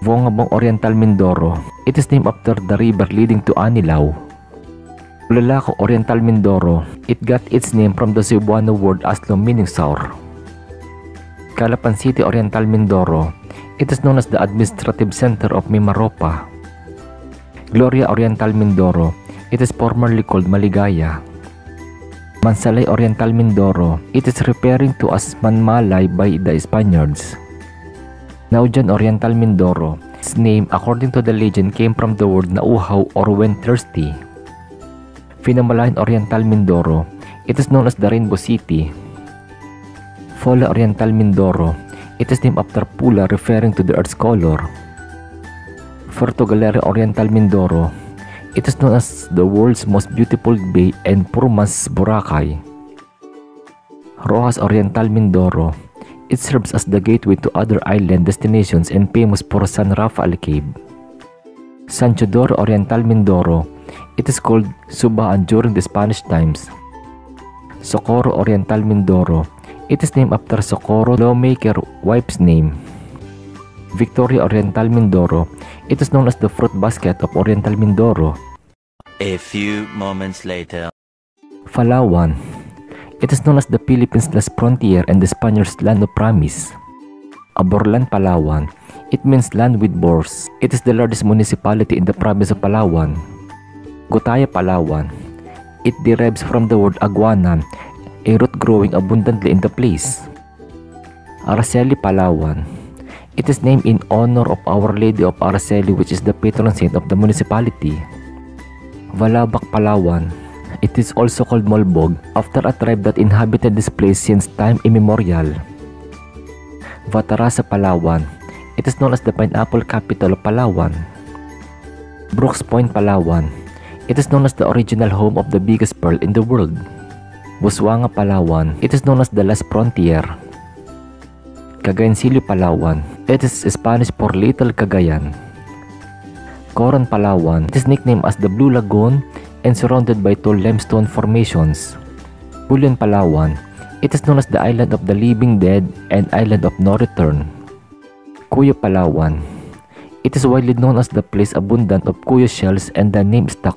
Vongabong, Oriental Mindoro. It is named after the river leading to Anilao. Ulalaco, Oriental Mindoro. It got its name from the Cebuano word aslo meaning sour. Calapan City, Oriental Mindoro. It is known as the administrative center of Mimaropa. Gloria, Oriental Mindoro. It is formerly called Maligaya. Mansalay, Oriental Mindoro. It is referring to as Manmalay by the Spaniards. Naujan, Oriental Mindoro. Its name, according to the legend, came from the word nauhaw or when thirsty. Pinamalayan, Oriental Mindoro. It is known as the Rainbow City. Fola, Oriental Mindoro. It is named after Pula, referring to the earth's color. Puerto Galera, Oriental Mindoro. It is known as the world's most beautiful bay and Purmas, Boracay. Rojas, Oriental Mindoro. It serves as the gateway to other island destinations and famous for San Rafael Cave. San Teodoro Oriental Mindoro. It is called Samahan during the Spanish times. Socorro Oriental Mindoro. It is named after Socorro lawmaker wife's name. Victoria Oriental Mindoro. It is known as the fruit basket of Oriental Mindoro. A few moments later. Palawan. It is known as the Philippines' last frontier and the Spaniards' land of promise. Aborlan, Palawan. It means land with boars. It is the largest municipality in the province of Palawan. Gotaya, Palawan. It derives from the word aguana, a root growing abundantly in the place. Araceli, Palawan. It is named in honor of Our Lady of Araceli, which is the patron saint of the municipality. Valabac, Palawan. It is also called Molbog, after a tribe that inhabited this place since time immemorial. Vatarasa, Palawan. It is known as the pineapple capital of Palawan. Brooks Point, Palawan. It is known as the original home of the biggest pearl in the world. Busuanga, Palawan. It is known as the last frontier. Cagayancillo, Palawan. It is Spanish for Little Cagayan. Coron, Palawan. It is nicknamed as the Blue Lagoon and surrounded by tall limestone formations. Bulion, Palawan. It is known as the Island of the Living Dead and Island of No Return. Cuyo, Palawan. It is widely known as the place abundant of cuyo shells and the name stuck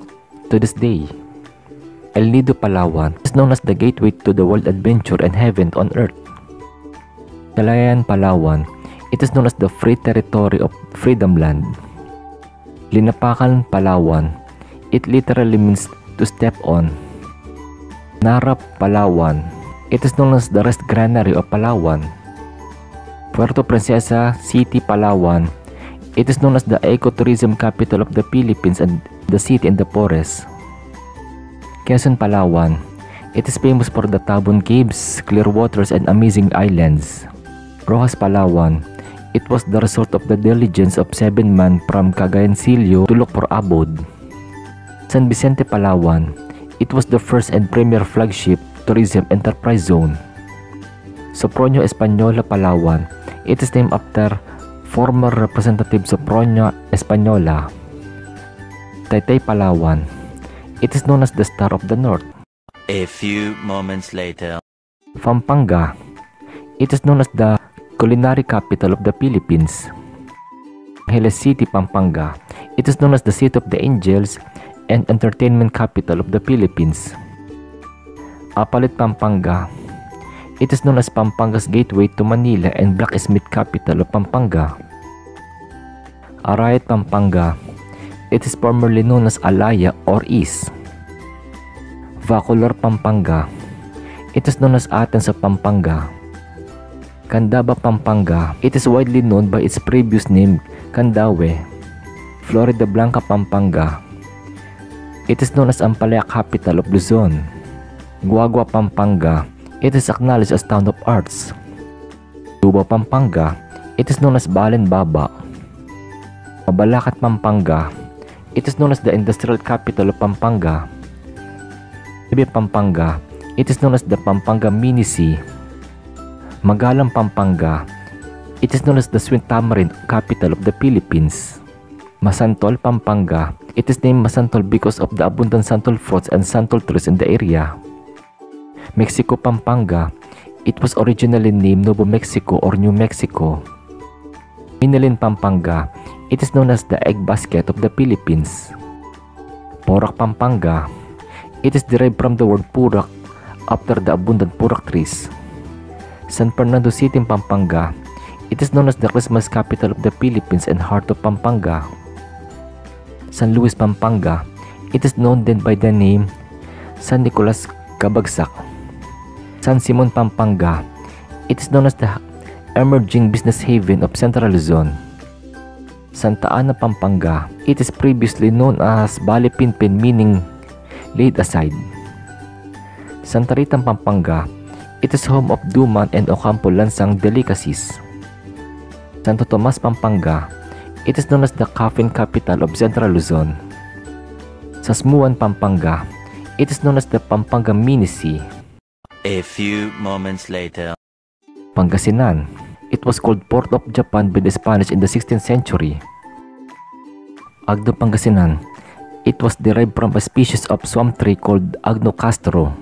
to this day. El Nido, Palawan. It is known as the gateway to the world adventure and heaven on earth. Calayan, Palawan. It is known as the free territory of Freedom Land. Linapakan, Palawan. It literally means to step on. Narap, Palawan. It is known as the rest granary of Palawan. Puerto Princesa City, Palawan. It is known as the ecotourism capital of the Philippines and the city in the forest. Quezon, Palawan. It is famous for the Tabon Caves, clear waters, and amazing islands. Rojas, Palawan. It was the result of the diligence of 7 men from Cagayancillo to look for abode. San Vicente, Palawan. It was the first and premier flagship tourism enterprise zone. Sopronio Española, Palawan. It is named after former representative Sopronio Española. Taytay, Palawan. It is known as the Star of the North. A few moments later. Pampanga. It is known as the culinary capital of the Philippines. Angeles City, Pampanga. It is known as the City of the Angels and entertainment capital of the Philippines. Apalit, Pampanga. It is known as Pampanga's gateway to Manila and blacksmith capital of Pampanga. Arayat, Pampanga. It is formerly known as Alaya or East. Bacolor, Pampanga. It is known as Athens of Pampanga. Candaba, Pampanga. It is widely known by its previous name, Candawe. Florida Blanca, Pampanga. It is known as Ampalaya capital of Luzon. Guagua, Pampanga. It is acknowledged as town of arts. Tuba, Pampanga. It is known as Balenbaba. Mabalacat, Pampanga. It is known as the industrial capital of Pampanga. Ibe, Pampanga. It is known as the Pampanga Mini-Sea. Magalang, Pampanga. It is known as the sweet tamarind capital of the Philippines. Masantol, Pampanga. It is named Masantol because of the abundant santol fruits and santol trees in the area. Mexico, Pampanga. It was originally named Nuevo Mexico or New Mexico. Minalin, Pampanga. It is known as the egg basket of the Philippines. Porac, Pampanga. It is derived from the word purak after the abundant purak trees. San Fernando City, Pampanga. It is known as the Christmas capital of the Philippines and heart of Pampanga. San Luis, Pampanga. It is known then by the name San Nicolas Cabagsak. San Simon, Pampanga. It is known as the emerging business haven of Central Luzon. Santa Ana, Pampanga. It is previously known as Bale Pinpin, meaning laid aside. Santa Rita, Pampanga. It is home of Duman and Ocampo Lansang delicacies. Santo Tomas, Pampanga. It is known as the coffin capital of Central Luzon. Sasmuan, Pampanga. It is known as the Pampanga Mini-Sea. A few moments later. Pangasinan. It was called Port of Japan by the Spanish in the 16th century. Agno, Pangasinan. It was derived from a species of swamp tree called Agno castro.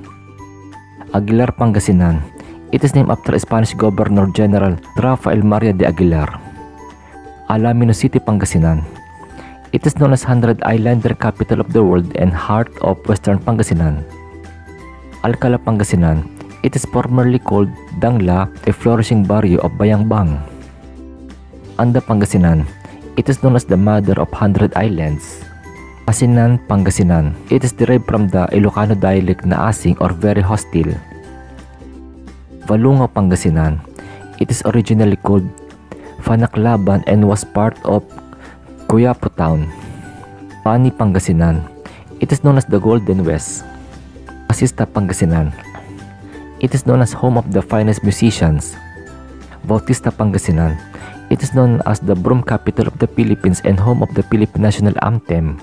Aguilar, Pangasinan. It is named after Spanish Governor General Rafael Maria de Aguilar. Alamin City, Pangasinan. It is known as 100 Islander capital of the world and heart of Western Pangasinan. Alcala, Pangasinan. It is formerly called Dangla, a flourishing barrio of Bayambang. Anda, Pangasinan. It is known as the mother of 100 islands. Asinan, Pangasinan. It is derived from the Ilocano dialect na asing or very hostile. Valungaw, Pangasinan. It is originally called Fanaclaban and was part of Coyapo Town. Pani, Pangasinan. It is known as the Golden West. Asista, Pangasinan. It is known as home of the finest musicians. Bautista, Pangasinan. It is known as the broom capital of the Philippines and home of the Philippine national anthem.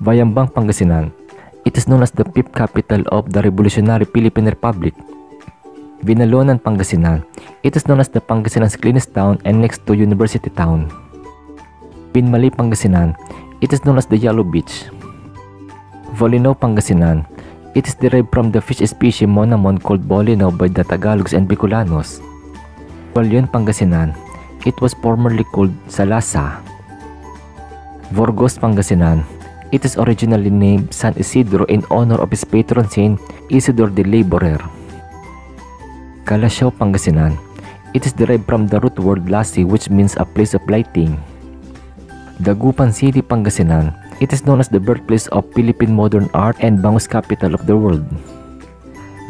Bayambang, Pangasinan. It is known as the fifth capital of the Revolutionary Philippine Republic. Binalonan, Pangasinan. It is known as the Pangasinan's cleanest town and next to University Town. Pinmali, Pangasinan. It is known as the Yellow Beach. Volino, Pangasinan. It is derived from the fish species monamon called bolino by the Tagalogs and Bicolanos. Balyon, Pangasinan. It was formerly called Salasa. Vorgos, Pangasinan. It is originally named San Isidro in honor of its patron saint Isidore the Laborer. Calasiao, Pangasinan. It is derived from the root word lasi, which means a place of lighting. Dagupan City, Pangasinan. It is known as the birthplace of Philippine modern art and bangus capital of the world.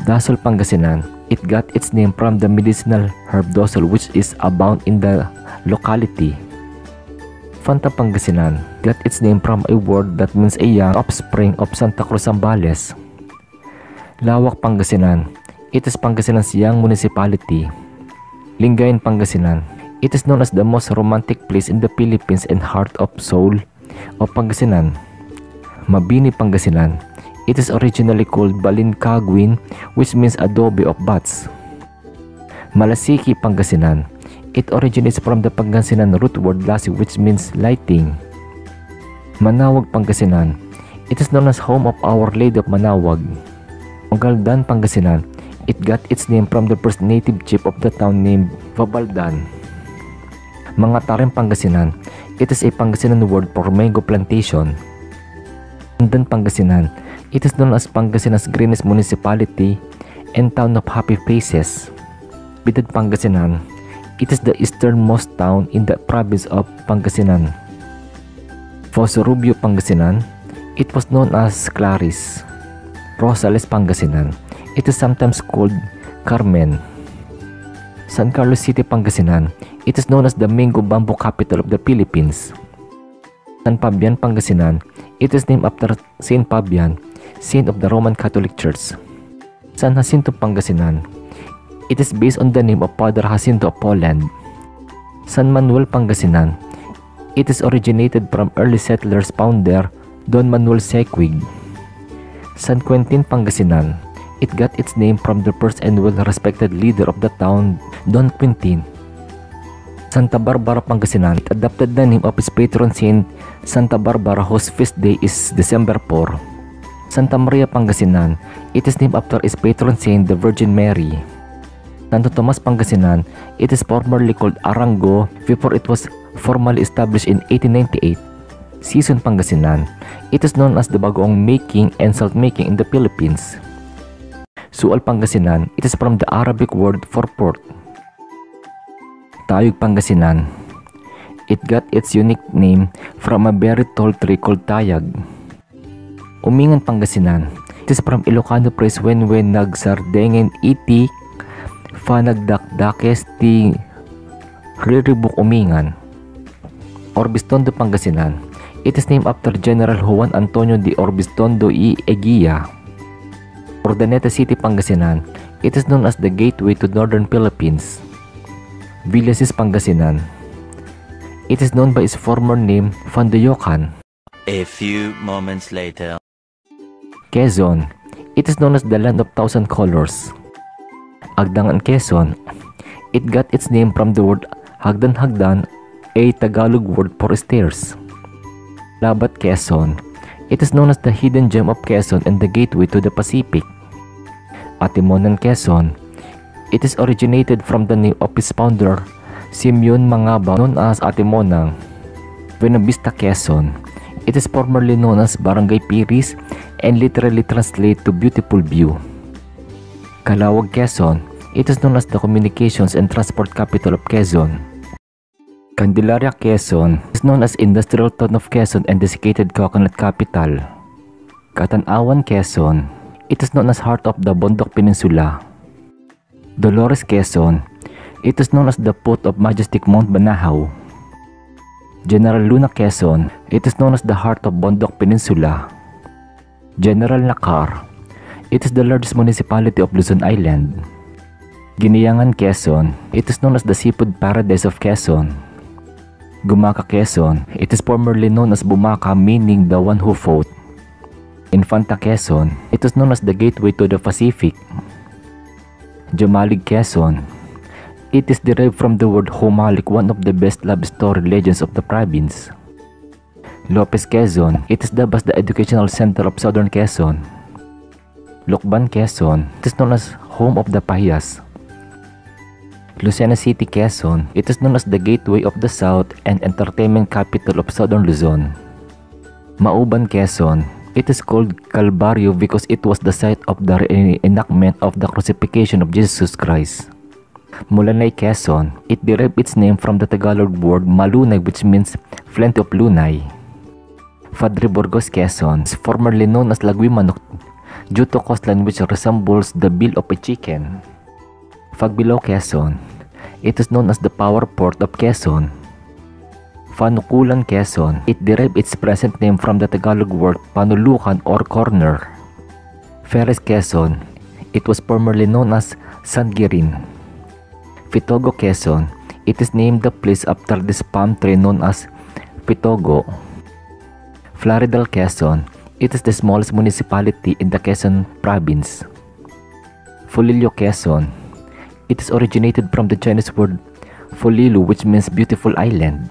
Dasol, Pangasinan. It got its name from the medicinal herb dosol, which is abound in the locality. Fanta, Pangasinan got its name from a word that means a young offspring of Santa Cruz, Zambales. Lawak, Pangasinan. It is Pangasinan's young municipality. Lingayen, Pangasinan. It is known as the most romantic place in the Philippines and heart of soul of Pangasinan. Mabini, Pangasinan. It is originally called Balincagwin, which means adobe of bats. Malasiki, Pangasinan. It originates from the Pangasinan root word lasi, which means lighting. Manawag, Pangasinan. It is known as home of Our Lady of Manawag. Magaldan, Pangasinan. It got its name from the first native chief of the town named Vabaldan. Mangatarem, Pangasinan. It is a Pangasinan word for mango plantation. Andan, Pangasinan. It is known as Pangasinan's greenest municipality and town of happy faces. Bidad, Pangasinan. It is the easternmost town in the province of Pangasinan. Fosorubio, Pangasinan. It was known as Claris. Rosales, Pangasinan. It is sometimes called Carmen. San Carlos City, Pangasinan. It is known as the mango bamboo capital of the Philippines. San Fabian, Pangasinan. It is named after Saint Fabian, saint of the Roman Catholic Church. San Jacinto, Pangasinan. It is based on the name of Father Jacinto of Poland. San Manuel, Pangasinan. It is originated from early settlers founder Don Manuel Sequig. San Quentin, Pangasinan. It got its name from the first and well-respected leader of the town, Don Quintin. Santa Barbara, Pangasinan. It adopted the name of its patron saint, Santa Barbara, whose feast day is December 4. Santa Maria, Pangasinan. It is named after its patron saint, the Virgin Mary. Santo Tomas, Pangasinan. It is formerly called Arango before it was formally established in 1898. Season, Pangasinan. It is known as the bagoong making and salt making in the Philippines. Sual, Pangasinan. It is from the Arabic word for port. Tayug, Pangasinan. It got its unique name from a very tall tree called tayag. Umingan, Pangasinan. It is from Ilocano phrase when nagsardengen iti fanagdakdakes ti riribuk umingan. Orbistondo, Pangasinan. It is named after General Juan Antonio de Orbistondo y Eguía. Urdaneta City, Pangasinan. It is known as the gateway to northern Philippines. Villasis, Pangasinan. It is known by its former name, Fandayokan. A few moments later. Quezon. It is known as the land of thousand colors. Agdangan, Quezon. It got its name from the word hagdan-hagdan, a Tagalog word for stairs. Labat, Quezon. It is known as the hidden gem of Quezon and the gateway to the Pacific. Atimonan, Quezon. It is originated from the name of its founder, Simeon Mangaba, known as Atimonang. Buenavista, Quezon. It is formerly known as Barangay Piris and literally translates to beautiful view. Calawag, Quezon. It is known as the communications and transport capital of Quezon. Candelaria, Quezon is known as industrial town of Quezon and desiccated coconut capital. Catanawan, Quezon. It is known as heart of the Bondok Peninsula. Dolores, Quezon. It is known as the foot of majestic Mount Banahaw. General Luna, Quezon. It is known as the heart of Bondok Peninsula. General Nakar. It is the largest municipality of Luzon Island. Giniangan, Quezon. It is known as the seafood paradise of Quezon. Gumaca, Quezon. It is formerly known as Bumaca, meaning the one who fought. Infanta, Quezon. It is known as the gateway to the Pacific. Jomalig, Quezon. It is derived from the word Homalik, one of the best love story legends of the province. Lopez, Quezon. It is dubbed as the educational center of southern Quezon. Lucban, Quezon. It is known as home of the Pahiyas. Lucena City, Quezon. It is known as the gateway of the south and entertainment capital of southern Luzon. Mauban, Quezon. It is called Calvario because it was the site of the reenactment of the crucifixion of Jesus Christ. Mulanay, Quezon. It derived its name from the Tagalog word malunay, which means flint of lunay. Padre Burgos, Quezon is formerly known as Lagwimanok due to coastline which resembles the bill of a chicken. Fagbilao, Quezon. It is known as the power port of Quezon. Panukulan, Quezon. It derived its present name from the Tagalog word panulukan or corner. Ferres, Quezon. It was formerly known as Sangirin. Fitogo, Quezon. It is named the place after this palm tree known as Fitogo. Floridal, Quezon. It is the smallest municipality in the Quezon province. Fulilio, Quezon. It is originated from the Chinese word Fulilu, which means beautiful island.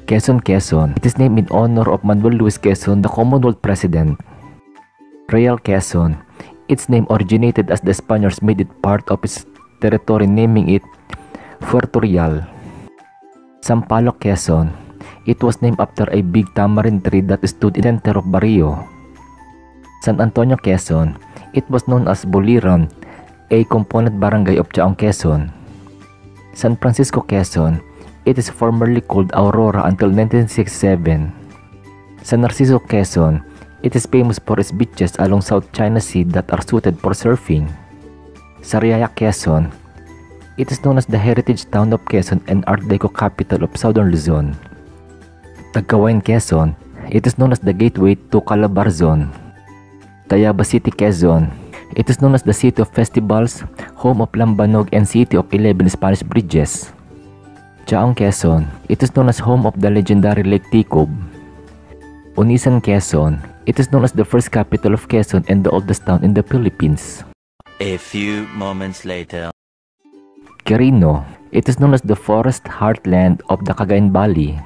Quezon, Quezon. It is named in honor of Manuel Luis Quezon, the Commonwealth President. Real, Quezon. Its name originated as the Spaniards made it part of its territory, naming it Puerto Real. Sampaloc, Quezon. It was named after a big tamarind tree that stood in the center of Barrio. San Antonio, Quezon. It was known as Buliran, a component barangay of Chaong, Quezon. San Francisco, Quezon. It is formerly called Aurora until 1967. San Narciso, Quezon. It is famous for its beaches along South China Sea that are suited for surfing. Sariaya, Quezon. It is known as the heritage town of Quezon and Art Deco capital of Southern Luzon. Tagkawayan, Quezon. It is known as the gateway to Calabarzon. Tayaba City, Quezon. It is known as the city of festivals, home of Lambanog and city of 11 Spanish bridges. Chaong, Quezon. It is known as home of the legendary Lake Ticob. Onisan, Quezon. It is known as the first capital of Quezon and the oldest town in the Philippines. A few moments later. Quirino. It is known as the forest heartland of the Cagayan Valley.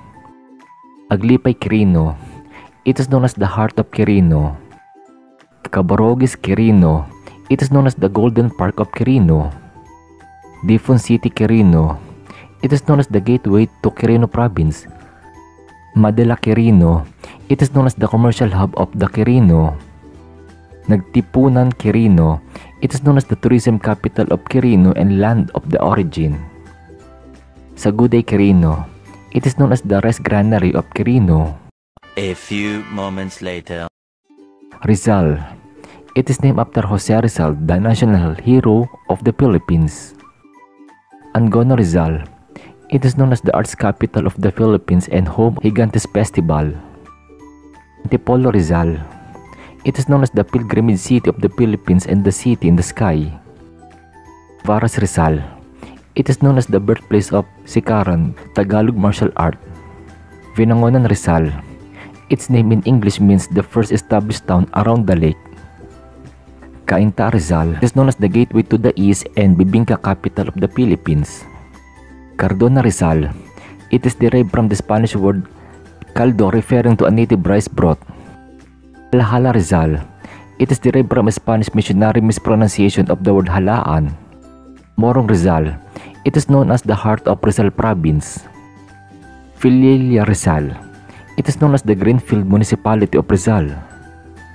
Aglipay, Quirino. It is known as the heart of Quirino. Cabarogis, Quirino. It is known as the Golden Park of Quirino. Difon City, Quirino. It is known as the gateway to Quirino Province. Madela, Quirino. It is known as the commercial hub of the Quirino. Nagtipunan, Quirino. It is known as the tourism capital of Quirino and land of the origin. Saguday, Quirino. It is known as the rice granary of Quirino. A few moments later. Rizal. It is named after Jose Rizal, the national hero of the Philippines. Angono, Rizal. It is known as the arts capital of the Philippines and home of Gigantes Festival. Antipolo, Rizal. It is known as the pilgrimage city of the Philippines and the city in the sky. Varas, Rizal. It is known as the birthplace of Sikaran, Tagalog martial art. Vinangonan, Rizal. Its name in English means the first established town around the lake. Cainta, Rizal. It is known as the gateway to the east and Bibingka capital of the Philippines. Cardona, Rizal. It is derived from the Spanish word Caldo referring to a native rice broth. Hala Rizal. It is derived from a Spanish missionary mispronunciation of the word halaan. Morong Rizal. It is known as the heart of Rizal Province. Filia Rizal. It is known as the Greenfield Municipality of Rizal.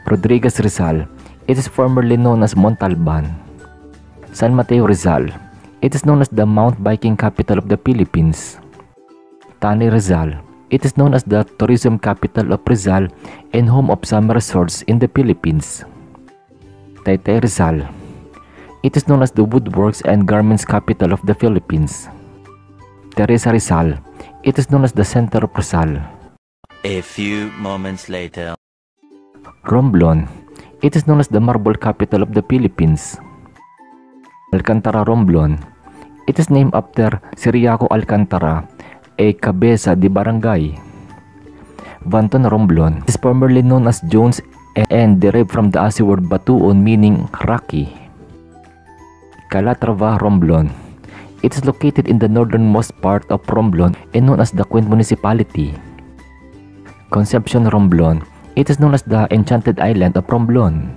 Rodriguez Rizal. It is formerly known as Montalban. San Mateo Rizal. It is known as the mountain biking capital of the Philippines. Tani Rizal. It is known as the tourism capital of Rizal and home of summer resorts in the Philippines. Taytay Rizal. It is known as the woodworks and garments capital of the Philippines. Teresa Rizal. It is known as the center of Rizal. A few moments later. Romblon. It is known as the marble capital of the Philippines. Alcantara Romblon. It is named after Ciriaco Alcantara, a cabeza de barangay. Banton Romblon is formerly known as Jones and derived from the Asi word batuon meaning rocky. Calatrava Romblon. It is located in the northernmost part of Romblon and known as the Queen Municipality. Concepcion Romblon. It is known as the Enchanted Island of Romblon.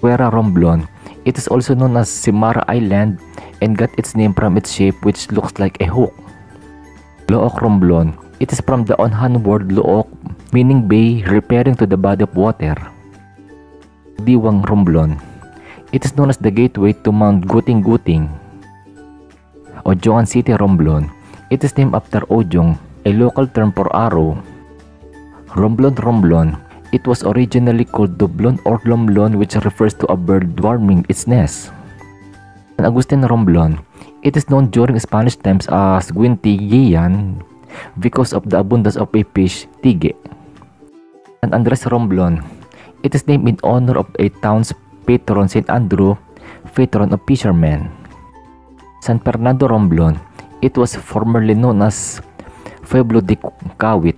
Fuera Romblon. It is also known as Simara Island and got its name from its shape which looks like a hook. Looc Romblon. It is from the Onhan word Looc meaning bay referring to the body of water. Diwang Romblon. It is known as the gateway to Mount Guting-Guting. Ojongan City Romblon. It is named after Ojong, a local term for arrow. Romblon Romblon. It was originally called Doblon or Lomlon which refers to a bird warming its nest. San Agustin Romblon. It is known during Spanish times as Guintigian because of the abundance of a fish, tige. San Andres Romblon. It is named in honor of a town's patron St. Andrew, patron of fishermen. San Fernando Romblon. It was formerly known as Pueblo de Kawit.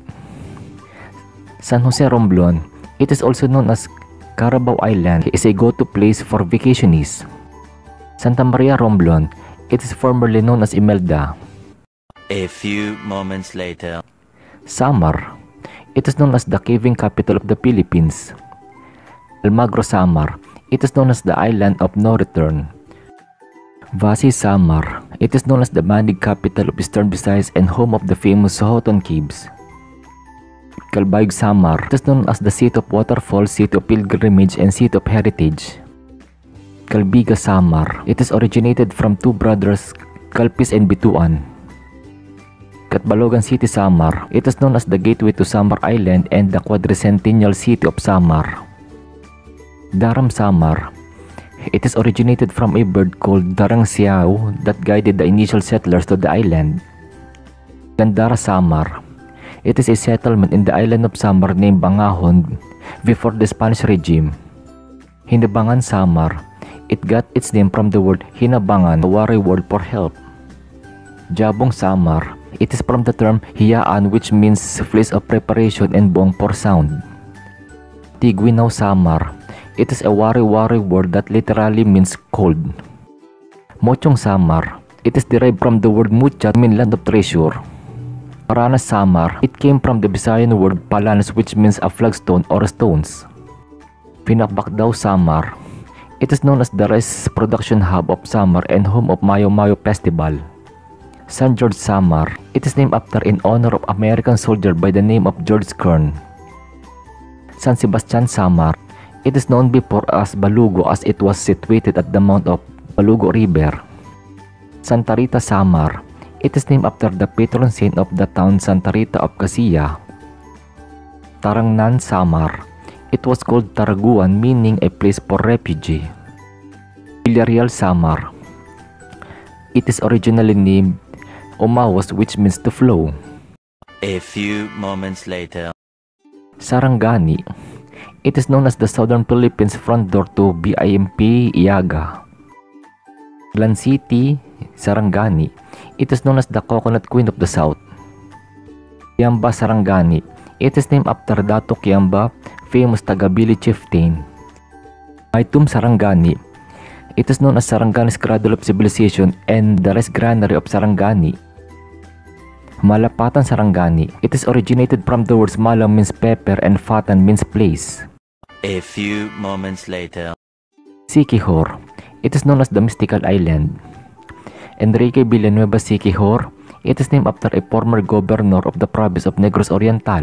San Jose Romblon. It is also known as Carabao Island. It is a go-to place for vacationists. Santa Maria Romblon. It is formerly known as Imelda. A few moments later. Samar. It is known as the caving capital of the Philippines. Almagro Samar. It is known as the island of no return. Vasi Samar. It is known as the Manig capital of Eastern Visayas and home of the famous Sohoton Caves. Calbayog Samar. It is known as the city of waterfalls, city of pilgrimage, and city of heritage. Calbiga Samar. It is originated from two brothers, Calpis and Bituan. Catbalogan City Samar. It is known as the gateway to Samar Island and the quadricentennial city of Samar. Daram Samar. It is originated from a bird called Darang Siao that guided the initial settlers to the island. Gandara Samar. It is a settlement in the island of Samar named Bangahon before the Spanish regime. Hinabangan Samar. It got its name from the word hinabangan, a Waray word for help. Jabong Samar. It is from the term hiyaan which means place of preparation and buong for sound. Tiguinaw Samar. It is a Waray word that literally means cold. Mochong Samar. It is derived from the word mucha, meaning land of treasure. Paranas Samar. It came from the Visayan word palanas which means a flagstone or stones. Pinakbakdaw Samar. It is known as the rice production hub of Samar and home of Mayo Mayo Festival. San George Samar. It is named after in honor of American soldier by the name of George Kern. San Sebastian Samar. It is known before as Balugo as it was situated at the mouth of Balugo River. Santa Rita Samar. It is named after the patron saint of the town Santa Rita of Casiya. Tarangnan Samar. It was called Taraguan meaning a place for refugee. Villarreal Samar. It is originally named Umawas which means to flow. A few moments later. Sarangani. It is known as the Southern Philippines front door to BIMP Iaga. Glan City, Sarangani. It is known as the Coconut Queen of the South. Kiamba Sarangani. It is named after Dato Kiamba, famous Tagabili chieftain. Maitum Sarangani. It is known as Sarangani's cradle of civilization and the rice granary of Sarangani. Malapatan Sarangani. It is originated from the words Malam means pepper and Fatan means place. A few moments later. Siquijor. It is known as the Mystical Island. Enrique Villanueva Siquijor. It is named after a former governor of the province of Negros Oriental.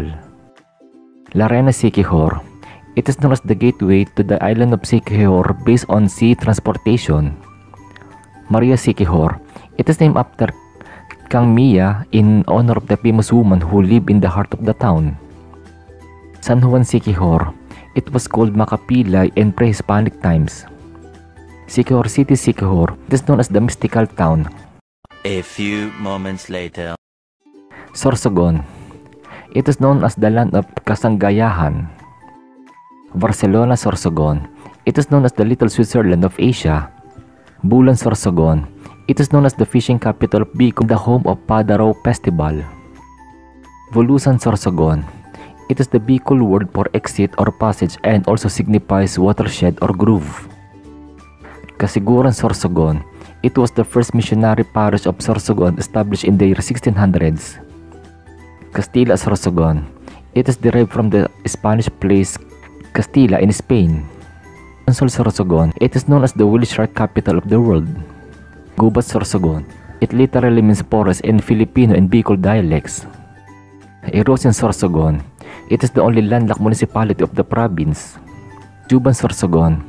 La Reina Siquijor. It is known as the gateway to the island of Siquijor based on sea transportation. Maria Siquijor. It is named after Kang Mia in honor of the famous woman who lived in the heart of the town. San Juan Siquijor. It was called Macapilay in pre-Hispanic times. Siquijor City Siquijor. It is known as the mystical town. A few moments later. Sorsogon. It is known as the land of Kasanggayahan. Barcelona Sorsogon. It is known as the Little Switzerland of Asia. Bulan Sorsogon. It is known as the fishing capital of Bicol, the home of Padaro Festival. Volusan Sorsogon. It is the Bicol word for exit or passage and also signifies watershed or groove. Kasiguran Sorsogon. It was the first missionary parish of Sorsogon established in the year 1600s. Castilla Sorsogon. It is derived from the Spanish place Castilla in Spain. Consol Sorsogon. It is known as the whale shark capital of the world. Gubat Sorsogon. It literally means forest in Filipino and Bicol dialects. Erosin Sorsogon. It is the only landlocked municipality of the province. Juban Sorsogon.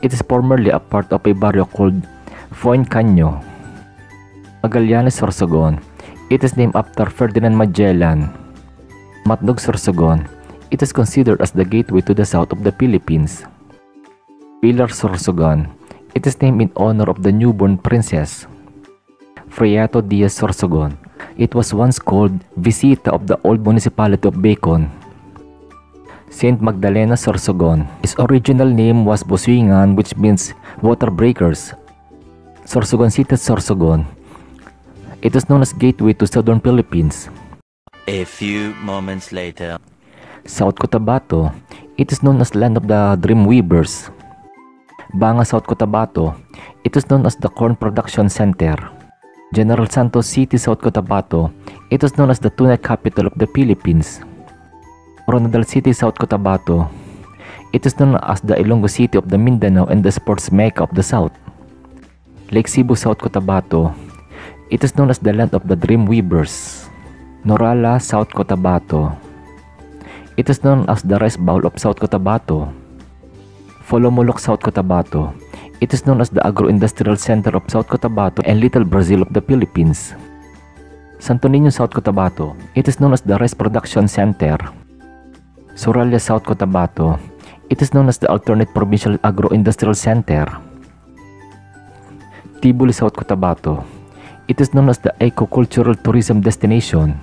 It is formerly a part of a barrio called Fuencaño. Magallanes Sorsogon. It is named after Ferdinand Magellan. Matnog Sorsogon. It is considered as the gateway to the south of the Philippines. Pilar Sorsogon. It is named in honor of the newborn princess. Friato Diaz Sorsogon. It was once called Visita of the old municipality of Bacon. Saint Magdalena Sorsogon. Its original name was Bosuingan, which means water breakers. Sorsogon City Sorsogon. It is known as gateway to southern Philippines. A few moments later. South Cotabato. It is known as land of the dream weavers. Banga South Cotabato. It is known as the corn production center. General Santos City South Cotabato. It is known as the tuna capital of the Philippines. Coronadal City South Cotabato. It is known as the Ilonggo City of the Mindanao and the sports mecca of the south. Lake Cebu South Cotabato. It is known as the land of the dream weavers. Norala South Cotabato. It is known as the rice bowl of South Cotabato. Folomolok South Cotabato. It is known as the agro-industrial center of South Cotabato and Little Brazil of the Philippines. Santo Niño South Cotabato. It is known as the rice production center. Soraya South Cotabato. It is known as the alternate provincial agro-industrial center. Tibuli South Cotabato. It is known as the eco-cultural tourism destination.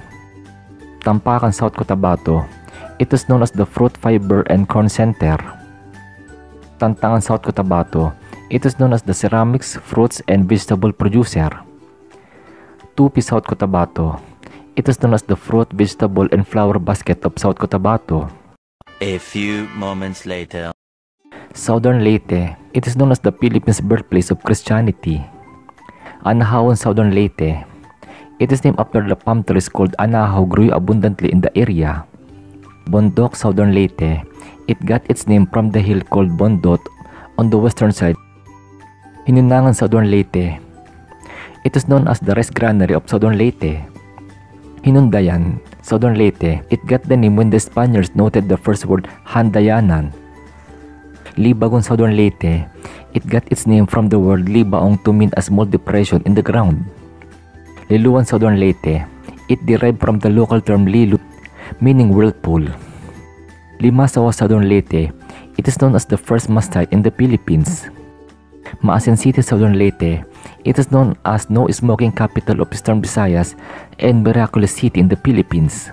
Tampakan South Cotabato. It is known as the fruit, fiber, and corn center. Tantangan South Cotabato. It is known as the ceramics, fruits, and vegetable producer. Tupi South Cotabato. It is known as the fruit, vegetable, and flower basket of South Cotabato. A few moments later. Southern Leyte. It is known as the Philippines' birthplace of Christianity. Anahawan Southern Leyte. It is named after the palm trees called anahaw grew abundantly in the area. Bondok Southern Leyte. It got its name from the hill called Bondot on the western side. Hininangan Southern Leyte. It is known as the rice granary of Southern Leyte. Hinundayan Southern Leyte. It got the name when the Spaniards noted the first word Handayanan. Libagon Southern Leyte. It got its name from the word libaong to mean a small depression in the ground. Liluan Southern Leyte. It derived from the local term lilu, meaning whirlpool. Limasawa Southern Leyte. It is known as the first mastite in the Philippines. Maasin City Southern Leyte. It is known as no smoking capital of Eastern Visayas and Miraculous City in the Philippines.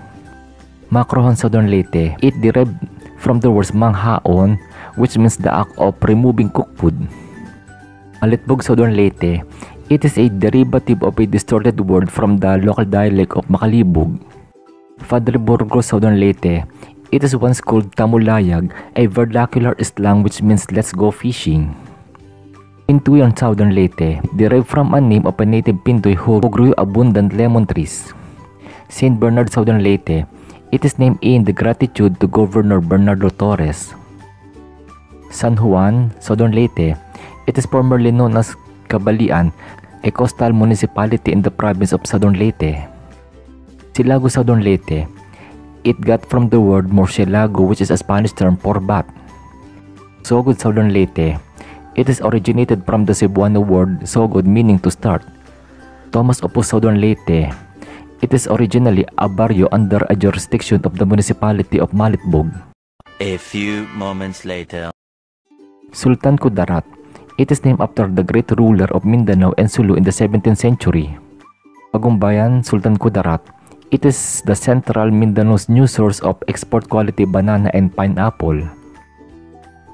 Macrohon Southern Leyte. It derived from the words manghaon, which means the act of removing cooked food. Malitbog Southern Leyte. It is a derivative of a distorted word from the local dialect of Makalibog. Padre Southern Leyte. It is once called Tamulayag, a vernacular slang which means let's go fishing. Pintuyan Southern Leyte, derived from a name of a native Pintoy who grew abundant lemon trees. Saint Bernard, Southern Leyte. It is named in the gratitude to Governor Bernardo Torres. San Juan, Southern Leyte. It is formerly known as Cabalian, a coastal municipality in the province of Southern Leyte. Silago, Southern Leyte. It got from the word Murcielago, which is a Spanish term for bat. Sogod, Southern Leyte. It is originated from the Cebuano word Sogod, meaning to start. Thomas Opus, Southern Leyte. It is originally a barrio under a jurisdiction of the municipality of Malitbog. A few moments later. Sultan Kudarat. It is named after the great ruler of Mindanao and Sulu in the 17th century. Bagumbayan, Sultan Kudarat. It is the central Mindano's new source of export quality banana and pineapple.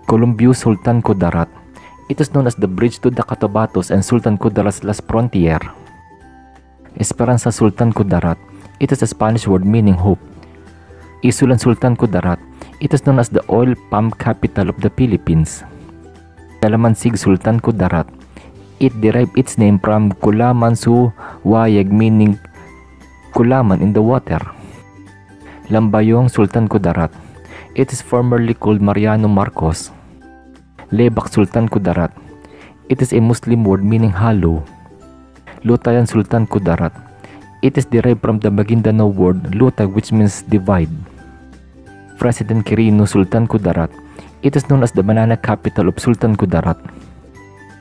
Columbus, Sultan Kudarat. It is known as the bridge to the Cotabatos and Sultan Kudarat's last frontier. Esperanza, Sultan Kudarat. It is a Spanish word meaning hope. Isulan, Sultan Kudarat. It is known as the oil palm capital of the Philippines. Dalamansig, Sultan Kudarat. It derived its name from Kulaman su Wayag, meaning Kulaman in the water. Lambayong, Sultan Kudarat. It is formerly called Mariano Marcos. Lebak, Sultan Kudarat. It is a Muslim word meaning hollow. Lutayan, Sultan Kudarat. It is derived from the Maguindanao word lutag, which means divide. President Quirino, Sultan Kudarat. It is known as the banana capital of Sultan Kudarat.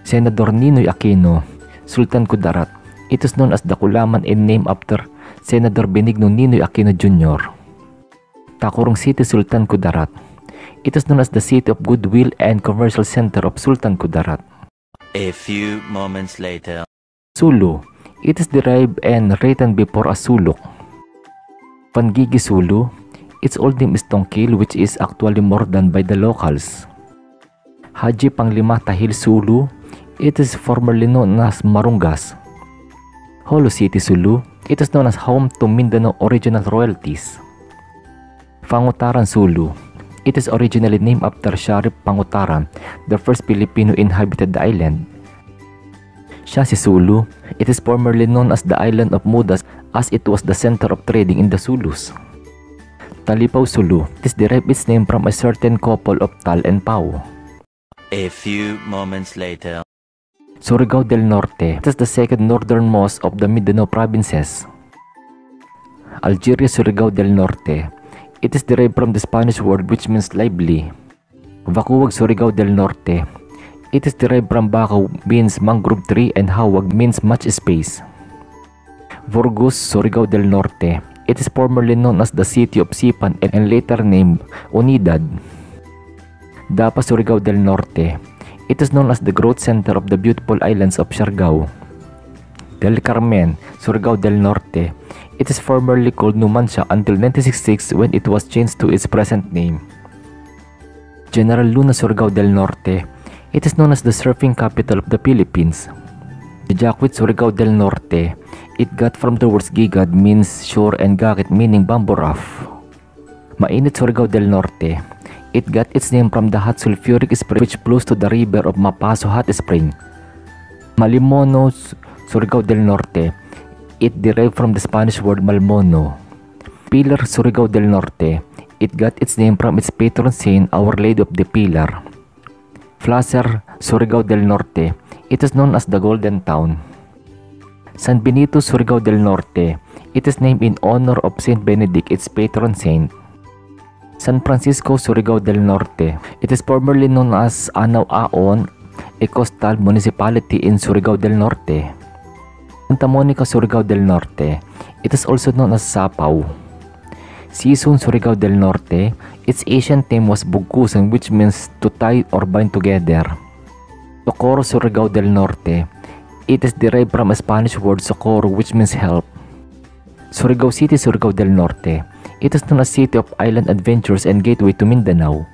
Senador Ninoy Aquino, Sultan Kudarat. It is known as the Kulaman and named after Senador Benigno Ninoy Aquino Jr. Tacorong City, Sultan Kudarat. It is known as the city of goodwill and commercial center of Sultan Kudarat. A few moments later. Sulu. It is derived and written before as Sulok. Pangigi Sulu. Its old name is Tongkil, which is actually more than by the locals. Haji Panglima Tahil Sulu. It is formerly known as Marungas. Holo City, Sulu. It is known as home to Mindanao original royalties. Pangutaran, Sulu. It is originally named after Sharif Pangutaran, the first Filipino inhabited the island. Siasi, Sulu. It is formerly known as the island of Mudas, as it was the center of trading in the Sulus. Talipao, Sulu. It is derived its name from a certain couple of Tal and Pau. A few moments later. Surigao del Norte. It is the second northernmost of the Mindanao provinces. Algeria, Surigao del Norte. It is derived from the Spanish word which means lively. Vacuag, Surigao del Norte. It is derived from Bacaw, means mangrove tree, and Hawag means much space. Burgos, Surigao del Norte. It is formerly known as the city of Sipan and later named Unidad. Dapa, Surigao del Norte. It is known as the growth center of the beautiful islands of Siargao. Del Carmen, Surigao del Norte. It is formerly called Numancia until 1966 when it was changed to its present name. General Luna, Surigao del Norte. It is known as the surfing capital of the Philippines. Jacuit, Surigao del Norte. It got from the words gigad, means shore, and gakit, meaning bamboo raft. Mainit, Surigao del Norte. It got its name from the hot sulfuric spring which flows to the river of Mapaso Hot Spring. Malimono, Surigao del Norte. It derived from the Spanish word malmono. Pilar, Surigao del Norte. It got its name from its patron saint, Our Lady of the Pilar. Flasser, Surigao del Norte. It is known as the Golden Town. San Benito, Surigao del Norte. It is named in honor of Saint Benedict, its patron saint. San Francisco, Surigao del Norte. It is formerly known as Anaw-Aon, a coastal municipality in Surigao del Norte. Santa Monica, Surigao del Norte. It is also known as Sapaw. Sison, Surigao del Norte. Its ancient name was Bugkusan, which means to tie or bind together. Socorro, Surigao del Norte. It is derived from a Spanish word socorro, which means help. Surigao City, Surigao del Norte. It is known as City of Island Adventures and Gateway to Mindanao.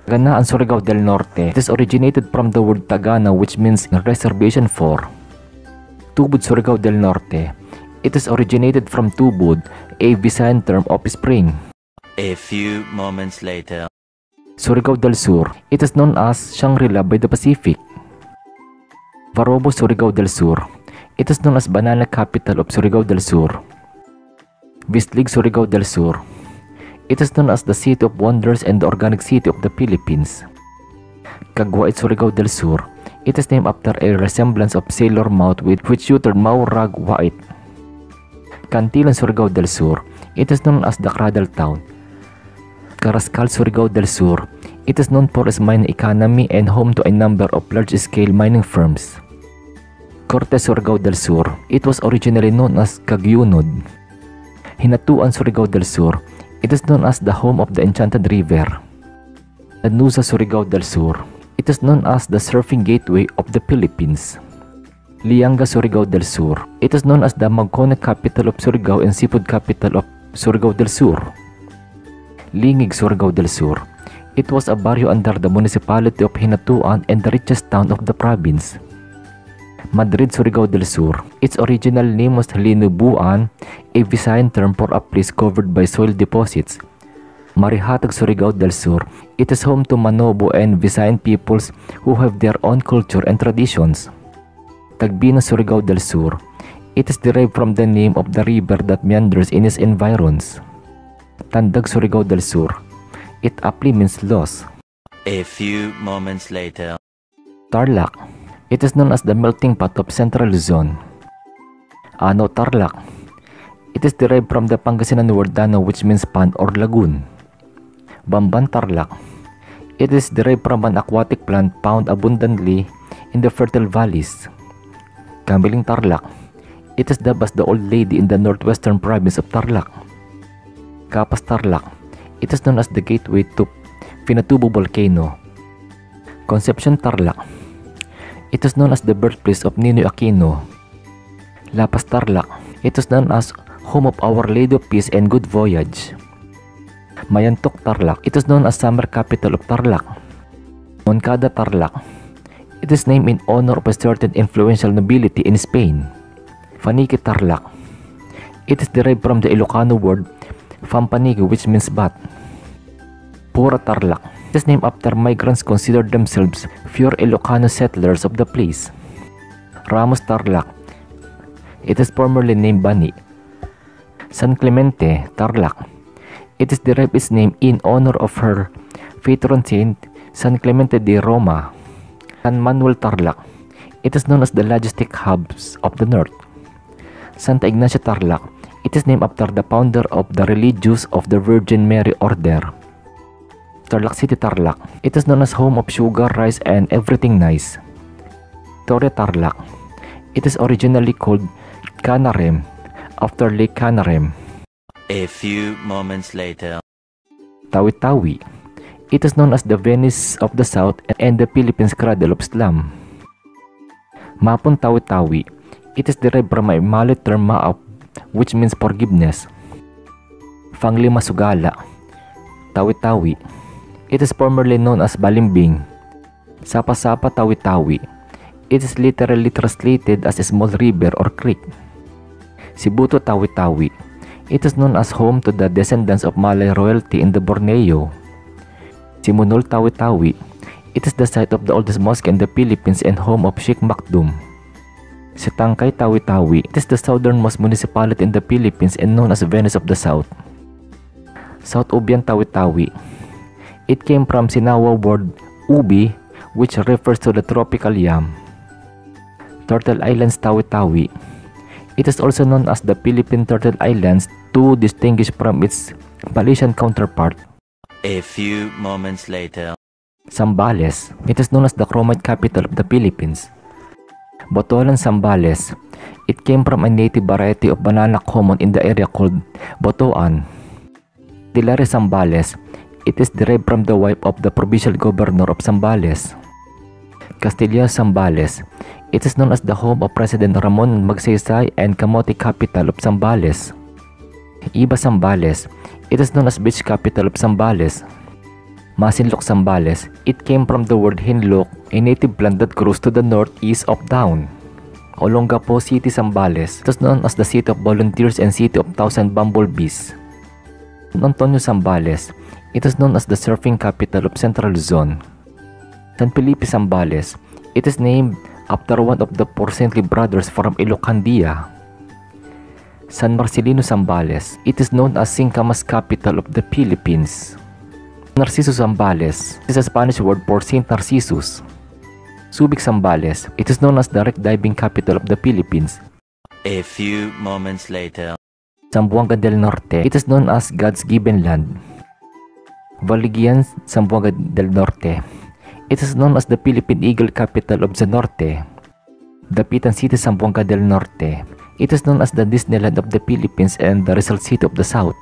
Taganaan, Surigao del Norte. It is originated from the word Tagana, which means reservation for. Tubod, Surigao del Norte. It is originated from Tubod, a Visayan term of spring. A few moments later. Surigao del Sur. It is known as Shangri-La by the Pacific. Varobo, Surigao del Sur. It is known as Banana Capital of Surigao del Sur. Vislig, Surigao del Sur. It is known as the City of Wonders and the Organic City of the Philippines. Caguait, Surigao del Sur. It is named after a resemblance of sailor mouth with which uttered Maurag Wait. Cantilan, Surigao del Sur. It is known as the Cradle Town. Carrascal, Surigao del Sur. It is known for its mining economy and home to a number of large-scale mining firms. Cortes, Surigao del Sur. It was originally known as Cagyunod. Hinatuan, Surigao del Sur. It is known as the home of the Enchanted River. Lanuza, Surigao del Sur. It is known as the surfing gateway of the Philippines. Lianga, Surigao del Sur. It is known as the Magkone capital of Surigao and seafood capital of Surigao del Sur. Lingig, Surigao del Sur. It was a barrio under the municipality of Hinatuan and the richest town of the province. Madrid, Surigao del Sur. Its original name was Linubuan, a Visayan term for a place covered by soil deposits. Marihatag, Surigao del Sur. It is home to Manobo and Visayan peoples who have their own culture and traditions. Tagbina, Surigao del Sur. It is derived from the name of the river that meanders in its environs. Tandag, Surigao del Sur. It aptly means loss. A few moments later. Tarlac. It is known as the melting pot of Central Luzon. Ano, Tarlac. It is derived from the Pangasinan word dano, which means pond or lagoon. Bamban, Tarlac. It is derived from an aquatic plant found abundantly in the fertile valleys. Kamiling, Tarlac. It is dubbed as the old lady in the northwestern province of Tarlac. Capas, Tarlac. It is known as the gateway to Pinatubo volcano. Concepcion, Tarlac. It is known as the birthplace of Ninoy Aquino. Lapas, Tarlac. It is known as home of Our Lady of Peace and Good Voyage. Mayantok, Tarlac. It is known as summer capital of Tarlac. Moncada, Tarlac. It is named in honor of a certain influential nobility in Spain. Fanique, Tarlac. It is derived from the Ilocano word Fampanique, which means bat. Pura, Tarlac. It is named after migrants considered themselves pure Ilocano settlers of the place. Ramos, Tarlac. It is formerly named Bani. San Clemente, Tarlac. It is derived its name in honor of her patron saint, San Clemente de Roma. San Manuel, Tarlac. It is known as the logistic hubs of the north. Santa Ignacia, Tarlac. It is named after the founder of the Religious of the Virgin Mary Order. Tarlac City, Tarlac. It is known as home of sugar, rice, and everything nice. Torre, Tarlac. It is originally called Canarem, after Lake Canarem. A few moments later. Tawi-Tawi. It is known as the Venice of the South and the Philippines cradle of Islam. Mapon, Tawi-Tawi. It is derived from a Malay term maap, which means forgiveness. Fangli, Masugala. Tawi-Tawi. It is formerly known as Balimbing. Sapa-Sapa, Tawi-Tawi. It is literally translated as a small river or creek. Sibuto, Tawi-Tawi. It is known as home to the descendants of Malay royalty in the Borneo. Simunol, Tawi-Tawi. It is the site of the oldest mosque in the Philippines and home of Sheikh Makdum. Sitangkay, Tawi-Tawi. It is the southernmost municipality in the Philippines and known as Venice of the South. South Ubian, Tawi-Tawi. It came from Sinawa word ubi, which refers to the tropical yam. Turtle Islands, Tawi-Tawi. It is also known as the Philippine Turtle Islands to distinguish from its Malaysian counterpart. A few moments later. Zambales. It is known as the chromite capital of the Philippines. Botolan, Zambales. It came from a native variety of banana common in the area called Botoan. Tilare, Zambales. It is derived from the wife of the provincial governor of Zambales. Castilla, Zambales. It is known as the home of President Ramon Magsaysay and Kamote capital of Zambales. Iba, Zambales. It is known as beach capital of Zambales. Masinloc, Zambales. It came from the word hinloc, a native plant that grows to the northeast of town. Olongapo City, Zambales. It is known as the city of volunteers and city of thousand bumblebees. San Antonio, Zambales. It is known as the surfing capital of Central Luzon. San Felipe, Zambales. It is named after one of the four saintly brothers from Ilocandia. San Marcelino, Zambales. It is known as Singcamas capital of the Philippines. Narciso, Zambales is a Spanish word for Saint Narcissus. Subic, Zambales. It is known as the wreck diving capital of the Philippines. A few moments later. Zamboanga del Norte. It is known as God's given land. Valigian, Zamboanga del Norte. It is known as the Philippine Eagle capital of the Norte. Dapitan City, Zamboanga del Norte. It is known as the Disneyland of the Philippines and the Rizal City of the South.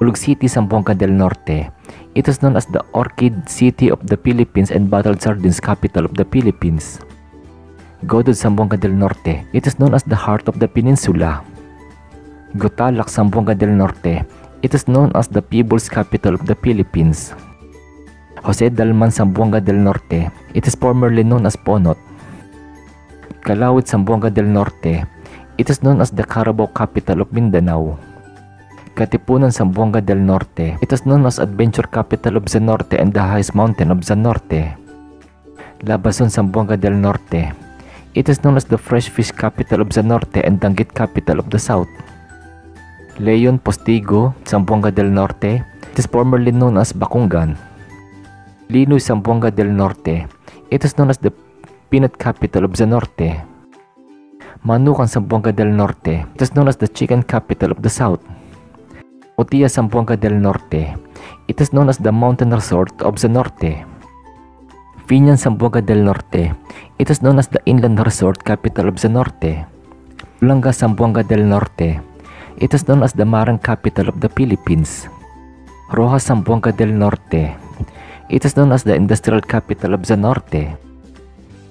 Ulug City, Zamboanga del Norte. It is known as the Orchid City of the Philippines and Bottled Sardines capital of the Philippines. Godod, Zamboanga del Norte. It is known as the heart of the peninsula. Gotalac, Zamboanga del Norte. It is known as the People's capital of the Philippines. Jose Dalman, Zamboanga del Norte. It is formerly known as Ponot. Calauit, Zamboanga del Norte. It is known as the Carabao capital of Mindanao. Katipunan, Zamboanga del Norte. It is known as Adventure capital of the Norte and the highest mountain of the Norte. Labason, Zamboanga del Norte. It is known as the fresh fish capital of the Norte and Danggit capital of the South. Leon, Postigo, Zamboanga del Norte. It is formerly known as Bakungan. Linoy, Zamboanga del Norte. It is known as the peanut capital of the Norte. Manukan, Zamboanga del Norte. It is known as the chicken capital of the South. Otia, Zamboanga del Norte. It is known as the mountain resort of the Norte. Finian, Zamboanga del Norte. It is known as the inland resort capital of the Norte. Olanga, Zamboanga del Norte. It is known as the Marang capital of the Philippines. Rojas, Zamboanga del Norte. It is known as the industrial capital of the Norte.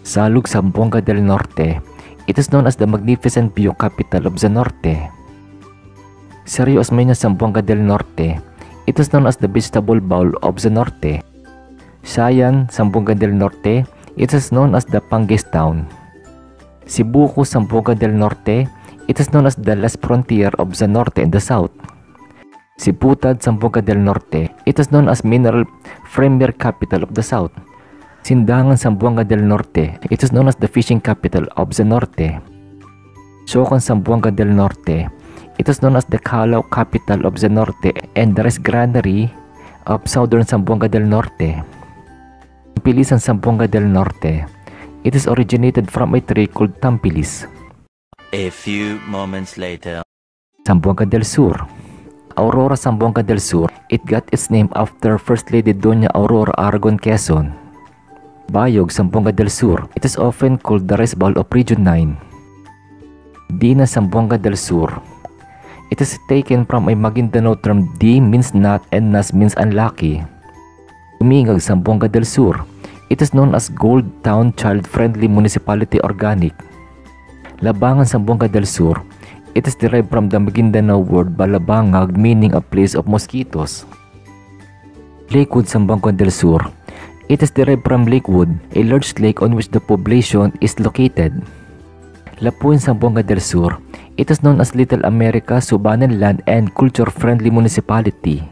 Salug, Zamboanga del Norte. It is known as the magnificent view capital of the Norte. Serio Osmeña, Zamboanga del Norte. It is known as the vegetable bowl of the Norte. Sayan, Zamboanga del Norte. It is known as the Panges town. Sibuco, Zamboanga del Norte. It is known as the last frontier of the Norte and the South. Siputad, Zamboanga del Norte. It is known as mineral premier capital of the South. Sindangan, Zamboanga del Norte. It is known as the fishing capital of the Norte. Socan, Zamboanga del Norte. It is known as the Calao capital of the Norte and the rice granary of southern Zamboanga del Norte. Tampilisan, Zamboanga del Norte. It is originated from a tree called Tampilis. A few moments later. Zamboanga del Sur. Aurora, Zamboanga del Sur. It got its name after First Lady Doña Aurora Aragon Quezon. Bayog, Zamboanga del Sur. It is often called the rice bowl of Region 9. Dina, Zamboanga del Sur. It is taken from a Maguindanao term. Di means not and Nas means unlucky. Tumingag, Zamboanga del Sur. It is known as Gold Town Child-Friendly Municipality Organic. Labangan, Zamboanga del Sur. It is derived from the Maguindanao word balabangag, meaning a place of mosquitoes. Lakewood, Zamboanga del Sur. It is derived from Lakewood, a large lake on which the population is located. Lapuin, Zamboanga del Sur. It is known as Little America, Subanan Land and Culture-Friendly Municipality.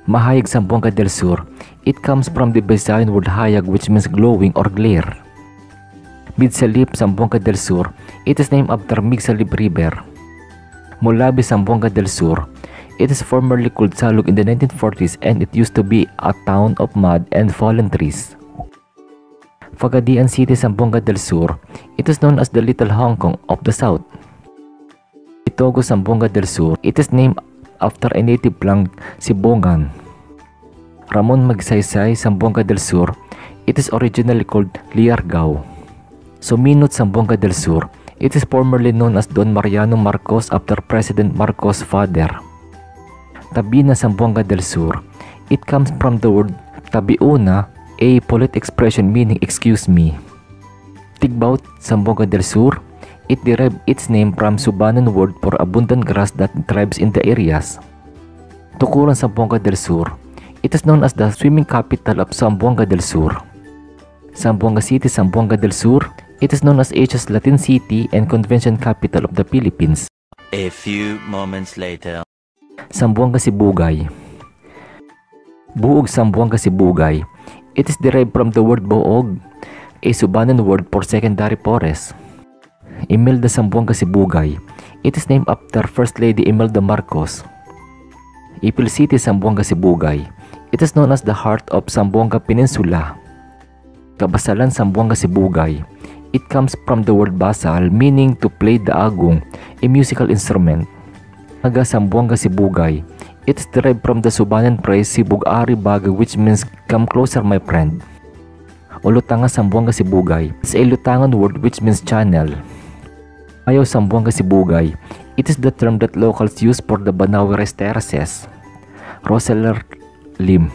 Mahayag, Zamboanga del Sur. It comes from the Visayan word hayag, which means glowing or glare. Midsalip, Zamboanga del Sur. It is named after Migsalip River. Mulabi, Zamboanga del Sur. It is formerly called Salug in the 1940s and it used to be a town of mud and fallen trees. Fagadian City, Zamboanga del Sur. It is known as the Little Hong Kong of the South. Itogo, Zamboanga del Sur. It is named after a native plant, Sibongan. Ramon Magsaysay, Zamboanga del Sur. It is originally called Liargao. Suminot, Zamboanga del Sur. It is formerly known as Don Mariano Marcos after President Marcos' father. Tabina, Zamboanga del Sur. It comes from the word tabiuna, a polite expression meaning excuse me. Tigbaut, Zamboanga del Sur. It derived its name from Subanan word for abundant grass that thrives in the areas. Tukuran, Zamboanga del Sur. It is known as the swimming capital of Zamboanga del Sur. Zamboanga City, Zamboanga del Sur. It is known as Asia's Latin City and Convention Capital of the Philippines. A few moments later. Zamboanga Sibugay. Buog, Zamboanga Sibugay. It is derived from the word buog, a Subanan word for secondary forest. Imelda, Zamboanga Sibugay. It is named after First Lady Imelda Marcos. Ipil City, Zamboanga, Sibugay. It is known as the heart of Zamboanga Peninsula. Kabasalan, Zamboanga, Sibugay. It comes from the word basal, meaning to play the agong, a musical instrument. Naga, Zamboanga, Sibugay. It is derived from the Subanan phrase Sibug-ari bagay, which means come closer my friend. Ulutanga, Zamboanga, Sibugay. It's a Lutangan word which means channel. Ayaw, Zamboanga, Sibugay. It is the term that locals use for the Banawe rice terraces. Roseller Lim,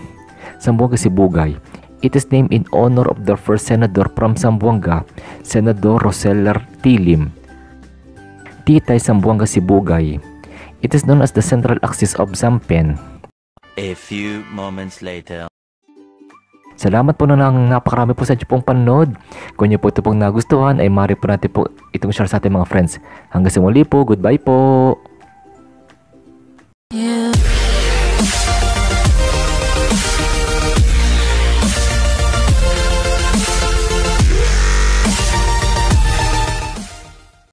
Zamboanga, Sibugay. It is named in honor of the first senator from Zamboanga, Senador Roseller T. Lim. Titay, Zamboanga, Sibugay. It is known as the central axis of Zampen. A few moments later. Salamat po na napakarami po sa inyo pong panonood. Kung nyo po ito pong nagustuhan ay maaari po natin po itong share sa ating mga friends. Hanggang sa muli po, goodbye po!